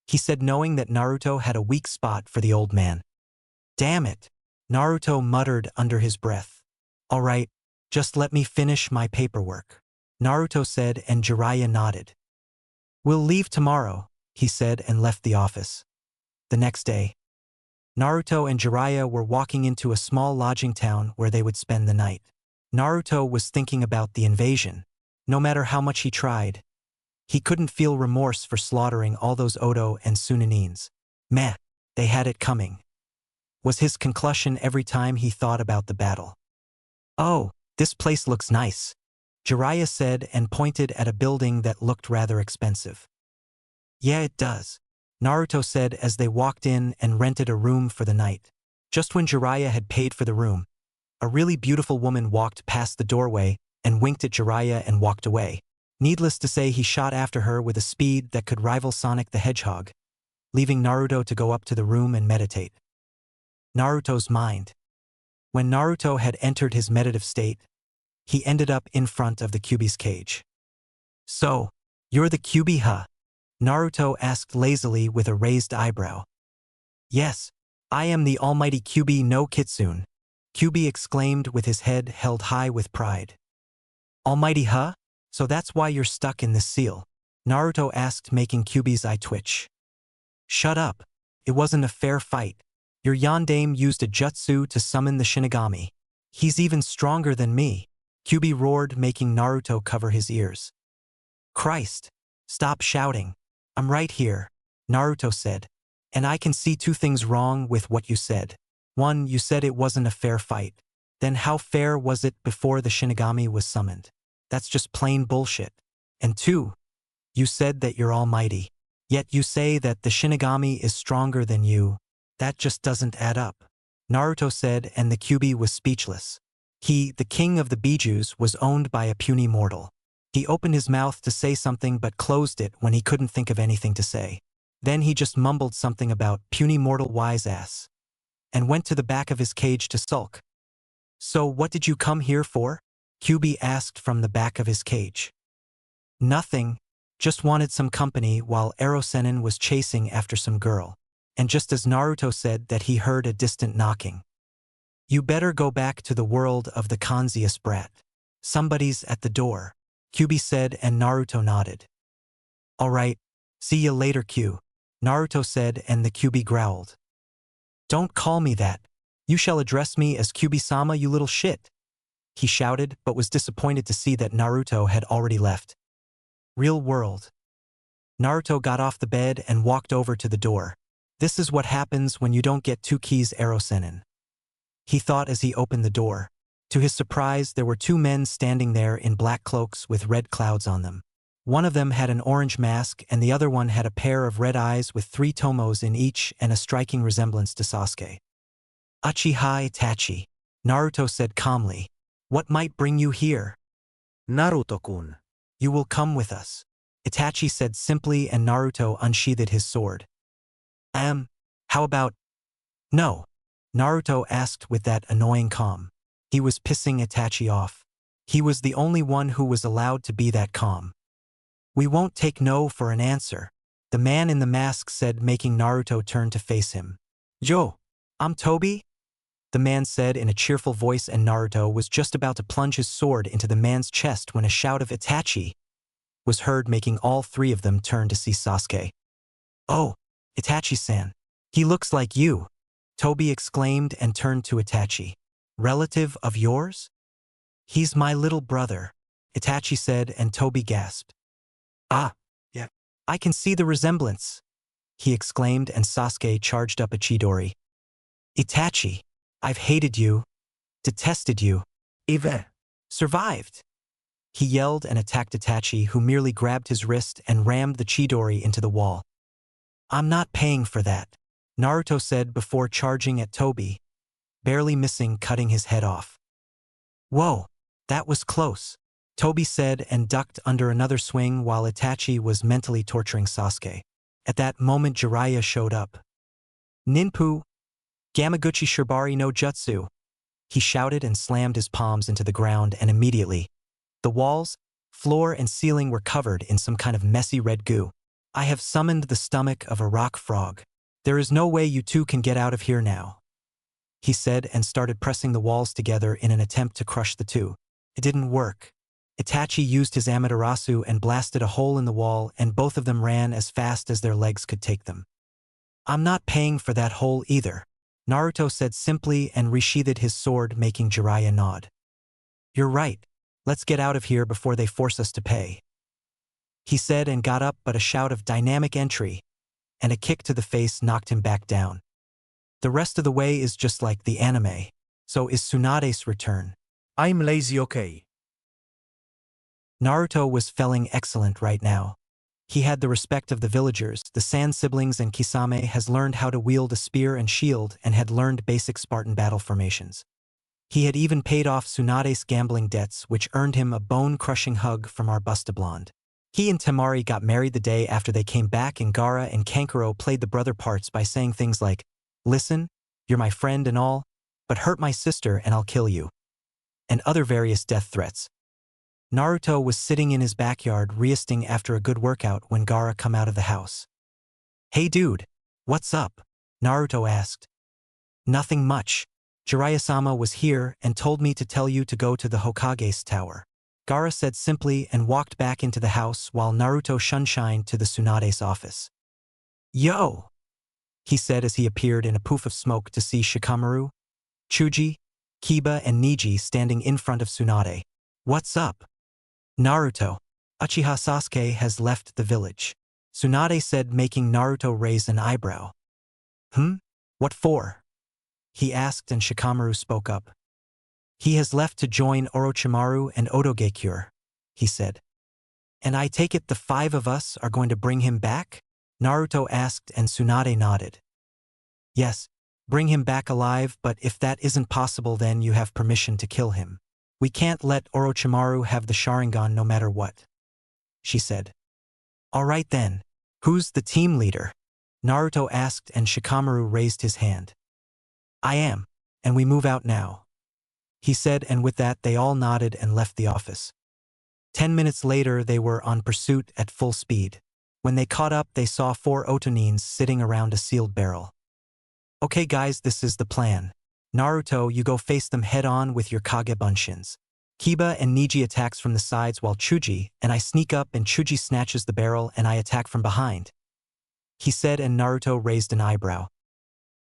he said, knowing that Naruto had a weak spot for the old man. "Damn it," Naruto muttered under his breath. "All right, just let me finish my paperwork," Naruto said, and Jiraiya nodded. "We'll leave tomorrow," he said, and left the office. The next day, Naruto and Jiraiya were walking into a small lodging town where they would spend the night. Naruto was thinking about the invasion. No matter how much he tried, he couldn't feel remorse for slaughtering all those Odo and Tsunanins. Meh, they had it coming, was his conclusion every time he thought about the battle. "Oh, this place looks nice," Jiraiya said and pointed at a building that looked rather expensive. "Yeah, it does," Naruto said as they walked in and rented a room for the night. Just when Jiraiya had paid for the room, a really beautiful woman walked past the doorway and winked at Jiraiya and walked away. Needless to say, he shot after her with a speed that could rival Sonic the Hedgehog. leaving Naruto to go up to the room and meditate. Naruto's mind. When Naruto had entered his meditative state, he ended up in front of the Kyuubi's cage. So, you're the Kyuubi, huh? Naruto asked lazily with a raised eyebrow. Yes, I am the almighty Kyuubi no Kitsune, Kyuubi exclaimed with his head held high with pride. Almighty, huh? So that's why you're stuck in this seal? Naruto asked, making Kyuubi's eye twitch. Shut up. It wasn't a fair fight. Your yandame used a jutsu to summon the Shinigami. He's even stronger than me, Kyuubi roared, making Naruto cover his ears. Christ! Stop shouting. I'm right here, Naruto said. And I can see two things wrong with what you said. One, you said it wasn't a fair fight. Then how fair was it before the Shinigami was summoned? That's just plain bullshit. And two, you said that you're almighty. Yet you say that the Shinigami is stronger than you. That just doesn't add up, Naruto said, and the Kyuubi was speechless. He, the king of the Bijus, was owned by a puny mortal. He opened his mouth to say something but closed it when he couldn't think of anything to say. Then he just mumbled something about puny mortal wise ass and went to the back of his cage to sulk. So what did you come here for? Kyuubi asked from the back of his cage. Nothing, just wanted some company while Erosenin was chasing after some girl. And just as Naruto said that, he heard a distant knocking. You better go back to the world of the Kanzius brat. Somebody's at the door, Kyuubi said, and Naruto nodded. Alright, see you later, Q, Naruto said, and the Kyuubi growled. Don't call me that. You shall address me as Kyuubi-sama, you little shit, he shouted, but was disappointed to see that Naruto had already left. Real world. Naruto got off the bed and walked over to the door. This is what happens when you don't get two keys, Erosenin, he thought as he opened the door. To his surprise, there were two men standing there in black cloaks with red clouds on them. One of them had an orange mask and the other one had a pair of red eyes with 3 tomos in each and a striking resemblance to Sasuke. Uchiha Itachi, Naruto said calmly. What might bring you here? Naruto-kun. You will come with us, Itachi said simply, and Naruto unsheathed his sword. How about… No, Naruto asked with that annoying calm. He was pissing Itachi off. He was the only one who was allowed to be that calm. We won't take no for an answer, the man in the mask said, making Naruto turn to face him. Yo, I'm Toby, the man said in a cheerful voice, and Naruto was just about to plunge his sword into the man's chest when a shout of Itachi was heard, making all three of them turn to see Sasuke. Oh, Itachi-san. He looks like you, Toby exclaimed and turned to Itachi. Relative of yours? He's my little brother, Itachi said, and Toby gasped. Ah, yeah. I can see the resemblance, he exclaimed, and Sasuke charged up a Chidori. Itachi, I've hated you, detested you, Eve. survived, he yelled and attacked Itachi, who merely grabbed his wrist and rammed the Chidori into the wall. I'm not paying for that, Naruto said before charging at Toby, barely missing cutting his head off. Whoa, that was close, Toby said and ducked under another swing while Itachi was mentally torturing Sasuke. At that moment Jiraiya showed up. Ninpu, Gamaguchi Shibari no Jutsu, he shouted and slammed his palms into the ground, and immediately, the walls, floor and ceiling were covered in some kind of messy red goo. I have summoned the stomach of a rock frog. There is no way you two can get out of here now, he said, and started pressing the walls together in an attempt to crush the two. It didn't work. Itachi used his Amaterasu and blasted a hole in the wall, and both of them ran as fast as their legs could take them. I'm not paying for that hole either, Naruto said simply and resheathed his sword, making Jiraiya nod. You're right. Let's get out of here before they force us to pay, he said, and got up, but a shout of dynamic entry and a kick to the face knocked him back down. The rest of the way is just like the anime. So is Tsunade's return. I'm lazy, okay? Naruto was feeling excellent right now. He had the respect of the villagers, the Sand siblings, and Kisame has learned how to wield a spear and shield and had learned basic Spartan battle formations. He had even paid off Tsunade's gambling debts, which earned him a bone-crushing hug from our Busta Blonde. He and Temari got married the day after they came back, and Gaara and Kankuro played the brother parts by saying things like, "Listen, you're my friend and all, but hurt my sister and I'll kill you," and other various death threats. Naruto was sitting in his backyard resting after a good workout when Gaara come out of the house. "Hey dude, what's up?" Naruto asked. "Nothing much. Jiraiya-sama was here and told me to tell you to go to the Hokage's tower," Gaara said simply and walked back into the house while Naruto shunshined to the Tsunade's office. "Yo!" he said as he appeared in a poof of smoke to see Shikamaru, Chuji, Kiba and Niji standing in front of Tsunade. "What's up?" "Naruto, Uchiha Sasuke has left the village," Tsunade said, making Naruto raise an eyebrow. What for?" he asked, and Shikamaru spoke up. "He has left to join Orochimaru and Odogekure," he said. "And I take it the 5 of us are going to bring him back?" Naruto asked, and Tsunade nodded. "Yes, bring him back alive, but if that isn't possible then you have permission to kill him. We can't let Orochimaru have the Sharingan no matter what," she said. "All right then, who's the team leader?" Naruto asked, and Shikamaru raised his hand. "I am, and we move out now," he said, and with that they all nodded and left the office. 10 minutes later they were on pursuit at full speed. When they caught up they saw 4 Otonins sitting around a sealed barrel. "Okay guys, this is the plan. Naruto, you go face them head-on with your Kage Bunshins. Kiba and Niji attacks from the sides while Chuji and I sneak up and Chuji snatches the barrel and I attack from behind," he said, and Naruto raised an eyebrow.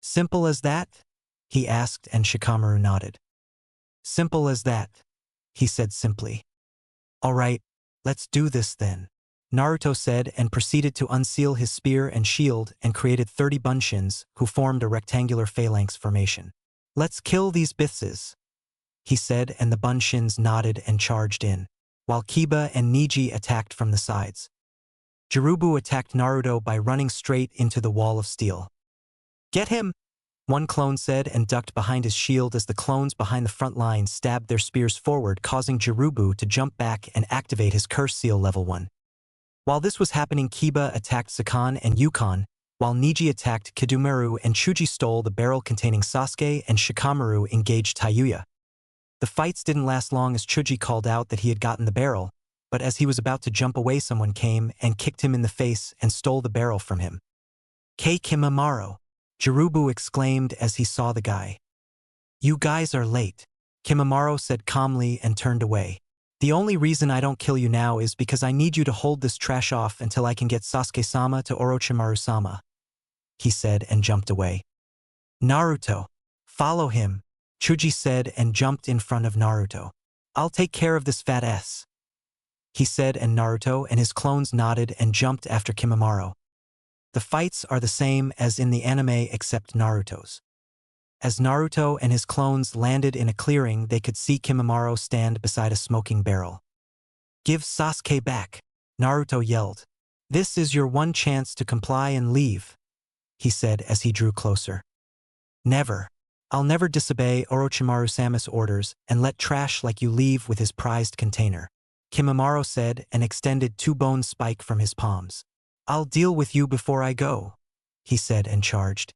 "Simple as that?" he asked, and Shikamaru nodded. "Simple as that," he said simply. "All right, let's do this then," Naruto said, and proceeded to unseal his spear and shield and created 30 Bunshins who formed a rectangular phalanx formation. "Let's kill these bitches," he said, and the Bunshins nodded and charged in, while Kiba and Niji attacked from the sides. Jirubu attacked Naruto by running straight into the wall of steel. "Get him!" one clone said, and ducked behind his shield as the clones behind the front line stabbed their spears forward, causing Jirubu to jump back and activate his curse seal level 1. While this was happening, Kiba attacked Sakan and Yukon, while Niji attacked Kidumeru and Chuji stole the barrel containing Sasuke, and Shikamaru engaged Tayuya. The fights didn't last long as Chuji called out that he had gotten the barrel, but as he was about to jump away someone came and kicked him in the face and stole the barrel from him. "Kei Kimimaro," Jirubu exclaimed as he saw the guy. "You guys are late," Kimimaro said calmly and turned away. "The only reason I don't kill you now is because I need you to hold this trash off until I can get Sasuke-sama to Orochimaru-sama," he said, and jumped away. "Naruto, follow him," Chuji said, and jumped in front of Naruto. "I'll take care of this fat ass," he said, and Naruto and his clones nodded and jumped after Kimimaro. The fights are the same as in the anime except Naruto's. As Naruto and his clones landed in a clearing, they could see Kimimaro stand beside a smoking barrel. "Give Sasuke back," Naruto yelled. "This is your one chance to comply and leave," he said as he drew closer. "Never. I'll never disobey Orochimaru-sama's orders and let trash like you leave with his prized container," Kimimaro said, and extended 2 bone spike from his palms. "I'll deal with you before I go," he said, and charged.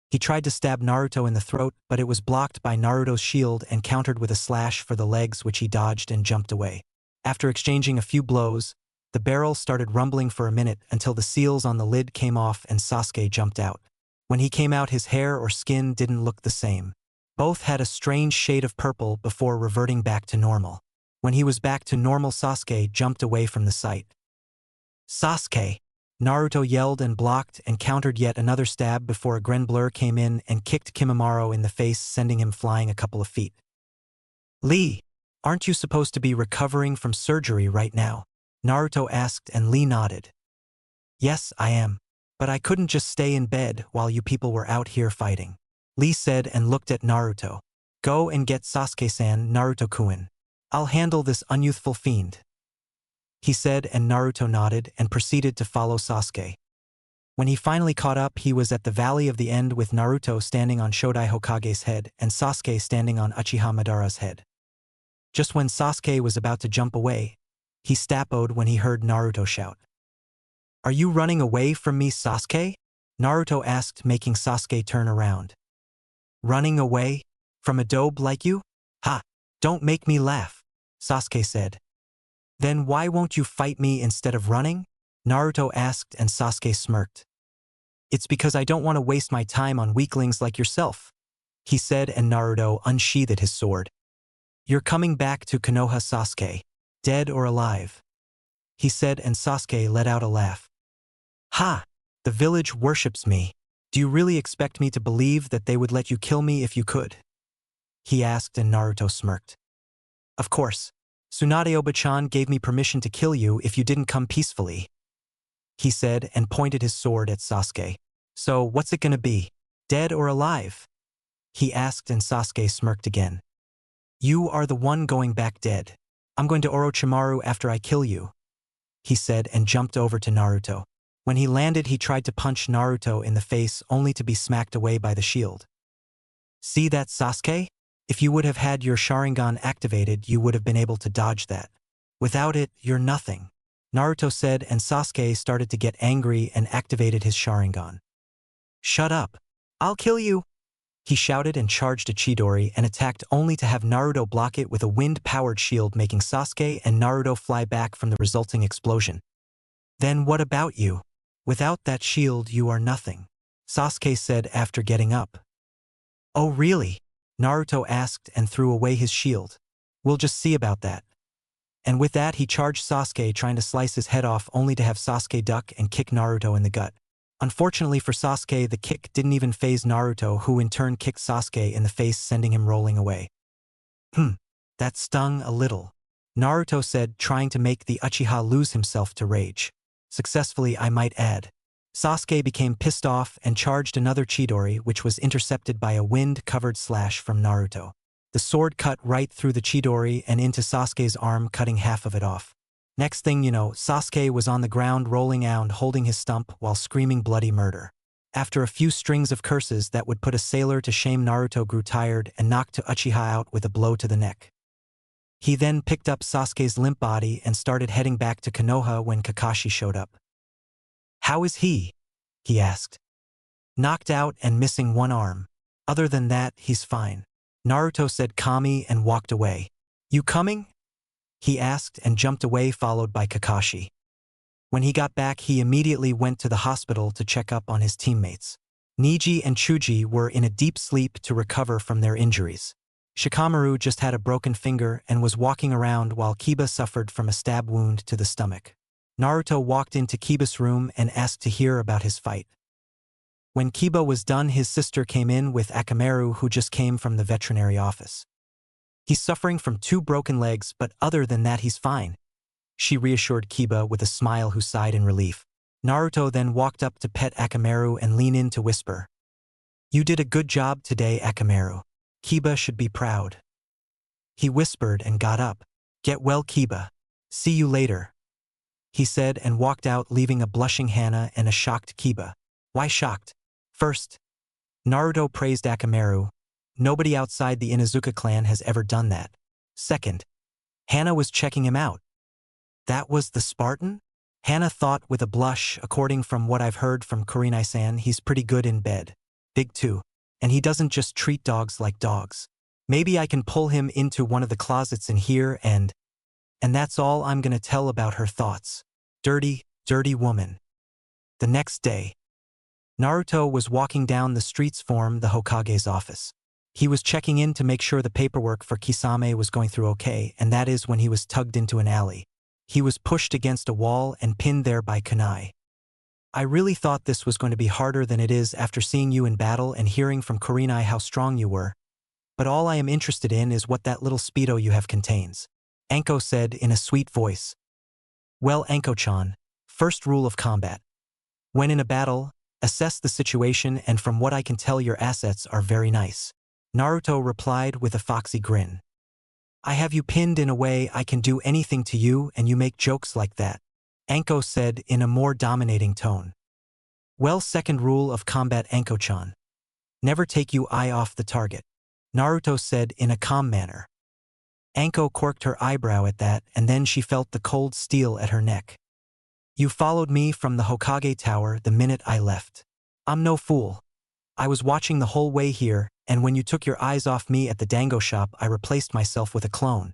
He tried to stab Naruto in the throat, but it was blocked by Naruto's shield and countered with a slash for the legs, which he dodged and jumped away. After exchanging a few blows, the barrel started rumbling for a minute until the seals on the lid came off and Sasuke jumped out. When he came out, his hair or skin didn't look the same. Both had a strange shade of purple before reverting back to normal. When he was back to normal, Sasuke jumped away from the sight. "Sasuke!" Naruto yelled and blocked and countered yet another stab before a Grenblur came in and kicked Kimimaro in the face, sending him flying a couple of feet. "Lee, aren't you supposed to be recovering from surgery right now?" Naruto asked, and Lee nodded. "Yes, I am. But I couldn't just stay in bed while you people were out here fighting," Lee said, and looked at Naruto. "Go and get Sasuke-san, Naruto-kun. I'll handle this unyouthful fiend," he said, and Naruto nodded and proceeded to follow Sasuke. When he finally caught up, he was at the Valley of the End with Naruto standing on Shodai Hokage's head and Sasuke standing on Uchiha Madara's head. Just when Sasuke was about to jump away, He stapoed when he heard Naruto shout. Are you running away from me, Sasuke? Naruto asked, making Sasuke turn around. Running away? From a dope like you? Ha! Don't make me laugh, Sasuke said. Then why won't you fight me instead of running? Naruto asked and Sasuke smirked. It's because I don't want to waste my time on weaklings like yourself, he said, and Naruto unsheathed his sword. You're coming back to Konoha, Sasuke, dead or alive, he said, and Sasuke let out a laugh. Ha! The village worships me. Do you really expect me to believe that they would let you kill me if you could? He asked, and Naruto smirked. Of course. Tsunade Oba-chan gave me permission to kill you if you didn't come peacefully, he said, and pointed his sword at Sasuke. So what's it gonna be? Dead or alive? He asked, and Sasuke smirked again. You are the one going back dead. I'm going to Orochimaru after I kill you, he said, and jumped over to Naruto. When he landed, he tried to punch Naruto in the face only to be smacked away by the shield. See that, Sasuke? If you would have had your Sharingan activated, you would have been able to dodge that. Without it, you're nothing, Naruto said, and Sasuke started to get angry and activated his Sharingan. Shut up. I'll kill you, he shouted and charged a Chidori and attacked only to have Naruto block it with a wind-powered shield, making Sasuke and Naruto fly back from the resulting explosion. Then what about you? Without that shield, you are nothing, Sasuke said after getting up. Oh really? Naruto asked and threw away his shield. We'll just see about that. And with that, he charged Sasuke, trying to slice his head off only to have Sasuke duck and kick Naruto in the gut. Unfortunately for Sasuke, the kick didn't even faze Naruto, who in turn kicked Sasuke in the face, sending him rolling away. That stung a little, Naruto said, trying to make the Uchiha lose himself to rage. Successfully, I might add. Sasuke became pissed off and charged another Chidori, which was intercepted by a wind-covered slash from Naruto. The sword cut right through the Chidori and into Sasuke's arm, cutting half of it off. Next thing you know, Sasuke was on the ground rolling around holding his stump while screaming bloody murder. After a few strings of curses that would put a sailor to shame, Naruto grew tired and knocked Uchiha out with a blow to the neck. He then picked up Sasuke's limp body and started heading back to Konoha when Kakashi showed up. How is he? He asked. Knocked out and missing one arm. Other than that, he's fine, Naruto said calmly and walked away. You coming? He asked and jumped away, followed by Kakashi. When he got back, he immediately went to the hospital to check up on his teammates. Neji and Chuji were in a deep sleep to recover from their injuries. Shikamaru just had a broken finger and was walking around, while Kiba suffered from a stab wound to the stomach. Naruto walked into Kiba's room and asked to hear about his fight. When Kiba was done, his sister came in with Akamaru, who just came from the veterinary office. He's suffering from 2 broken legs, but other than that he's fine, she reassured Kiba with a smile, who sighed in relief. Naruto then walked up to pet Akamaru and lean in to whisper. You did a good job today, Akamaru. Kiba should be proud. He whispered and got up. Get well, Kiba. See you later, he said, and walked out, leaving a blushing Hana and a shocked Kiba. Why shocked? First, Naruto praised Akamaru. Nobody outside the Inuzuka clan has ever done that. Second, Hana was checking him out. That was the Spartan? Hana thought with a blush. According from what I've heard from Kurenai-san, he's pretty good in bed. Big too. And he doesn't just treat dogs like dogs. Maybe I can pull him into one of the closets in here and that's all I'm gonna tell about her thoughts. Dirty, dirty woman. The next day, Naruto was walking down the streets from the Hokage's office. He was checking in to make sure the paperwork for Kisame was going through okay, and that is when he was tugged into an alley. He was pushed against a wall and pinned there by kunai. I really thought this was going to be harder than it is after seeing you in battle and hearing from Kurenai how strong you were. But all I am interested in is what that little speedo you have contains, Anko said in a sweet voice. Well, Anko-chan, first rule of combat. When in a battle, assess the situation, and from what I can tell, your assets are very nice, Naruto replied with a foxy grin. I have you pinned in a way I can do anything to you, and you make jokes like that, Anko said in a more dominating tone. Well, second rule of combat, Anko-chan. Never take your eye off the target, Naruto said in a calm manner. Anko quirked her eyebrow at that, and then she felt the cold steel at her neck. You followed me from the Hokage Tower the minute I left. I'm no fool. I was watching the whole way here, and when you took your eyes off me at the dango shop, I replaced myself with a clone.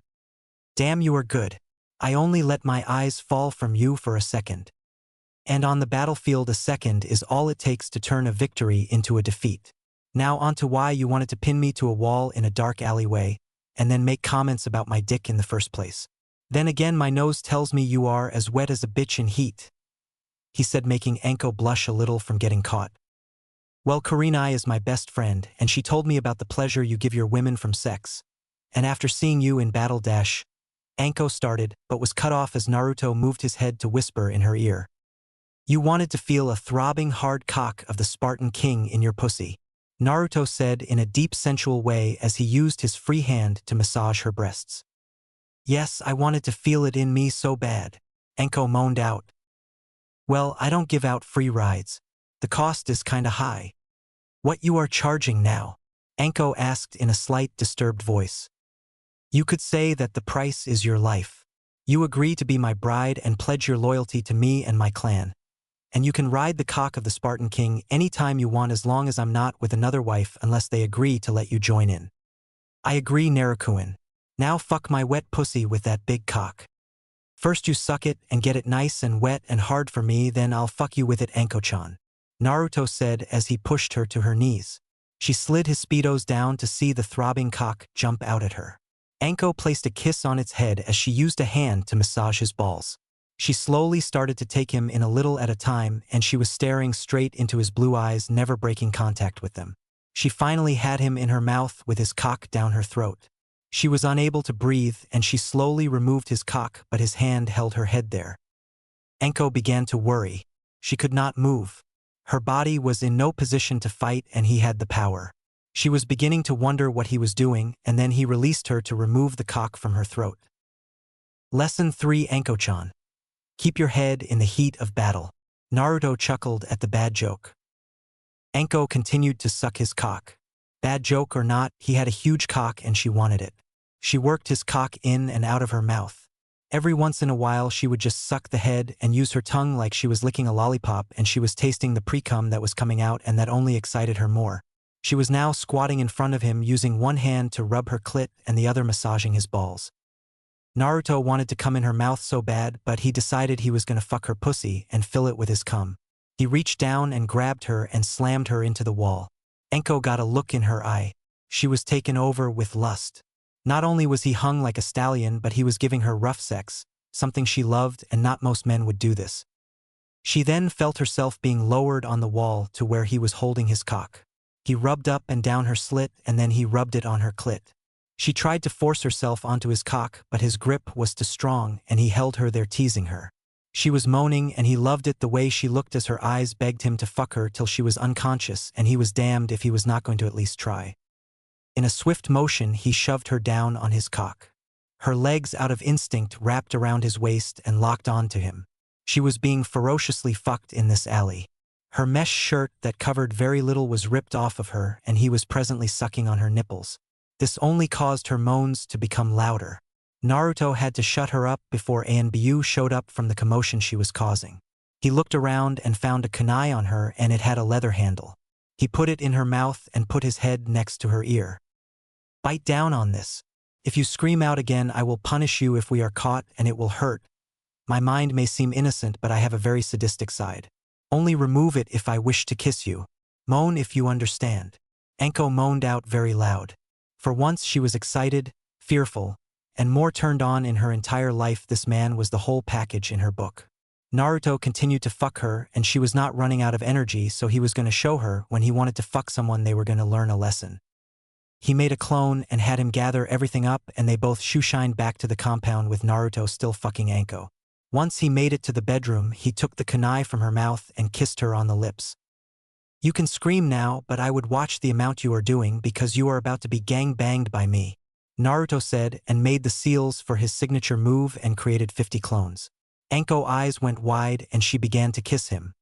Damn, you are good. I only let my eyes fall from you for a second. And on the battlefield, a second is all it takes to turn a victory into a defeat. Now on to why you wanted to pin me to a wall in a dark alleyway, and then make comments about my dick in the first place. Then again, my nose tells me you are as wet as a bitch in heat, he said, making Anko blush a little from getting caught. Well, Kurenai is my best friend, and she told me about the pleasure you give your women from sex. And after seeing you in battle dash, Anko started, but was cut off as Naruto moved his head to whisper in her ear. You wanted to feel a throbbing hard cock of the Spartan king in your pussy, Naruto said in a deep sensual way as he used his free hand to massage her breasts. Yes, I wanted to feel it in me so bad, Anko moaned out. Well, I don't give out free rides. The cost is kinda high. What you are charging now? Anko asked in a slight disturbed voice. You could say that the price is your life. You agree to be my bride and pledge your loyalty to me and my clan. And you can ride the cock of the Spartan king anytime you want, as long as I'm not with another wife, unless they agree to let you join in. I agree, Naruto. Now fuck my wet pussy with that big cock. First you suck it and get it nice and wet and hard for me, then I'll fuck you with it, Anko-chan, Naruto said as he pushed her to her knees. She slid his speedos down to see the throbbing cock jump out at her. Anko placed a kiss on its head as she used a hand to massage his balls. She slowly started to take him in a little at a time, and she was staring straight into his blue eyes, never breaking contact with them. She finally had him in her mouth with his cock down her throat. She was unable to breathe, and she slowly removed his cock, but his hand held her head there. Anko began to worry. She could not move. Her body was in no position to fight, and he had the power. She was beginning to wonder what he was doing, and then he released her to remove the cock from her throat. Lesson 3, Anko-chan. Keep your head in the heat of battle. Naruto chuckled at the bad joke. Anko continued to suck his cock. Bad joke or not, he had a huge cock and she wanted it. She worked his cock in and out of her mouth. Every once in a while she would just suck the head and use her tongue like she was licking a lollipop, and she was tasting the pre-cum that was coming out, and that only excited her more. She was now squatting in front of him, using one hand to rub her clit and the other massaging his balls. Naruto wanted to come in her mouth so bad, but he decided he was going to fuck her pussy and fill it with his cum. He reached down and grabbed her and slammed her into the wall. Anko got a look in her eye. She was taken over with lust. Not only was he hung like a stallion, but he was giving her rough sex, something she loved, and not most men would do this. She then felt herself being lowered on the wall to where he was holding his cock. He rubbed up and down her slit, and then he rubbed it on her clit. She tried to force herself onto his cock, but his grip was too strong, and he held her there, teasing her. She was moaning, and he loved it the way she looked as her eyes begged him to fuck her till she was unconscious, and he was damned if he was not going to at least try. In a swift motion, he shoved her down on his cock. Her legs, out of instinct, wrapped around his waist and locked onto him. She was being ferociously fucked in this alley. Her mesh shirt that covered very little was ripped off of her, and he was presently sucking on her nipples. This only caused her moans to become louder. Naruto had to shut her up before Anbu showed up from the commotion she was causing. He looked around and found a kunai on her, and it had a leather handle. He put it in her mouth and put his head next to her ear. Bite down on this. If you scream out again, I will punish you if we are caught, and it will hurt. My mind may seem innocent, but I have a very sadistic side. Only remove it if I wish to kiss you. Moan if you understand. Anko moaned out very loud. For once she was excited, fearful, and more turned on in her entire life. This man was the whole package in her book. Naruto continued to fuck her, and she was not running out of energy, so he was going to show her when he wanted to fuck someone they were going to learn a lesson. He made a clone and had him gather everything up, and they both shoeshined back to the compound with Naruto still fucking Anko. Once he made it to the bedroom, he took the kunai from her mouth and kissed her on the lips. You can scream now, but I would watch the amount you are doing because you are about to be gang-banged by me, Naruto said, and made the seals for his signature move and created 50 clones. Anko's eyes went wide and she began to kiss him.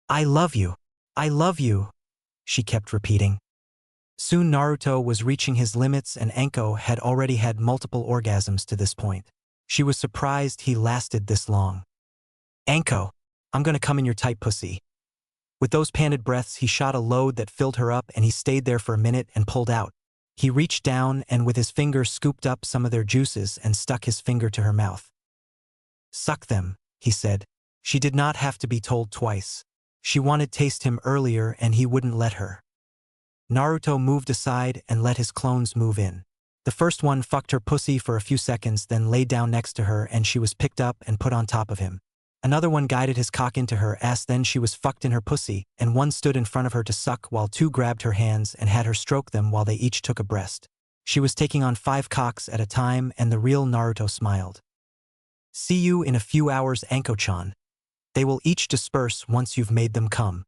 I love you. I love you, she kept repeating. Soon Naruto was reaching his limits and Anko had already had multiple orgasms to this point. She was surprised he lasted this long. Anko, I'm gonna come in your tight pussy. With those panted breaths, he shot a load that filled her up and he stayed there for a minute and pulled out. He reached down and with his finger scooped up some of their juices and stuck his finger to her mouth. Suck them, he said. She did not have to be told twice. She wanted to taste him earlier and he wouldn't let her. Naruto moved aside and let his clones move in. The first one fucked her pussy for a few seconds, then lay down next to her and she was picked up and put on top of him. Another one guided his cock into her ass, then she was fucked in her pussy, and one stood in front of her to suck while two grabbed her hands and had her stroke them while they each took a breast. She was taking on 5 cocks at a time and the real Naruto smiled. See you in a few hours, Anko-chan. They will each disperse once you've made them come.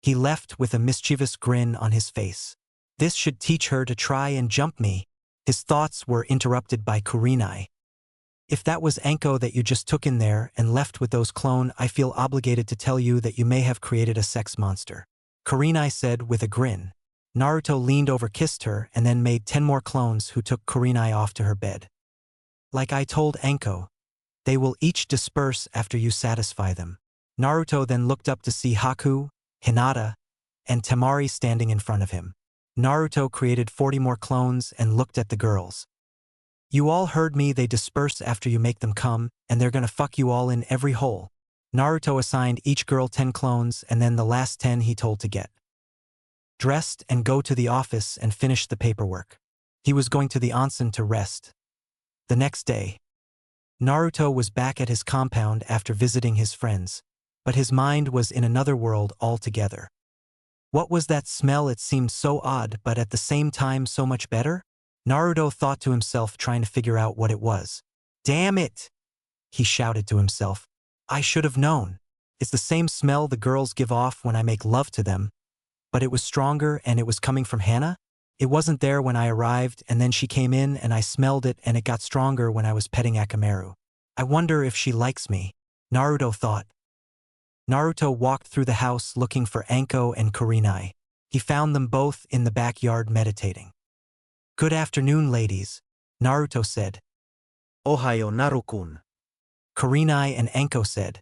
He left with a mischievous grin on his face. This should teach her to try and jump me. His thoughts were interrupted by Kurenai. If that was Anko that you just took in there and left with those clone, I feel obligated to tell you that you may have created a sex monster. Kurenai said with a grin. Naruto leaned over, kissed her, and then made 10 more clones who took Kurenai off to her bed. Like I told Anko, they will each disperse after you satisfy them. Naruto then looked up to see Haku, Hinata, and Temari standing in front of him. Naruto created 40 more clones and looked at the girls. You all heard me, they disperse after you make them come, and they're gonna fuck you all in every hole. Naruto assigned each girl 10 clones and then the last 10 he told to get dressed and go to the office and finish the paperwork. He was going to the onsen to rest. The next day, Naruto was back at his compound after visiting his friends, but his mind was in another world altogether. What was that smell? It seemed so odd, but at the same time so much better? Naruto thought to himself, trying to figure out what it was. Damn it! He shouted to himself. I should have known. It's the same smell the girls give off when I make love to them. But it was stronger and it was coming from Hana? It wasn't there when I arrived and then she came in and I smelled it and it got stronger when I was petting Akamaru. I wonder if she likes me, Naruto thought. Naruto walked through the house looking for Anko and Kurenai. He found them both in the backyard meditating. Good afternoon, ladies, Naruto said. Ohayo, Naru-kun. Kurenai and Anko said.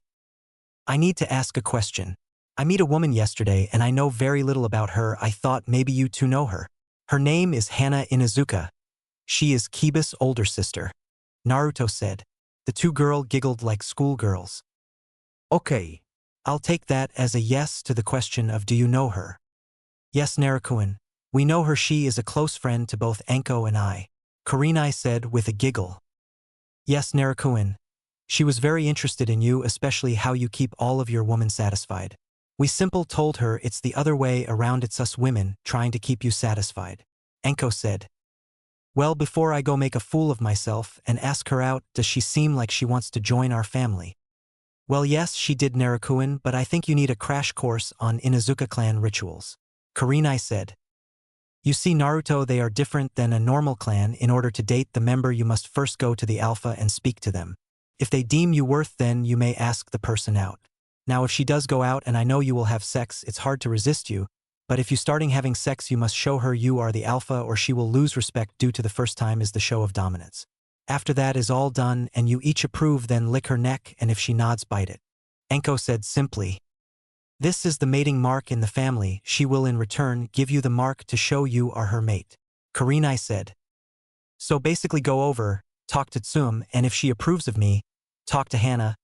I need to ask a question. I met a woman yesterday and I know very little about her. I thought maybe you two know her. Her name is Hana Inuzuka. She is Kiba's older sister, Naruto said. The two girls giggled like schoolgirls. Okay. I'll take that as a yes to the question of do you know her? Yes, Naruto-kun. We know her. She is a close friend to both Anko and I, Kurenai said with a giggle. Yes, Naruto-kun. She was very interested in you, especially how you keep all of your women satisfied. We simple told her it's the other way around, it's us women trying to keep you satisfied, Anko said. Well, before I go make a fool of myself and ask her out, does she seem like she wants to join our family? Well, yes, she did, Naruto-kun, but I think you need a crash course on Inuzuka clan rituals, Kurenai said. You see, Naruto, they are different than a normal clan. In order to date the member, you must first go to the alpha and speak to them. If they deem you worth, then you may ask the person out. Now, if she does go out and I know you will have sex, it's hard to resist you, but if you starting having sex, you must show her you are the alpha or she will lose respect due to the first time is the show of dominance. After that is all done and you each approve, then lick her neck and if she nods, bite it. Anko said simply. This is the mating mark in the family. She will in return give you the mark to show you are her mate, Kurenai said. So basically go over, talk to Tsum, and if she approves of me, talk to Hana,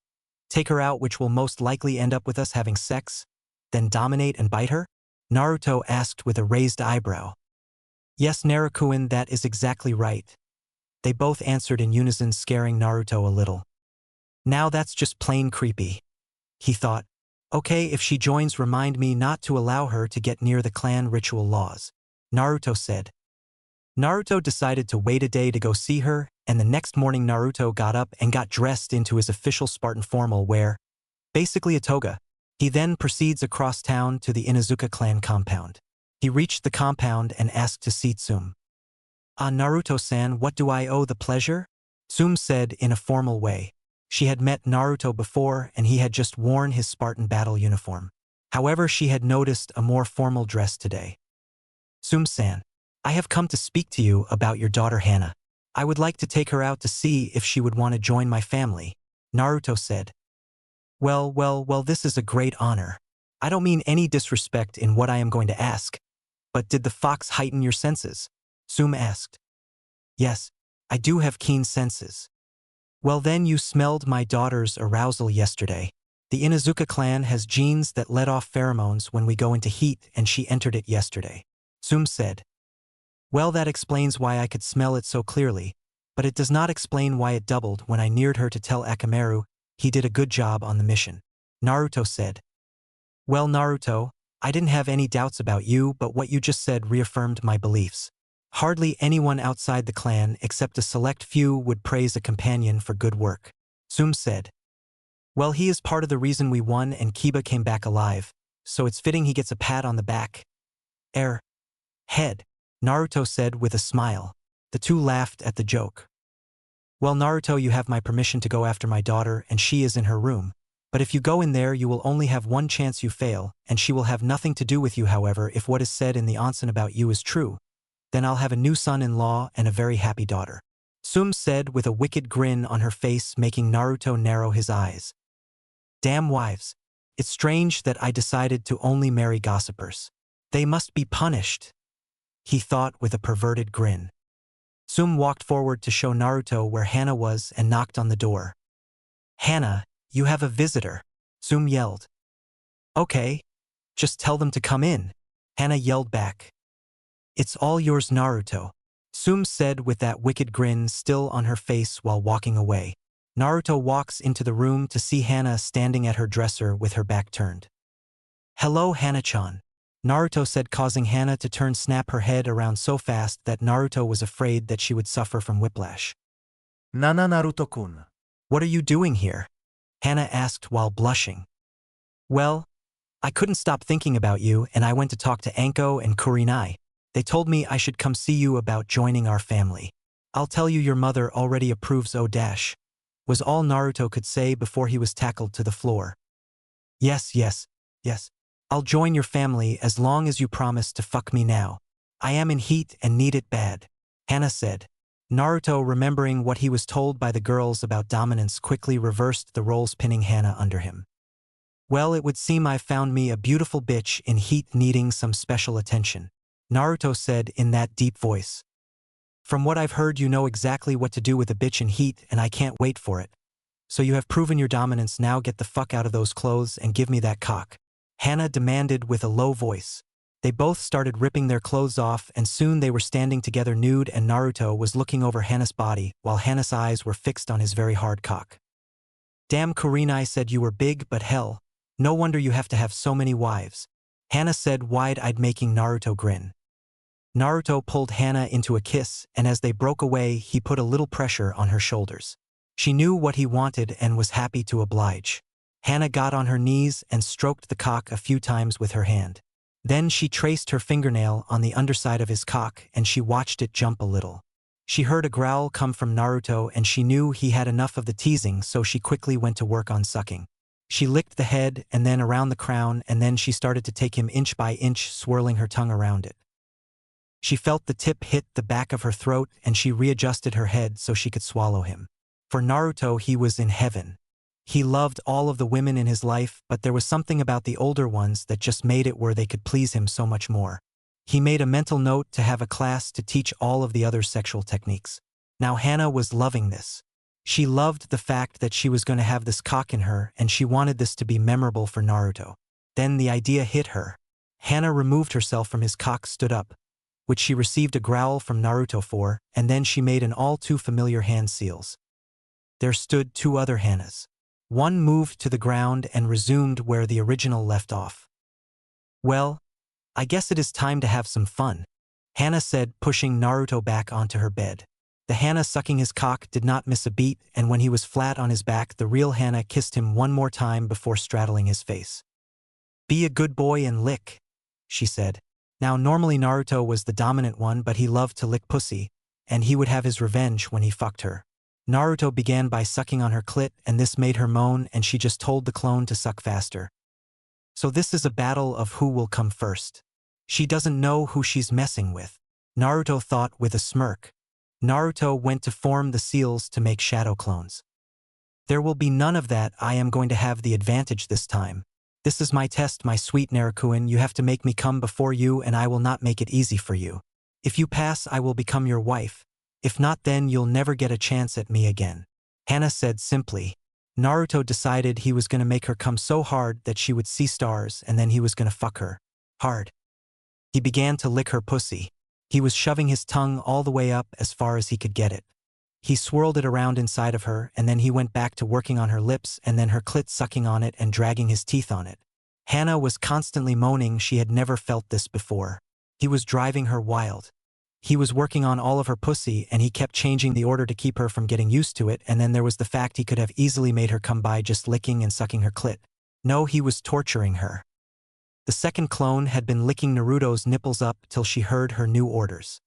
take her out, which will most likely end up with us having sex, then dominate and bite her? Naruto asked with a raised eyebrow. Yes, Naruto-kun, that is exactly right. They both answered in unison, scaring Naruto a little. Now that's just plain creepy, he thought. Okay, if she joins, remind me not to allow her to get near the clan ritual laws, Naruto said. Naruto decided to wait a day to go see her, and the next morning Naruto got up and got dressed into his official Spartan formal wear, basically a toga. He then proceeds across town to the Inuzuka clan compound. He reached the compound and asked to see Tsum. Ah, Naruto-san, what do I owe the pleasure? Tsum said in a formal way. She had met Naruto before and he had just worn his Spartan battle uniform. However, she had noticed a more formal dress today. Tsum-san. I have come to speak to you about your daughter Hana. I would like to take her out to see if she would want to join my family, Naruto said. Well, this is a great honor. I don't mean any disrespect in what I am going to ask. But did the fox heighten your senses? Sum asked. Yes, I do have keen senses. Well then you smelled my daughter's arousal yesterday. The Inuzuka clan has genes that let off pheromones when we go into heat and she entered it yesterday. Sum said. Well, that explains why I could smell it so clearly, but it does not explain why it doubled when I neared her to tell Akamaru he did a good job on the mission. Naruto said. Well, Naruto, I didn't have any doubts about you, but what you just said reaffirmed my beliefs. Hardly anyone outside the clan except a select few would praise a companion for good work. Sum said. Well, he is part of the reason we won and Kiba came back alive, so it's fitting he gets a pat on the back. Head, Naruto said with a smile. The two laughed at the joke. Well, Naruto, you have my permission to go after my daughter and she is in her room. But if you go in there you will only have one chance you fail, and she will have nothing to do with you. However, if what is said in the onsen about you is true, then I'll have a new son-in-law and a very happy daughter. Sum said with a wicked grin on her face, making Naruto narrow his eyes. Damn wives. It's strange that I decided to only marry gossipers. They must be punished, he thought with a perverted grin. Sum walked forward to show Naruto where Hana was and knocked on the door. Hana, you have a visitor, Sum yelled. Okay, just tell them to come in, Hana yelled back. It's all yours, Naruto, Sum said with that wicked grin still on her face while walking away. Naruto walks into the room to see Hana standing at her dresser with her back turned. Hello, Hana-chan, Naruto said, causing Hana to snap her head around so fast that Naruto was afraid that she would suffer from whiplash. Nana Naruto-kun. What are you doing here? Hana asked while blushing. Well, I couldn't stop thinking about you and I went to talk to Anko and Kurinai. They told me I should come see you about joining our family. I'll tell you your mother already approves was all Naruto could say before he was tackled to the floor. Yes. I'll join your family as long as you promise to fuck me now. I am in heat and need it bad, Hana said. Naruto, remembering what he was told by the girls about dominance, quickly reversed the roles, pinning Hana under him. Well, it would seem I've found me a beautiful bitch in heat needing some special attention, Naruto said in that deep voice. From what I've heard, you know exactly what to do with a bitch in heat and I can't wait for it. So you have proven your dominance, now get the fuck out of those clothes and give me that cock, Hana demanded with a low voice. They both started ripping their clothes off and soon they were standing together nude and Naruto was looking over Hana's body while Hana's eyes were fixed on his very hard cock. Damn, Kurinai said you were big, but hell, no wonder you have to have so many wives, Hana said, wide-eyed, making Naruto grin. Naruto pulled Hana into a kiss and as they broke away he put a little pressure on her shoulders. She knew what he wanted and was happy to oblige. Hana got on her knees and stroked the cock a few times with her hand. Then she traced her fingernail on the underside of his cock and she watched it jump a little. She heard a growl come from Naruto and she knew he had enough of the teasing, so she quickly went to work on sucking. She licked the head and then around the crown and then she started to take him inch by inch, swirling her tongue around it. She felt the tip hit the back of her throat and she readjusted her head so she could swallow him. For Naruto, he was in heaven. He loved all of the women in his life, but there was something about the older ones that just made it where they could please him so much more. He made a mental note to have a class to teach all of the other sexual techniques. Now Hana was loving this. She loved the fact that she was going to have this cock in her and she wanted this to be memorable for Naruto. Then the idea hit her. Hana removed herself from his cock, stood up, which she received a growl from Naruto for, and then she made an all too familiar hand seals. There stood two other Hanas. One moved to the ground and resumed where the original left off. Well, I guess it is time to have some fun, Hana said, pushing Naruto back onto her bed. The Hana sucking his cock did not miss a beat, and when he was flat on his back, the real Hana kissed him one more time before straddling his face. Be a good boy and lick, she said. Now normally Naruto was the dominant one, but he loved to lick pussy, and he would have his revenge when he fucked her. Naruto began by sucking on her clit and this made her moan and she just told the clone to suck faster. So this is a battle of who will come first. She doesn't know who she's messing with. Naruto thought with a smirk. Naruto went to form the seals to make shadow clones. There will be none of that. I am going to have the advantage this time. This is my test, my sweet Naruto. You have to make me come before you, and I will not make it easy for you. If you pass, I will become your wife. If not, then you'll never get a chance at me again. Hana said simply. Naruto decided he was going to make her come so hard that she would see stars, and then he was going to fuck her. Hard. He began to lick her pussy. He was shoving his tongue all the way up as far as he could get it. He swirled it around inside of her, and then he went back to working on her lips and then her clit, sucking on it and dragging his teeth on it. Hana was constantly moaning. She had never felt this before. He was driving her wild. He was working on all of her pussy, and he kept changing the order to keep her from getting used to it, and then there was the fact he could have easily made her come by just licking and sucking her clit. No, he was torturing her. The second clone had been licking Naruto's nipples up till she heard her new orders.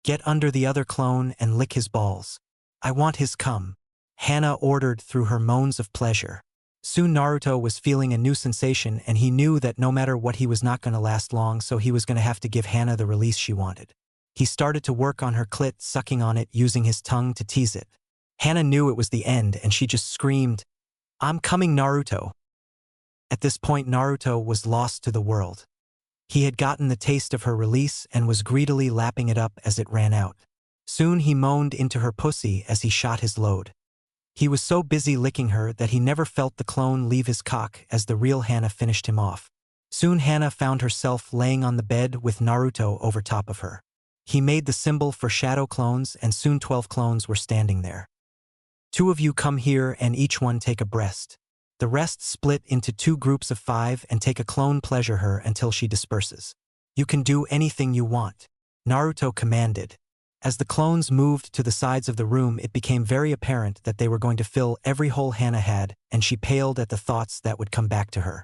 Get under the other clone and lick his balls. I want his cum. Hana ordered through her moans of pleasure. Soon Naruto was feeling a new sensation, and he knew that no matter what he was not going to last long, so he was going to have to give Hana the release she wanted. He started to work on her clit, sucking on it, using his tongue to tease it. Hana knew it was the end, and she just screamed, "I'm coming, Naruto." At this point, Naruto was lost to the world. He had gotten the taste of her release and was greedily lapping it up as it ran out. Soon he moaned into her pussy as he shot his load. He was so busy licking her that he never felt the clone leave his cock as the real Hana finished him off. Soon Hana found herself laying on the bed with Naruto over top of her. He made the symbol for shadow clones, and soon 12 clones were standing there. 2 of you come here and each one take a breast. The rest split into 2 groups of 5 and take a clone, pleasure her until she disperses. You can do anything you want, Naruto commanded. As the clones moved to the sides of the room, it became very apparent that they were going to fill every hole Hana had, and she paled at the thoughts that would come back to her.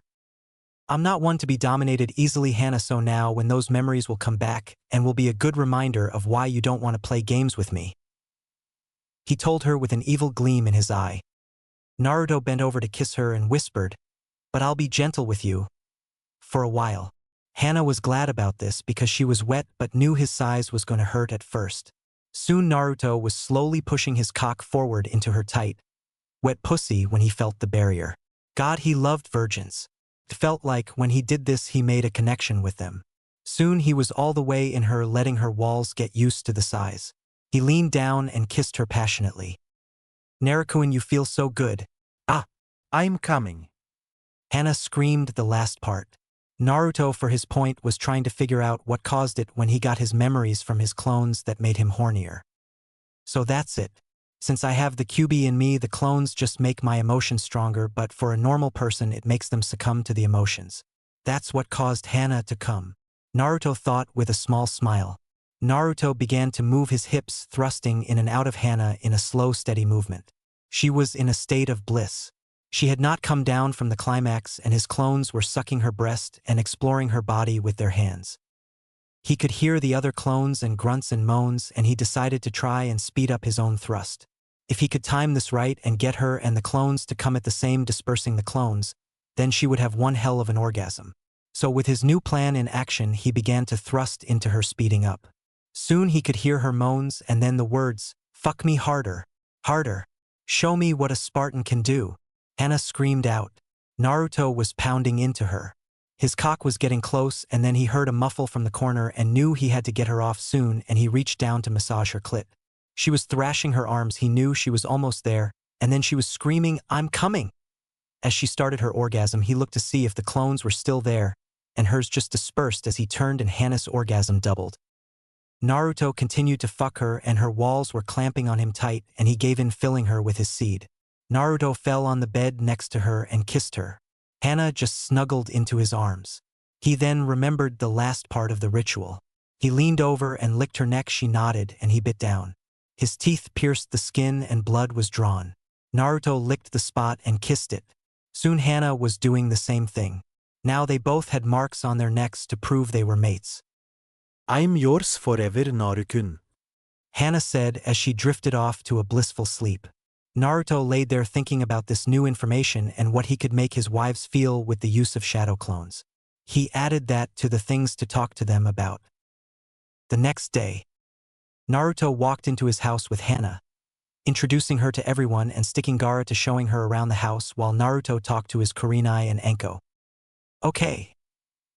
I'm not one to be dominated easily, Hana, so now when those memories will come back and will be a good reminder of why you don't want to play games with me, he told her with an evil gleam in his eye. Naruto bent over to kiss her and whispered, "But I'll be gentle with you. For a while." Hana was glad about this because she was wet but knew his size was going to hurt at first. Soon Naruto was slowly pushing his cock forward into her tight, wet pussy when he felt the barrier. God, he loved virgins. It felt like when he did this he made a connection with them. Soon he was all the way in her, letting her walls get used to the size. He leaned down and kissed her passionately. Naruto, you feel so good. Ah! I'm coming. Hana screamed the last part. Naruto, for his point, was trying to figure out what caused it when he got his memories from his clones that made him hornier. So that's it. Since I have the QB in me, the clones just make my emotions stronger, but for a normal person it makes them succumb to the emotions. That's what caused Hana to come, Naruto thought with a small smile. Naruto began to move his hips, thrusting in and out of Hana in a slow, steady movement. She was in a state of bliss. She had not come down from the climax, and his clones were sucking her breast and exploring her body with their hands. He could hear the other clones and grunts and moans, and he decided to try and speed up his own thrust. If he could time this right and get her and the clones to come at the same, dispersing the clones, then she would have one hell of an orgasm. So with his new plan in action, he began to thrust into her, speeding up. Soon he could hear her moans and then the words, "Fuck me harder, harder. Show me what a Spartan can do." Hana screamed out. Naruto was pounding into her. His cock was getting close, and then he heard a muffle from the corner and knew he had to get her off soon, and he reached down to massage her clit. She was thrashing her arms. He knew she was almost there, and then she was screaming, "I'm coming." As she started her orgasm, he looked to see if the clones were still there, and hers just dispersed as he turned, and Hana's orgasm doubled. Naruto continued to fuck her, and her walls were clamping on him tight, and he gave in, filling her with his seed. Naruto fell on the bed next to her and kissed her. Hana just snuggled into his arms. He then remembered the last part of the ritual. He leaned over and licked her neck. She nodded, and he bit down. His teeth pierced the skin and blood was drawn. Naruto licked the spot and kissed it. Soon Hana was doing the same thing. Now they both had marks on their necks to prove they were mates. I'm yours forever, Naruto. Hana said as she drifted off to a blissful sleep. Naruto laid there thinking about this new information and what he could make his wives feel with the use of shadow clones. He added that to the things to talk to them about. The next day, Naruto walked into his house with Hana, introducing her to everyone and sticking Gaara to showing her around the house while Naruto talked to his Kurenai and Enko. "Okay,"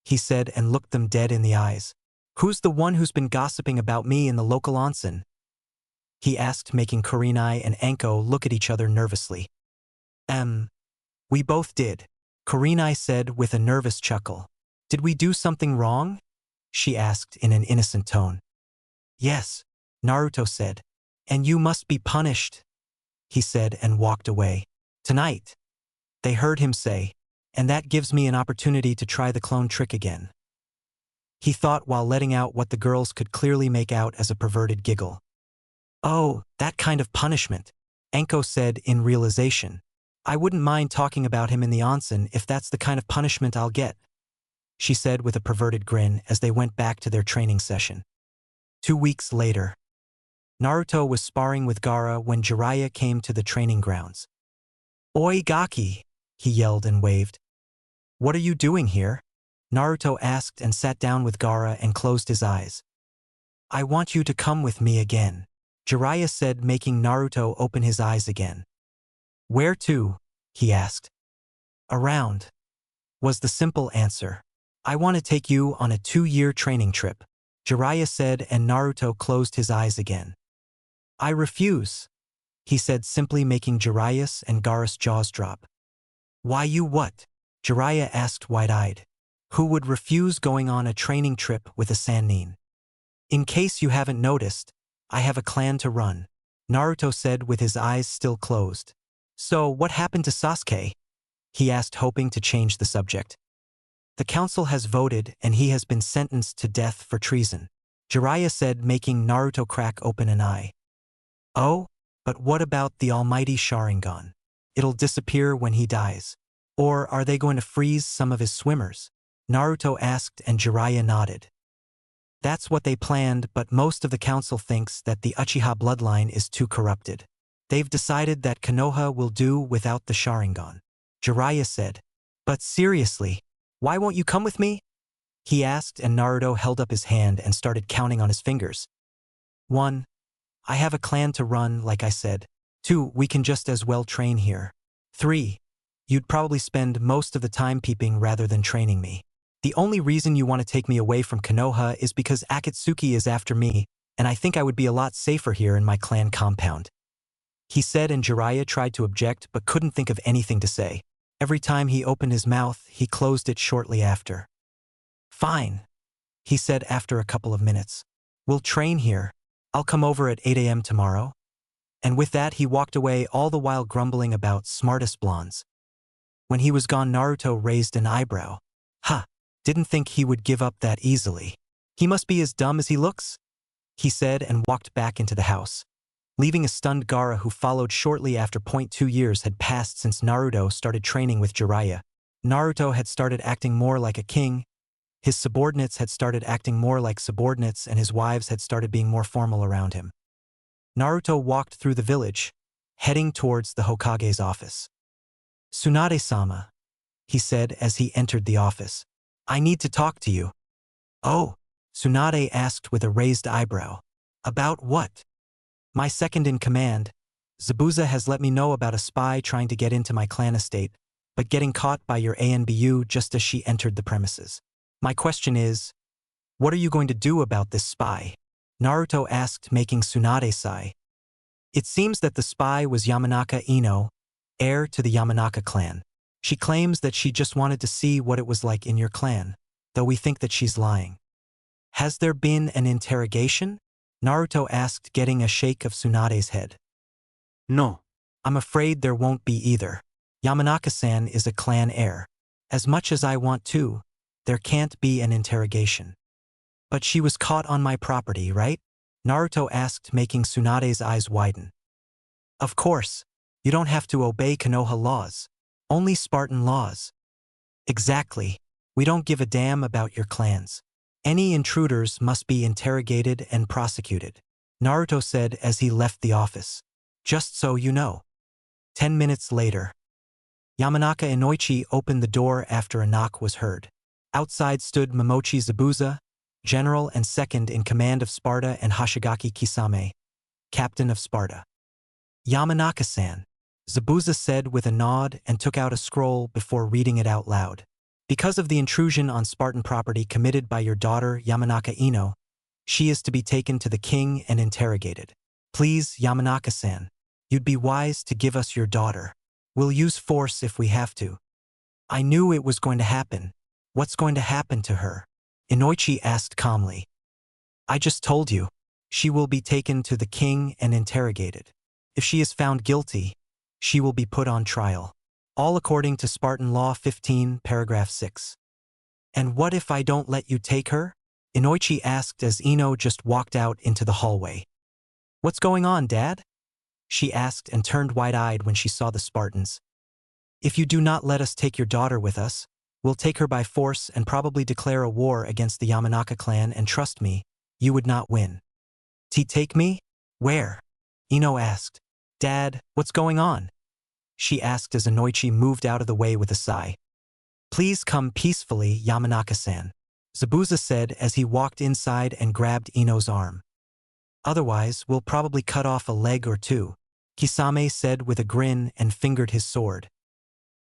he said and looked them dead in the eyes. "Who's the one who's been gossiping about me in the local onsen?" he asked, making Kurenai and Enko look at each other nervously. We both did," Kurenai said with a nervous chuckle. "Did we do something wrong?" she asked in an innocent tone. "Yes," Naruto said. "And you must be punished," he said and walked away. "Tonight," they heard him say, "and that gives me an opportunity to try the clone trick again," he thought while letting out what the girls could clearly make out as a perverted giggle. "Oh, that kind of punishment," Enko said in realization. "I wouldn't mind talking about him in the onsen if that's the kind of punishment I'll get," she said with a perverted grin as they went back to their training session. 2 weeks later, Naruto was sparring with Gaara when Jiraiya came to the training grounds. "Oi Gaki," he yelled and waved. "What are you doing here?" Naruto asked and sat down with Gaara and closed his eyes. "I want you to come with me again," Jiraiya said, making Naruto open his eyes again. "Where to?" he asked. "Around," was the simple answer. "I want to take you on a 2-year training trip," Jiraiya said, and Naruto closed his eyes again. "I refuse," he said, simply making Jiraiya's and Gaara's jaws drop. "Why you what?" Jiraiya asked wide-eyed. "Who would refuse going on a training trip with a Sannin?" "In case you haven't noticed, I have a clan to run," Naruto said with his eyes still closed. "So what happened to Sasuke?" he asked, hoping to change the subject. "The council has voted and he has been sentenced to death for treason," Jiraiya said, making Naruto crack open an eye. "Oh, but what about the almighty Sharingan? It'll disappear when he dies. Or are they going to freeze some of his swimmers?" Naruto asked, and Jiraiya nodded. "That's what they planned, but most of the council thinks that the Uchiha bloodline is too corrupted. They've decided that Konoha will do without the Sharingan," Jiraiya said. "But seriously, why won't you come with me?" he asked, and Naruto held up his hand and started counting on his fingers. 1. I have a clan to run, like I said. 2. We can just as well train here. 3. You'd probably spend most of the time peeping rather than training me. The only reason you want to take me away from Konoha is because Akatsuki is after me, and I think I would be a lot safer here in my clan compound," he said, and Jiraiya tried to object but couldn't think of anything to say. Every time he opened his mouth, he closed it shortly after. "Fine," he said after a couple of minutes. "We'll train here. I'll come over at 8 a.m. tomorrow." And with that, he walked away, all the while grumbling about smartest blondes. When he was gone, Naruto raised an eyebrow. Didn't think he would give up that easily. "He must be as dumb as he looks," he said, and walked back into the house, leaving a stunned Gaara, who followed shortly after. 2 years had passed since Naruto started training with Jiraiya. Naruto had started acting more like a king, his subordinates had started acting more like subordinates, and his wives had started being more formal around him. Naruto walked through the village, heading towards the Hokage's office. "Tsunade-sama," he said as he entered the office. "I need to talk to you." "Oh," Tsunade asked with a raised eyebrow. "About what?" "My second in command, Zabuza, has let me know about a spy trying to get into my clan estate, but getting caught by your ANBU just as she entered the premises. My question is, what are you going to do about this spy?" Naruto asked, making Tsunade sigh. "It seems that the spy was Yamanaka Ino, heir to the Yamanaka clan. She claims that she just wanted to see what it was like in your clan, though we think that she's lying." "Has there been an interrogation?" Naruto asked, getting a shake of Tsunade's head. No. "I'm afraid there won't be either. Yamanaka-san is a clan heir. As much as I want to, there can't be an interrogation." "But she was caught on my property, right?" Naruto asked, making Tsunade's eyes widen. "Of course. You don't have to obey Konoha laws. Only Spartan laws." "Exactly. We don't give a damn about your clans. Any intruders must be interrogated and prosecuted," Naruto said as he left the office. "Just so you know." 10 minutes later, Yamanaka Inoichi opened the door after a knock was heard. Outside stood Momochi Zabuza, general and second in command of Sparta, and Hoshigaki Kisame, captain of Sparta. Yamanaka-san, Zabuza said with a nod and took out a scroll before reading it out loud. Because of the intrusion on Spartan property committed by your daughter Yamanaka Ino, she is to be taken to the king and interrogated. Please, Yamanaka-san, you'd be wise to give us your daughter. We'll use force if we have to. I knew it was going to happen. What's going to happen to her? Inoichi asked calmly. I just told you. She will be taken to the king and interrogated. If she is found guilty, she will be put on trial. All according to Spartan Law 15, paragraph 6. And what if I don't let you take her? Inoichi asked as Ino just walked out into the hallway. What's going on, Dad? She asked and turned wide-eyed when she saw the Spartans. If you do not let us take your daughter with us, we'll take her by force and probably declare a war against the Yamanaka clan, and trust me, you would not win. Take me? Where? Ino asked. Dad, what's going on? She asked as Inoichi moved out of the way with a sigh. Please come peacefully, Yamanaka-san, Zabuza said as he walked inside and grabbed Ino's arm. Otherwise, we'll probably cut off a leg or two, Kisame said with a grin and fingered his sword.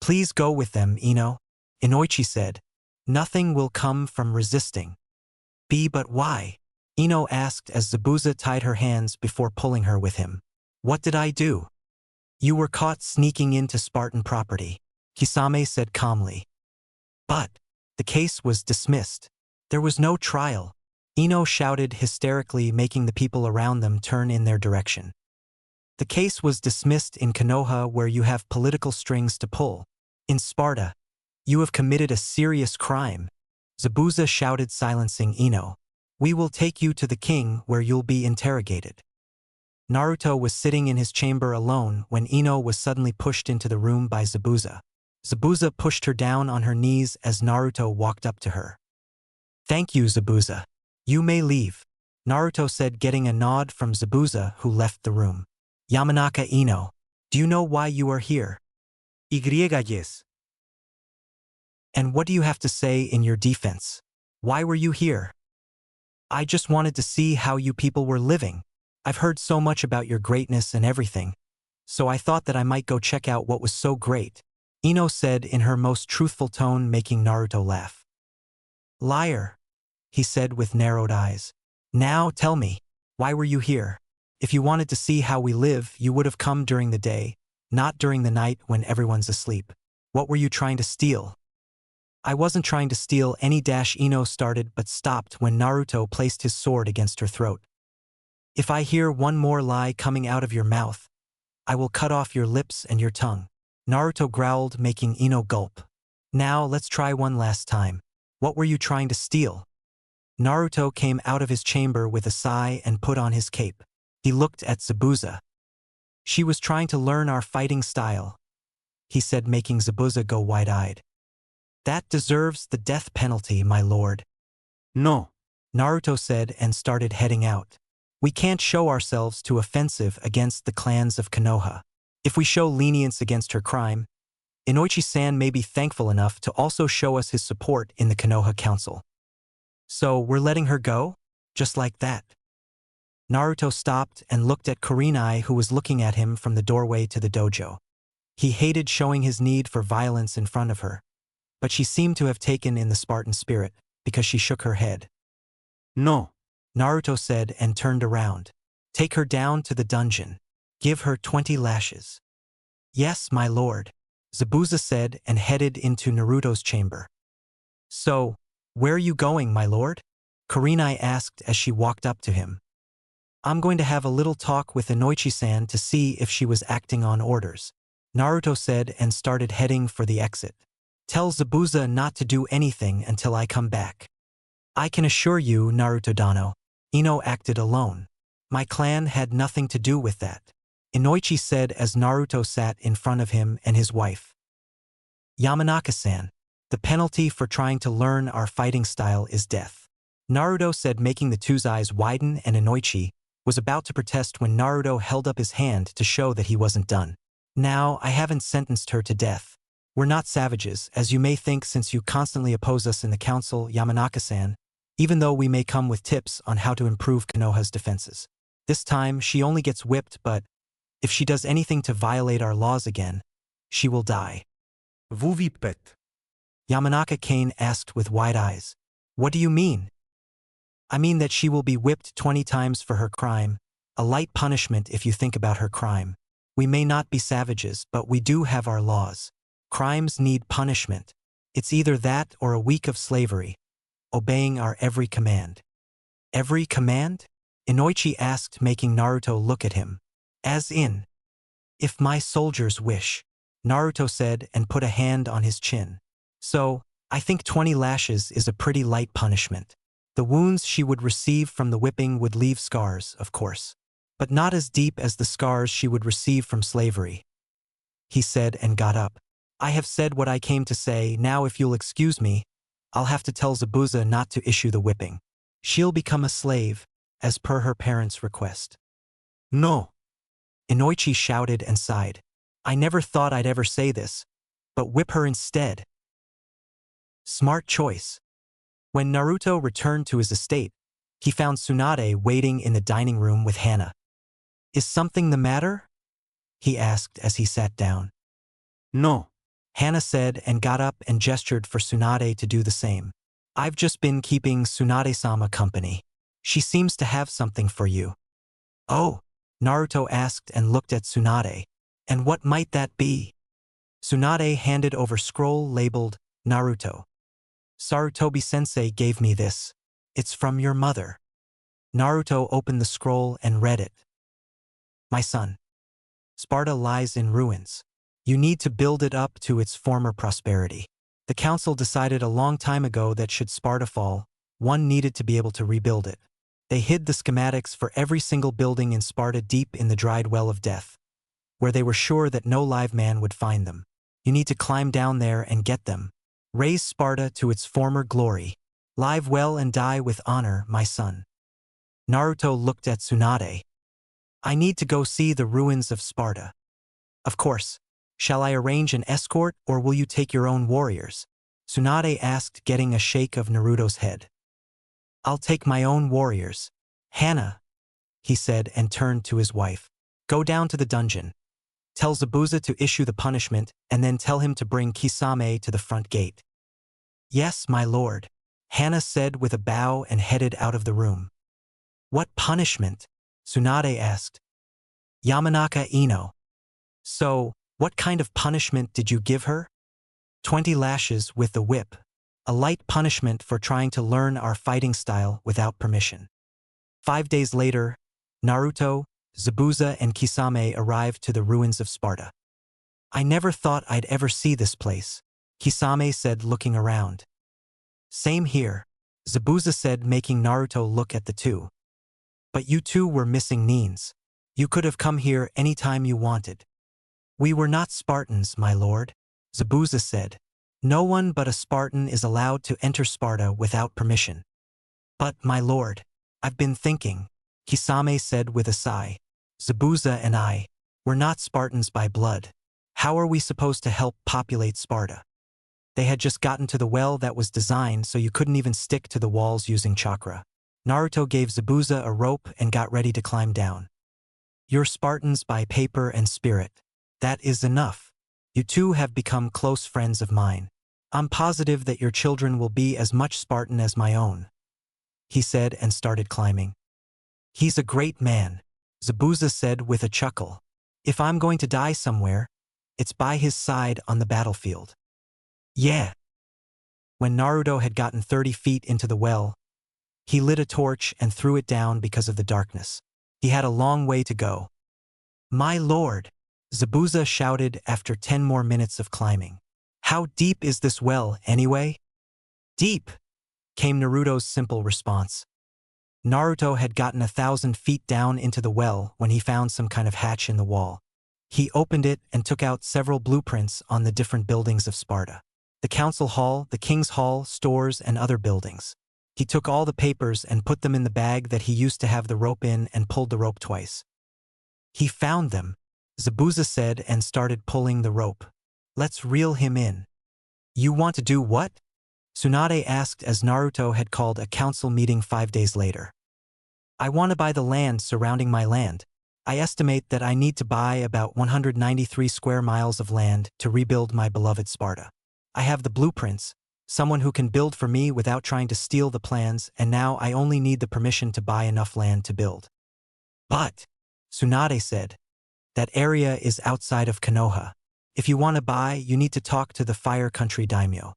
Please go with them, Ino, Inoichi said. Nothing will come from resisting. But why? Ino asked as Zabuza tied her hands before pulling her with him. What did I do? You were caught sneaking into Spartan property, Kisame said calmly. But the case was dismissed. There was no trial, Ino shouted hysterically, making the people around them turn in their direction. The case was dismissed in Konoha, where you have political strings to pull. In Sparta, you have committed a serious crime, Zabuza shouted, silencing Ino. We will take you to the king, where you'll be interrogated. Naruto was sitting in his chamber alone when Ino was suddenly pushed into the room by Zabuza. Zabuza pushed her down on her knees as Naruto walked up to her. Thank you, Zabuza. You may leave, Naruto said, getting a nod from Zabuza, who left the room. Yamanaka Ino, do you know why you are here? Yes. And what do you have to say in your defense? Why were you here? I just wanted to see how you people were living. I've heard so much about your greatness and everything, so I thought that I might go check out what was so great, Ino said in her most truthful tone, making Naruto laugh. Liar, he said with narrowed eyes. Now tell me, why were you here? If you wanted to see how we live, you would have come during the day, not during the night when everyone's asleep. What were you trying to steal? I wasn't trying to steal any. Ino started but stopped when Naruto placed his sword against her throat. If I hear one more lie coming out of your mouth, I will cut off your lips and your tongue, Naruto growled, making Ino gulp. Now let's try one last time. What were you trying to steal? Naruto came out of his chamber with a sigh and put on his cape. He looked at Zabuza. She was trying to learn our fighting style, he said, making Zabuza go wide-eyed. That deserves the death penalty, my lord. No, Naruto said and started heading out. We can't show ourselves too offensive against the clans of Konoha. If we show lenience against her crime, Inoichi-san may be thankful enough to also show us his support in the Konoha Council. So we're letting her go? Just like that? Naruto stopped and looked at Kurenai, who was looking at him from the doorway to the dojo. He hated showing his need for violence in front of her, but she seemed to have taken in the Spartan spirit because she shook her head. No, Naruto said and turned around. Take her down to the dungeon. Give her 20 lashes. Yes, my lord, Zabuza said and headed into Naruto's chamber. So, where are you going, my lord? Kurenai asked as she walked up to him. I'm going to have a little talk with Inoichi-san to see if she was acting on orders, Naruto said and started heading for the exit. Tell Zabuza not to do anything until I come back. I can assure you, Naruto-dano, Ino acted alone. My clan had nothing to do with that, Inoichi said as Naruto sat in front of him and his wife. Yamanaka-san, the penalty for trying to learn our fighting style is death, Naruto said, making the two's eyes widen, and Inoichi was about to protest when Naruto held up his hand to show that he wasn't done. Now, I haven't sentenced her to death. We're not savages, as you may think, since you constantly oppose us in the council, Yamanaka-san, even though we may come with tips on how to improve Konoha's defenses. This time, she only gets whipped, but if she does anything to violate our laws again, she will die. Vous vipet. Yamanaka Kane asked with wide eyes. What do you mean? I mean that she will be whipped 20 times for her crime, a light punishment if you think about her crime. We may not be savages, but we do have our laws. Crimes need punishment. It's either that or a week of slavery, obeying our every command. Every command? Inoichi asked, making Naruto look at him. As in, if my soldiers wish, Naruto said and put a hand on his chin. So, I think 20 lashes is a pretty light punishment. The wounds she would receive from the whipping would leave scars, of course, but not as deep as the scars she would receive from slavery. He said and got up. I have said what I came to say. Now if you'll excuse me, I'll have to tell Zabuza not to issue the whipping. She'll become a slave, as per her parents' request. No. Inoichi shouted and sighed. I never thought I'd ever say this, but whip her instead. Smart choice. When Naruto returned to his estate, he found Tsunade waiting in the dining room with Hana. Is something the matter? He asked as he sat down. No. Hana said and got up and gestured for Tsunade to do the same. I've just been keeping Tsunade-sama company. She seems to have something for you. Oh, Naruto asked and looked at Tsunade. And what might that be? Tsunade handed over scroll labeled Naruto. Sarutobi-sensei gave me this. It's from your mother. Naruto opened the scroll and read it. My son. Sparta lies in ruins. You need to build it up to its former prosperity. The council decided a long time ago that should Sparta fall, one needed to be able to rebuild it. They hid the schematics for every single building in Sparta deep in the dried well of death, where they were sure that no live man would find them. You need to climb down there and get them. Raise Sparta to its former glory. Live well and die with honor, my son. Naruto looked at Tsunade. I need to go see the ruins of Sparta. Of course. Shall I arrange an escort or will you take your own warriors? Tsunade asked, getting a shake of Naruto's head. I'll take my own warriors. Hana, he said and turned to his wife. Go down to the dungeon. Tell Zabuza to issue the punishment and then tell him to bring Kisame to the front gate. Yes, my lord, Hana said with a bow and headed out of the room. What punishment? Tsunade asked. Yamanaka Ino. So, what kind of punishment did you give her? 20 lashes with the whip. A light punishment for trying to learn our fighting style without permission. 5 days later, Naruto, Zabuza and Kisame arrived to the ruins of Sparta. I never thought I'd ever see this place, Kisame said looking around. Same here, Zabuza said making Naruto look at the two. But you two were missing Neens. You could have come here any time you wanted. We were not Spartans, my lord, Zabuza said. No one but a Spartan is allowed to enter Sparta without permission. But, my lord, I've been thinking, Kisame said with a sigh. Zabuza and I, we're not Spartans by blood. How are we supposed to help populate Sparta? They had just gotten to the well that was designed so you couldn't even stick to the walls using chakra. Naruto gave Zabuza a rope and got ready to climb down. You're Spartans by paper and spirit. That is enough. You two have become close friends of mine. I'm positive that your children will be as much Spartan as my own, he said and started climbing. He's a great man, Zabuza said with a chuckle. If I'm going to die somewhere, it's by his side on the battlefield. Yeah. When Naruto had gotten 30 feet into the well, he lit a torch and threw it down because of the darkness. He had a long way to go. My lord, Zabuza shouted after 10 more minutes of climbing. How deep is this well, anyway? Deep, came Naruto's simple response. Naruto had gotten 1,000 feet down into the well when he found some kind of hatch in the wall. He opened it and took out several blueprints on the different buildings of Sparta. The council hall, the king's hall, stores, and other buildings. He took all the papers and put them in the bag that he used to have the rope in and pulled the rope twice. He found them, Zabuza said and started pulling the rope. Let's reel him in. You want to do what? Tsunade asked as Naruto had called a council meeting 5 days later. I want to buy the land surrounding my land. I estimate that I need to buy about 193 square miles of land to rebuild my beloved Sparta. I have the blueprints, someone who can build for me without trying to steal the plans, and now I only need the permission to buy enough land to build. But, Tsunade said, that area is outside of Konoha. If you want to buy, you need to talk to the Fire Country daimyo.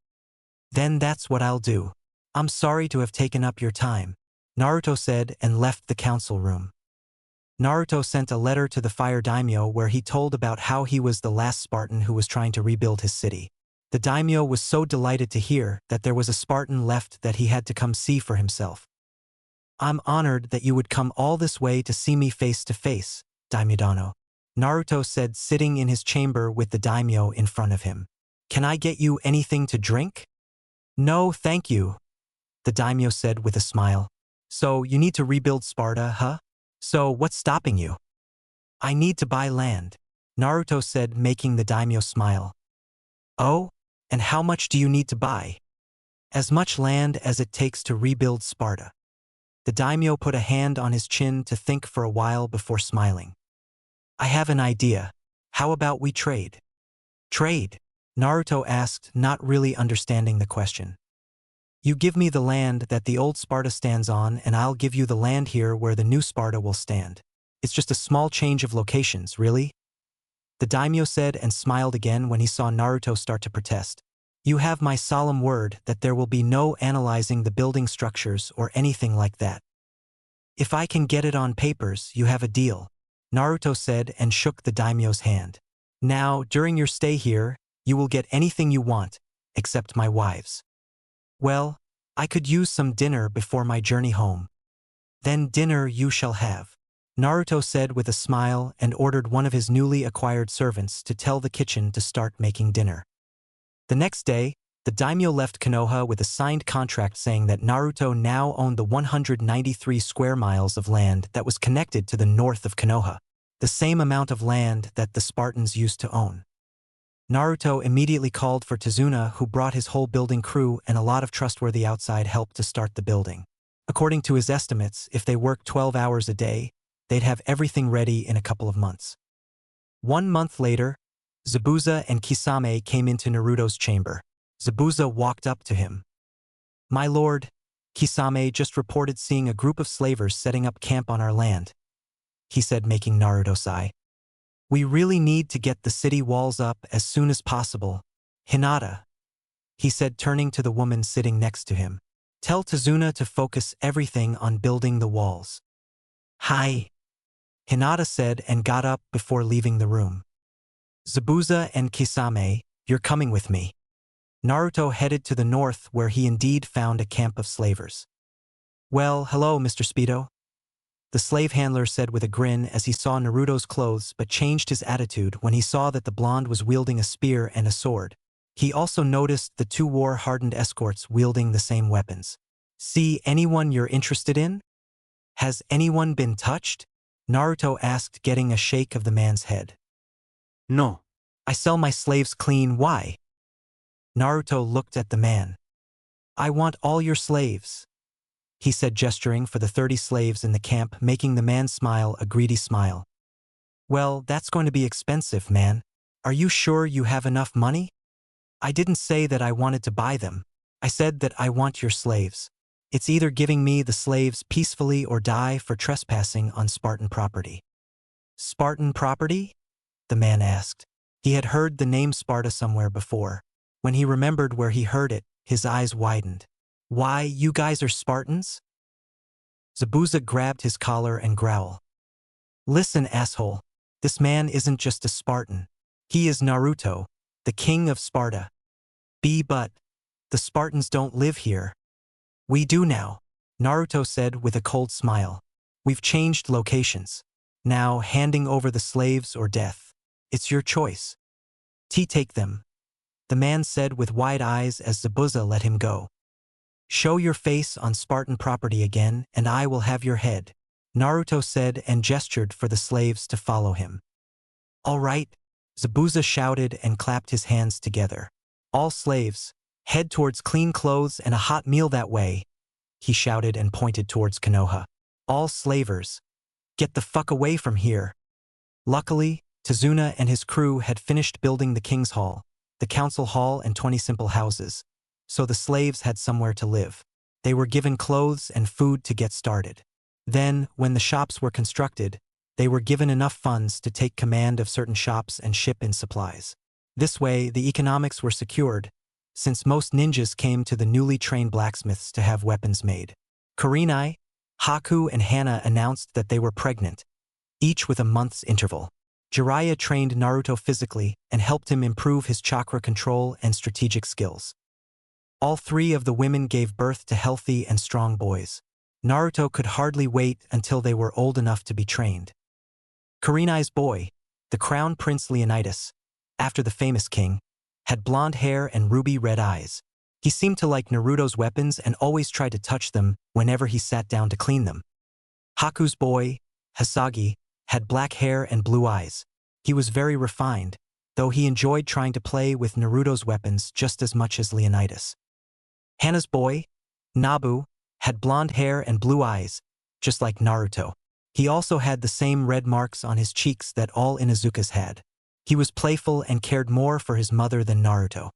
Then that's what I'll do. I'm sorry to have taken up your time, Naruto said and left the council room. Naruto sent a letter to the Fire daimyo where he told about how he was the last Spartan who was trying to rebuild his city. The daimyo was so delighted to hear that there was a Spartan left that he had to come see for himself. I'm honored that you would come all this way to see me face to face, Daimyo, Naruto said sitting in his chamber with the daimyo in front of him. Can I get you anything to drink? No, thank you, the daimyo said with a smile. So you need to rebuild Sparta, huh? So what's stopping you? I need to buy land, Naruto said, making the daimyo smile. Oh? And how much do you need to buy? As much land as it takes to rebuild Sparta. The daimyo put a hand on his chin to think for a while before smiling. I have an idea. How about we trade? Trade? Naruto asked, not really understanding the question. You give me the land that the old Sparta stands on, and I'll give you the land here where the new Sparta will stand. It's just a small change of locations, really? The daimyo said and smiled again when he saw Naruto start to protest. You have my solemn word that there will be no analyzing the building structures or anything like that. If I can get it on papers, you have a deal, Naruto said and shook the daimyo's hand. Now, during your stay here, you will get anything you want, except my wives. Well, I could use some dinner before my journey home. Then dinner you shall have, Naruto said with a smile and ordered one of his newly acquired servants to tell the kitchen to start making dinner. The next day, the daimyo left Konoha with a signed contract saying that Naruto now owned the 193 square miles of land that was connected to the north of Konoha, the same amount of land that the Spartans used to own. Naruto immediately called for Tazuna, who brought his whole building crew and a lot of trustworthy outside help to start the building. According to his estimates, if they worked 12 hours a day, they'd have everything ready in a couple of months. 1 month later, Zabuza and Kisame came into Naruto's chamber. Zabuza walked up to him. My lord, Kisame just reported seeing a group of slavers setting up camp on our land, he said, making Naruto sigh. We really need to get the city walls up as soon as possible. Hinata, he said, turning to the woman sitting next to him. Tell Tazuna to focus everything on building the walls. Hi, Hinata said and got up before leaving the room. Zabuza and Kisame, you're coming with me. Naruto headed to the north where he indeed found a camp of slavers. Well, hello, Mr. Speedo, the slave handler said with a grin as he saw Naruto's clothes, but changed his attitude when he saw that the blonde was wielding a spear and a sword. He also noticed the 2 war-hardened escorts wielding the same weapons. See anyone you're interested in? Has anyone been touched? Naruto asked, getting a shake of the man's head. No. I sell my slaves clean, why? Naruto looked at the man. I want all your slaves, he said, gesturing for the 30 slaves in the camp, making the man smile a greedy smile. Well, that's going to be expensive, man. Are you sure you have enough money? I didn't say that I wanted to buy them. I said that I want your slaves. It's either giving me the slaves peacefully or die for trespassing on Spartan property. Spartan property? The man asked. He had heard the name Sparta somewhere before. When he remembered where he heard it, his eyes widened. Why, you guys are Spartans? Zabuza grabbed his collar and growled. Listen, asshole. This man isn't just a Spartan. He is Naruto, the king of Sparta. But the Spartans don't live here. We do now, Naruto said with a cold smile. We've changed locations. Now, handing over the slaves or death. It's your choice. Take them, the man said with wide eyes as Zabuza let him go. Show your face on Spartan property again, and I will have your head, Naruto said and gestured for the slaves to follow him. All right, Zabuza shouted and clapped his hands together. All slaves, Head towards clean clothes and a hot meal that way, he shouted and pointed towards Konoha. All slavers, get the fuck away from here. Luckily, Tazuna and his crew had finished building the King's Hall, the Council Hall and 20 simple houses, so the slaves had somewhere to live. They were given clothes and food to get started. Then, when the shops were constructed, they were given enough funds to take command of certain shops and ship in supplies. This way, the economics were secured, since most ninjas came to the newly trained blacksmiths to have weapons made. Kurenai, Haku, and Hana announced that they were pregnant, each with a month's interval. Jiraiya trained Naruto physically and helped him improve his chakra control and strategic skills. All three of the women gave birth to healthy and strong boys. Naruto could hardly wait until they were old enough to be trained. Kurenai's boy, the Crown Prince Leonidas, after the famous king, had blonde hair and ruby-red eyes. He seemed to like Naruto's weapons and always tried to touch them whenever he sat down to clean them. Haku's boy, Hisagi, had black hair and blue eyes. He was very refined, though he enjoyed trying to play with Naruto's weapons just as much as Leonidas. Hana's boy, Nabu, had blonde hair and blue eyes, just like Naruto. He also had the same red marks on his cheeks that all Inuzukas had. He was playful and cared more for his mother than Naruto.